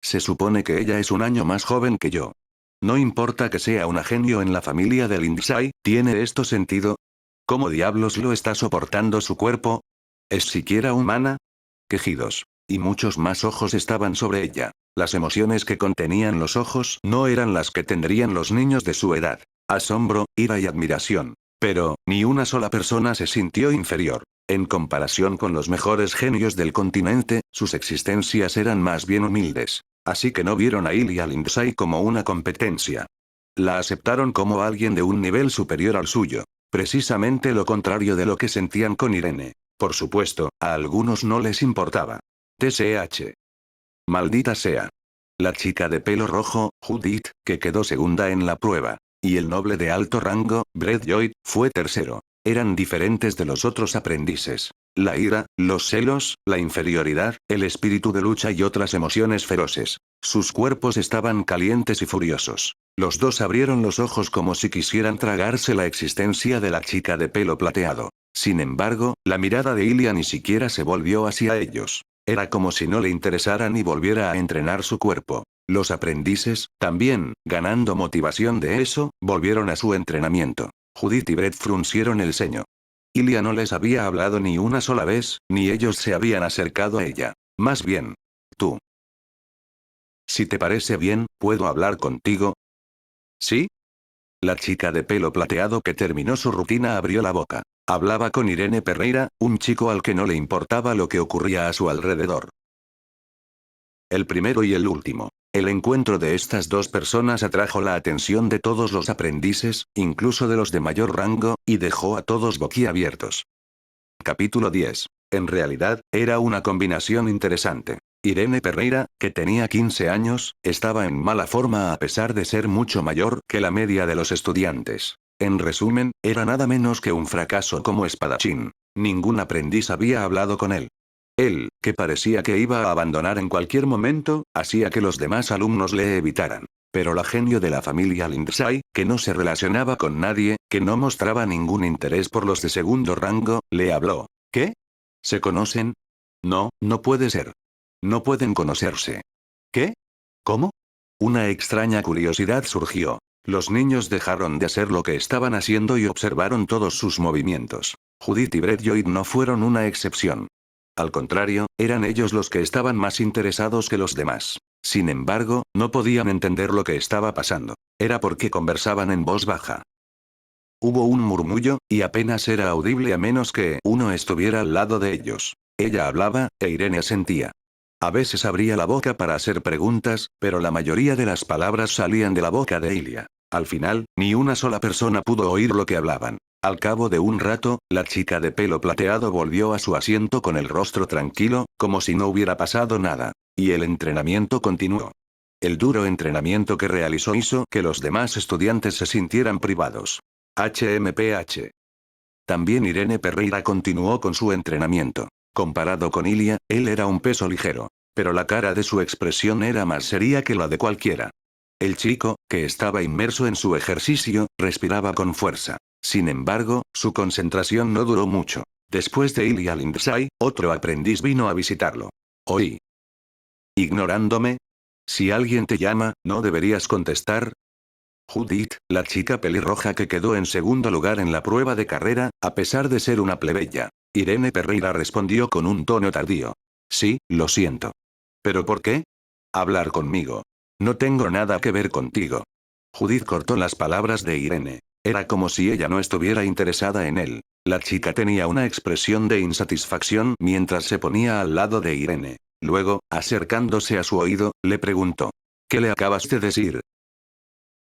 Speaker 1: Se supone que ella es un año más joven que yo. No importa que sea una genio en la familia de Lindsay, ¿tiene esto sentido? ¿Cómo diablos lo está soportando su cuerpo? ¿Es siquiera humana? Quejidos. Y muchos más ojos estaban sobre ella. Las emociones que contenían los ojos no eran las que tendrían los niños de su edad. Asombro, ira y admiración. Pero, ni una sola persona se sintió inferior. En comparación con los mejores genios del continente, sus existencias eran más bien humildes. Así que no vieron a Ilia Lindsay como una competencia. La aceptaron como alguien de un nivel superior al suyo. Precisamente lo contrario de lo que sentían con Irene. Por supuesto, a algunos no les importaba. TSH. Maldita sea. La chica de pelo rojo, Judith, que quedó segunda en la prueba. Y el noble de alto rango, Brett Lloyd, fue tercero. Eran diferentes de los otros aprendices. La ira, los celos, la inferioridad, el espíritu de lucha y otras emociones feroces. Sus cuerpos estaban calientes y furiosos. Los dos abrieron los ojos como si quisieran tragarse la existencia de la chica de pelo plateado. Sin embargo, la mirada de Ilia ni siquiera se volvió hacia ellos. Era como si no le interesara ni volviera a entrenar su cuerpo. Los aprendices, también, ganando motivación de eso, volvieron a su entrenamiento. Judith y Brett fruncieron el ceño. Ilia no les había hablado ni una sola vez, ni ellos se habían acercado a ella. Más bien. Tú. Si te parece bien, ¿puedo hablar contigo? ¿Sí? La chica de pelo plateado que terminó su rutina abrió la boca. Hablaba con Irene Pereira, un chico al que no le importaba lo que ocurría a su alrededor. El primero y el último. El encuentro de estas dos personas atrajo la atención de todos los aprendices, incluso de los de mayor rango, y dejó a todos boquiabiertos. Capítulo 10. En realidad, era una combinación interesante. Irene Pereira, que tenía 15 años, estaba en mala forma a pesar de ser mucho mayor que la media de los estudiantes. En resumen, era nada menos que un fracaso como espadachín. Ningún aprendiz había hablado con él. Él, que parecía que iba a abandonar en cualquier momento, hacía que los demás alumnos le evitaran. Pero la genio de la familia Lindsay, que no se relacionaba con nadie, que no mostraba ningún interés por los de segundo rango, le habló. ¿Qué? ¿Se conocen? No, no puede ser. No pueden conocerse. ¿Qué? ¿Cómo? Una extraña curiosidad surgió. Los niños dejaron de hacer lo que estaban haciendo y observaron todos sus movimientos. Judith y Brett Lloyd no fueron una excepción. Al contrario, eran ellos los que estaban más interesados que los demás. Sin embargo, no podían entender lo que estaba pasando. Era porque conversaban en voz baja. Hubo un murmullo, y apenas era audible a menos que uno estuviera al lado de ellos. Ella hablaba, e Irene asentía. A veces abría la boca para hacer preguntas, pero la mayoría de las palabras salían de la boca de Ilia. Al final, ni una sola persona pudo oír lo que hablaban. Al cabo de un rato, la chica de pelo plateado volvió a su asiento con el rostro tranquilo, como si no hubiera pasado nada. Y el entrenamiento continuó. El duro entrenamiento que realizó hizo que los demás estudiantes se sintieran privados. HMPH. También Irene Perreira continuó con su entrenamiento. Comparado con Ilia, él era un peso ligero. Pero la cara de su expresión era más seria que la de cualquiera. El chico, que estaba inmerso en su ejercicio, respiraba con fuerza. Sin embargo, su concentración no duró mucho. Después de Ilia Lindsay, otro aprendiz vino a visitarlo. Oí. ¿Ignorándome? Si alguien te llama, ¿no deberías contestar? Judith, la chica pelirroja que quedó en segundo lugar en la prueba de carrera, a pesar de ser una plebeya. Irene Perreira respondió con un tono tardío. Sí, lo siento. ¿Pero por qué? Hablar conmigo. No tengo nada que ver contigo. Judith cortó las palabras de Irene. Era como si ella no estuviera interesada en él. La chica tenía una expresión de insatisfacción mientras se ponía al lado de Irene. Luego, acercándose a su oído, le preguntó. ¿Qué le acabas de decir?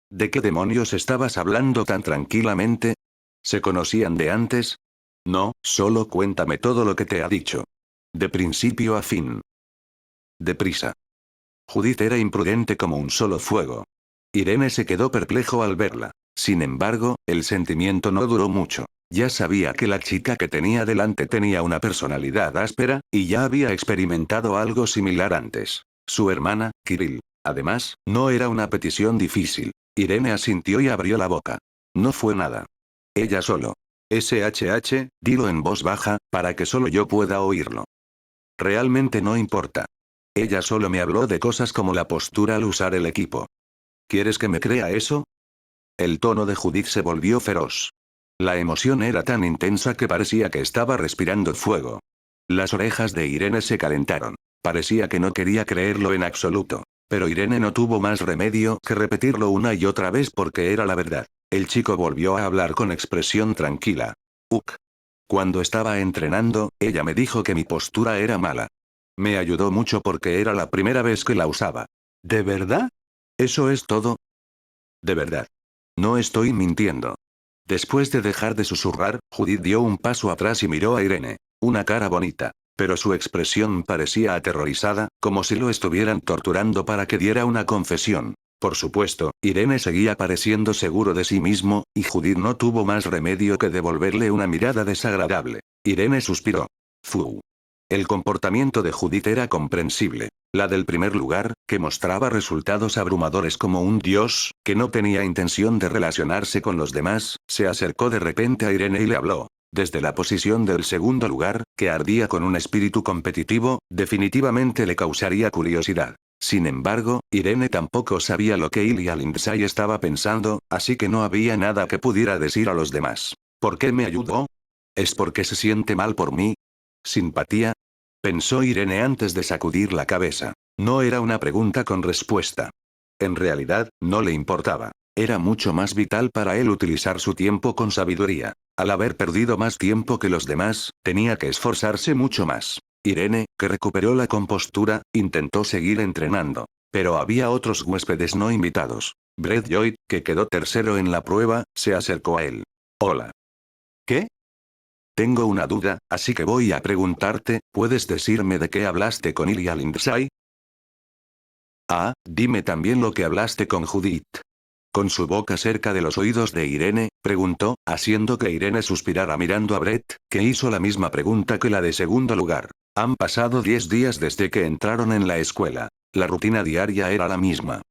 Speaker 1: ¿De qué demonios estabas hablando tan tranquilamente? ¿Se conocían de antes? No, solo cuéntame todo lo que te ha dicho. De principio a fin. Deprisa. Judith era imprudente como un solo fuego. Irene se quedó perplejo al verla. Sin embargo, el sentimiento no duró mucho. Ya sabía que la chica que tenía delante tenía una personalidad áspera, y ya había experimentado algo similar antes. Su hermana, Kirill. Además, no era una petición difícil. Irene asintió y abrió la boca. No fue nada. Ella solo. SHH, dilo en voz baja, para que solo yo pueda oírlo. Realmente no importa. Ella solo me habló de cosas como la postura al usar el equipo. ¿Quieres que me crea eso? El tono de Judith se volvió feroz. La emoción era tan intensa que parecía que estaba respirando fuego. Las orejas de Irene se calentaron. Parecía que no quería creerlo en absoluto. Pero Irene no tuvo más remedio que repetirlo una y otra vez porque era la verdad. El chico volvió a hablar con expresión tranquila. Cuando estaba entrenando, ella me dijo que mi postura era mala. Me ayudó mucho porque era la primera vez que la usaba. ¿De verdad? ¿Eso es todo? De verdad. No estoy mintiendo. Después de dejar de susurrar, Judith dio un paso atrás y miró a Irene. Una cara bonita. Pero su expresión parecía aterrorizada, como si lo estuvieran torturando para que diera una confesión. Por supuesto, Irene seguía pareciendo seguro de sí mismo, y Judith no tuvo más remedio que devolverle una mirada desagradable. Irene suspiró. Fu. El comportamiento de Judith era comprensible. La del primer lugar, que mostraba resultados abrumadores como un dios, que no tenía intención de relacionarse con los demás, se acercó de repente a Irene y le habló. Desde la posición del segundo lugar, que ardía con un espíritu competitivo, definitivamente le causaría curiosidad. Sin embargo, Irene tampoco sabía lo que Ilia Lindsay estaba pensando, así que no había nada que pudiera decir a los demás. ¿Por qué me ayudó? ¿Es porque se siente mal por mí? ¿Simpatía? Pensó Irene antes de sacudir la cabeza. No era una pregunta con respuesta. En realidad, no le importaba. Era mucho más vital para él utilizar su tiempo con sabiduría. Al haber perdido más tiempo que los demás, tenía que esforzarse mucho más. Irene, que recuperó la compostura, intentó seguir entrenando. Pero había otros huéspedes no invitados. Brett Lloyd, que quedó tercero en la prueba, se acercó a él. Hola. ¿Qué? Tengo una duda, así que voy a preguntarte, ¿puedes decirme de qué hablaste con Ilia Lindsay? Ah, dime también lo que hablaste con Judith. Con su boca cerca de los oídos de Irene, preguntó, haciendo que Irene suspirara mirando a Brett, que hizo la misma pregunta que la de segundo lugar. Han pasado 10 días desde que entraron en la escuela. La rutina diaria era la misma.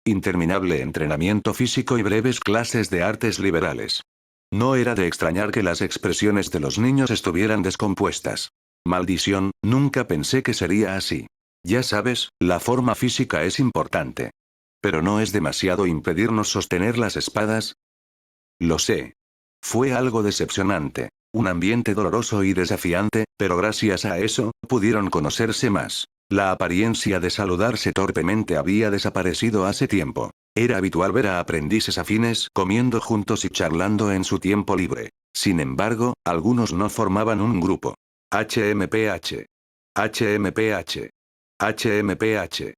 Speaker 1: Interminable entrenamiento físico y breves clases de artes liberales. No era de extrañar que las expresiones de los niños estuvieran descompuestas. Maldición, nunca pensé que sería así. Ya sabes, la forma física es importante. ¿Pero no es demasiado impedirnos sostener las espadas? Lo sé. Fue algo decepcionante. Un ambiente doloroso y desafiante, pero gracias a eso, pudieron conocerse más. La apariencia de saludarse torpemente había desaparecido hace tiempo. Era habitual ver a aprendices afines comiendo juntos y charlando en su tiempo libre. Sin embargo, algunos no formaban un grupo. HMPH. HMPH. HMPH.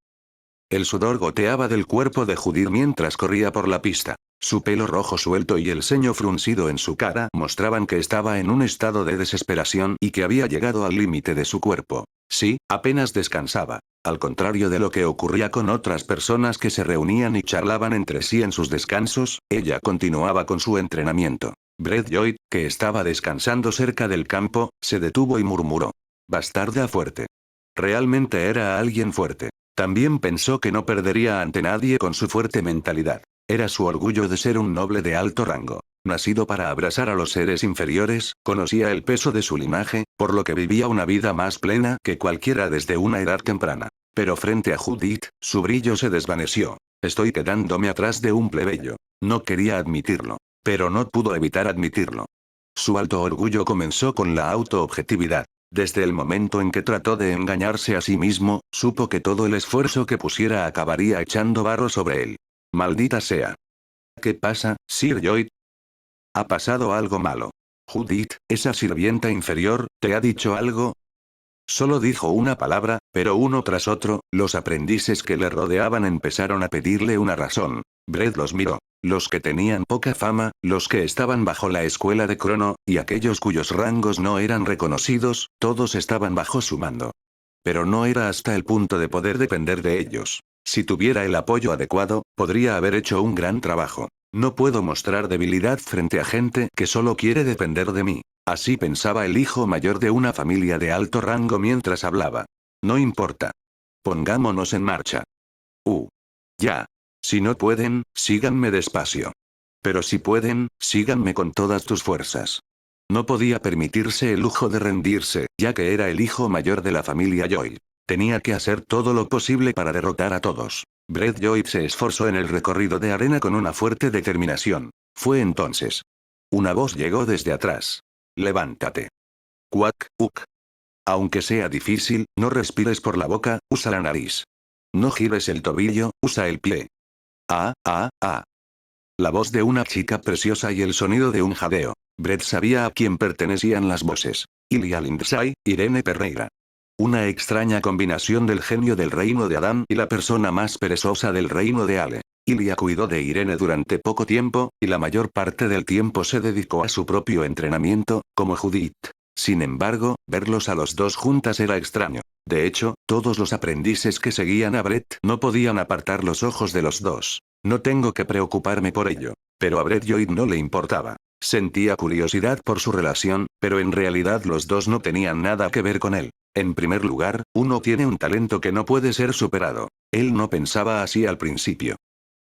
Speaker 1: El sudor goteaba del cuerpo de Judith mientras corría por la pista. Su pelo rojo suelto y el ceño fruncido en su cara mostraban que estaba en un estado de desesperación y que había llegado al límite de su cuerpo. Sí, apenas descansaba. Al contrario de lo que ocurría con otras personas que se reunían y charlaban entre sí en sus descansos, ella continuaba con su entrenamiento. Brett Lloyd, que estaba descansando cerca del campo, se detuvo y murmuró. Bastarda fuerte. Realmente era alguien fuerte. También pensó que no perdería ante nadie con su fuerte mentalidad. Era su orgullo de ser un noble de alto rango. Nacido para abrazar a los seres inferiores, conocía el peso de su linaje, por lo que vivía una vida más plena que cualquiera desde una edad temprana. Pero frente a Judith, su brillo se desvaneció. Estoy quedándome atrás de un plebeyo. No quería admitirlo. Pero no pudo evitar admitirlo. Su alto orgullo comenzó con la autoobjetividad. Desde el momento en que trató de engañarse a sí mismo, supo que todo el esfuerzo que pusiera acabaría echando barro sobre él. Maldita sea. ¿Qué pasa, Sir Lloyd? Ha pasado algo malo. Judith, esa sirvienta inferior, ¿te ha dicho algo? Solo dijo una palabra, pero uno tras otro, los aprendices que le rodeaban empezaron a pedirle una razón. Brett los miró. Los que tenían poca fama, los que estaban bajo la escuela de Crono, y aquellos cuyos rangos no eran reconocidos, todos estaban bajo su mando. Pero no era hasta el punto de poder depender de ellos. Si tuviera el apoyo adecuado, podría haber hecho un gran trabajo. No puedo mostrar debilidad frente a gente que solo quiere depender de mí. Así pensaba el hijo mayor de una familia de alto rango mientras hablaba. No importa. Pongámonos en marcha. Ya. Si no pueden, síganme despacio. Pero si pueden, síganme con todas tus fuerzas. No podía permitirse el lujo de rendirse, ya que era el hijo mayor de la familia Lloyd. Tenía que hacer todo lo posible para derrotar a todos. Brett Lloyd se esforzó en el recorrido de arena con una fuerte determinación. Fue entonces. Una voz llegó desde atrás. Levántate. Cuac, uc. Aunque sea difícil, no respires por la boca, usa la nariz. No gires el tobillo, usa el pie. La voz de una chica preciosa y el sonido de un jadeo. Brett sabía a quién pertenecían las voces. Ilia Lindsay, Irene Perreira. Una extraña combinación del genio del reino de Adán y la persona más perezosa del reino de Ale. Ilia cuidó de Irene durante poco tiempo, y la mayor parte del tiempo se dedicó a su propio entrenamiento, como Judith. Sin embargo, verlos a los dos juntas era extraño. De hecho, todos los aprendices que seguían a Brett no podían apartar los ojos de los dos. No tengo que preocuparme por ello. Pero a Brett Lloyd no le importaba. Sentía curiosidad por su relación, pero en realidad los dos no tenían nada que ver con él. En primer lugar, uno tiene un talento que no puede ser superado. Él no pensaba así al principio.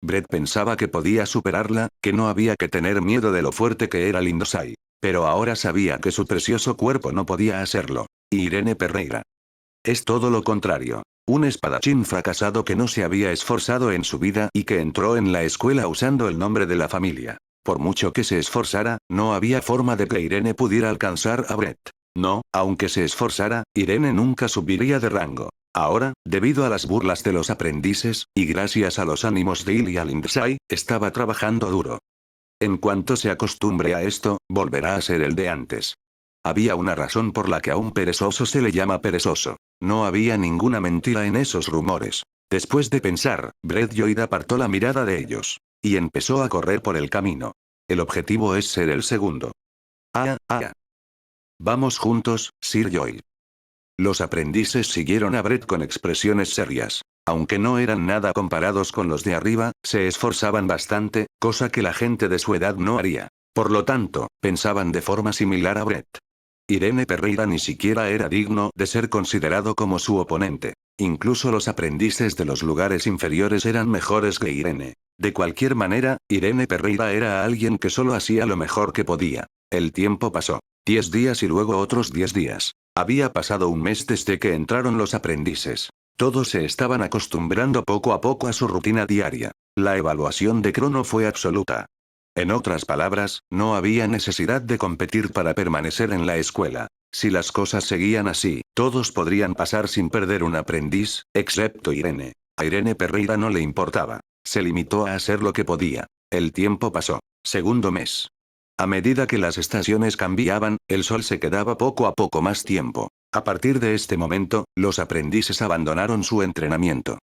Speaker 1: Brett pensaba que podía superarla, que no había que tener miedo de lo fuerte que era Lindsay. Pero ahora sabía que su precioso cuerpo no podía hacerlo. Irene Perreira. Es todo lo contrario. Un espadachín fracasado que no se había esforzado en su vida y que entró en la escuela usando el nombre de la familia. Por mucho que se esforzara, no había forma de que Irene pudiera alcanzar a Brett. No, aunque se esforzara, Irene nunca subiría de rango. Ahora, debido a las burlas de los aprendices, y gracias a los ánimos de Ilia Lindsay, estaba trabajando duro. En cuanto se acostumbre a esto, volverá a ser el de antes. Había una razón por la que a un perezoso se le llama perezoso. No había ninguna mentira en esos rumores. Después de pensar, Brett Lloyd apartó la mirada de ellos. Y empezó a correr por el camino. El objetivo es ser el segundo. Vamos juntos, Sir Lloyd. Los aprendices siguieron a Brett con expresiones serias. Aunque no eran nada comparados con los de arriba, se esforzaban bastante, cosa que la gente de su edad no haría. Por lo tanto, pensaban de forma similar a Brett. Irene Perreira ni siquiera era digno de ser considerado como su oponente. Incluso los aprendices de los lugares inferiores eran mejores que Irene. De cualquier manera, Irene Perreira era alguien que solo hacía lo mejor que podía. El tiempo pasó. 10 días y luego otros 10 días. Había pasado un mes desde que entraron los aprendices. Todos se estaban acostumbrando poco a poco a su rutina diaria. La evaluación de Crono fue absoluta. En otras palabras, no había necesidad de competir para permanecer en la escuela. Si las cosas seguían así, todos podrían pasar sin perder un aprendiz, excepto Irene. A Irene Perreira no le importaba. Se limitó a hacer lo que podía. El tiempo pasó. Segundo mes. A medida que las estaciones cambiaban, el sol se quedaba poco a poco más tiempo. A partir de este momento, los aprendices abandonaron su entrenamiento.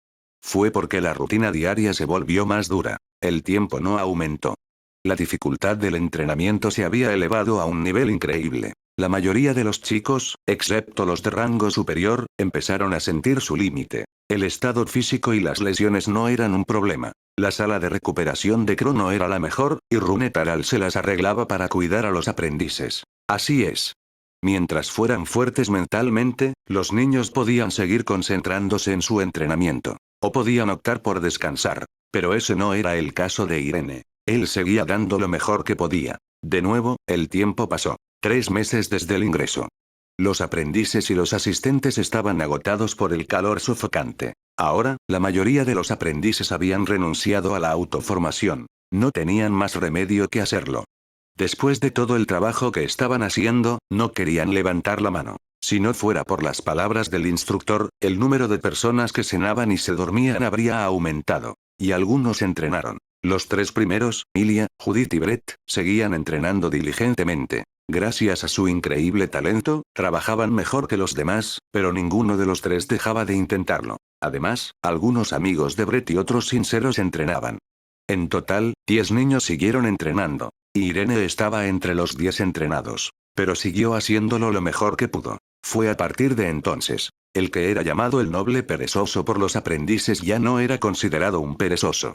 Speaker 1: Fue porque la rutina diaria se volvió más dura. El tiempo no aumentó. La dificultad del entrenamiento se había elevado a un nivel increíble. La mayoría de los chicos, excepto los de rango superior, empezaron a sentir su límite. El estado físico y las lesiones no eran un problema. La sala de recuperación de Crono era la mejor, y Runetaral se las arreglaba para cuidar a los aprendices. Así es. Mientras fueran fuertes mentalmente, los niños podían seguir concentrándose en su entrenamiento. O podían optar por descansar. Pero ese no era el caso de Irene. Él seguía dando lo mejor que podía. De nuevo, el tiempo pasó. 3 meses desde el ingreso. Los aprendices y los asistentes estaban agotados por el calor sofocante. Ahora, la mayoría de los aprendices habían renunciado a la autoformación. No tenían más remedio que hacerlo. Después de todo el trabajo que estaban haciendo, no querían levantar la mano. Si no fuera por las palabras del instructor, el número de personas que cenaban y se dormían habría aumentado. Y algunos entrenaron. Los 3 primeros, Ilia, Judith y Brett, seguían entrenando diligentemente. Gracias a su increíble talento, trabajaban mejor que los demás, pero ninguno de los 3 dejaba de intentarlo. Además, algunos amigos de Brett y otros sinceros entrenaban. En total, 10 niños siguieron entrenando. Irene estaba entre los 10 entrenados. Pero siguió haciéndolo lo mejor que pudo. Fue a partir de entonces. El que era llamado el noble perezoso por los aprendices ya no era considerado un perezoso.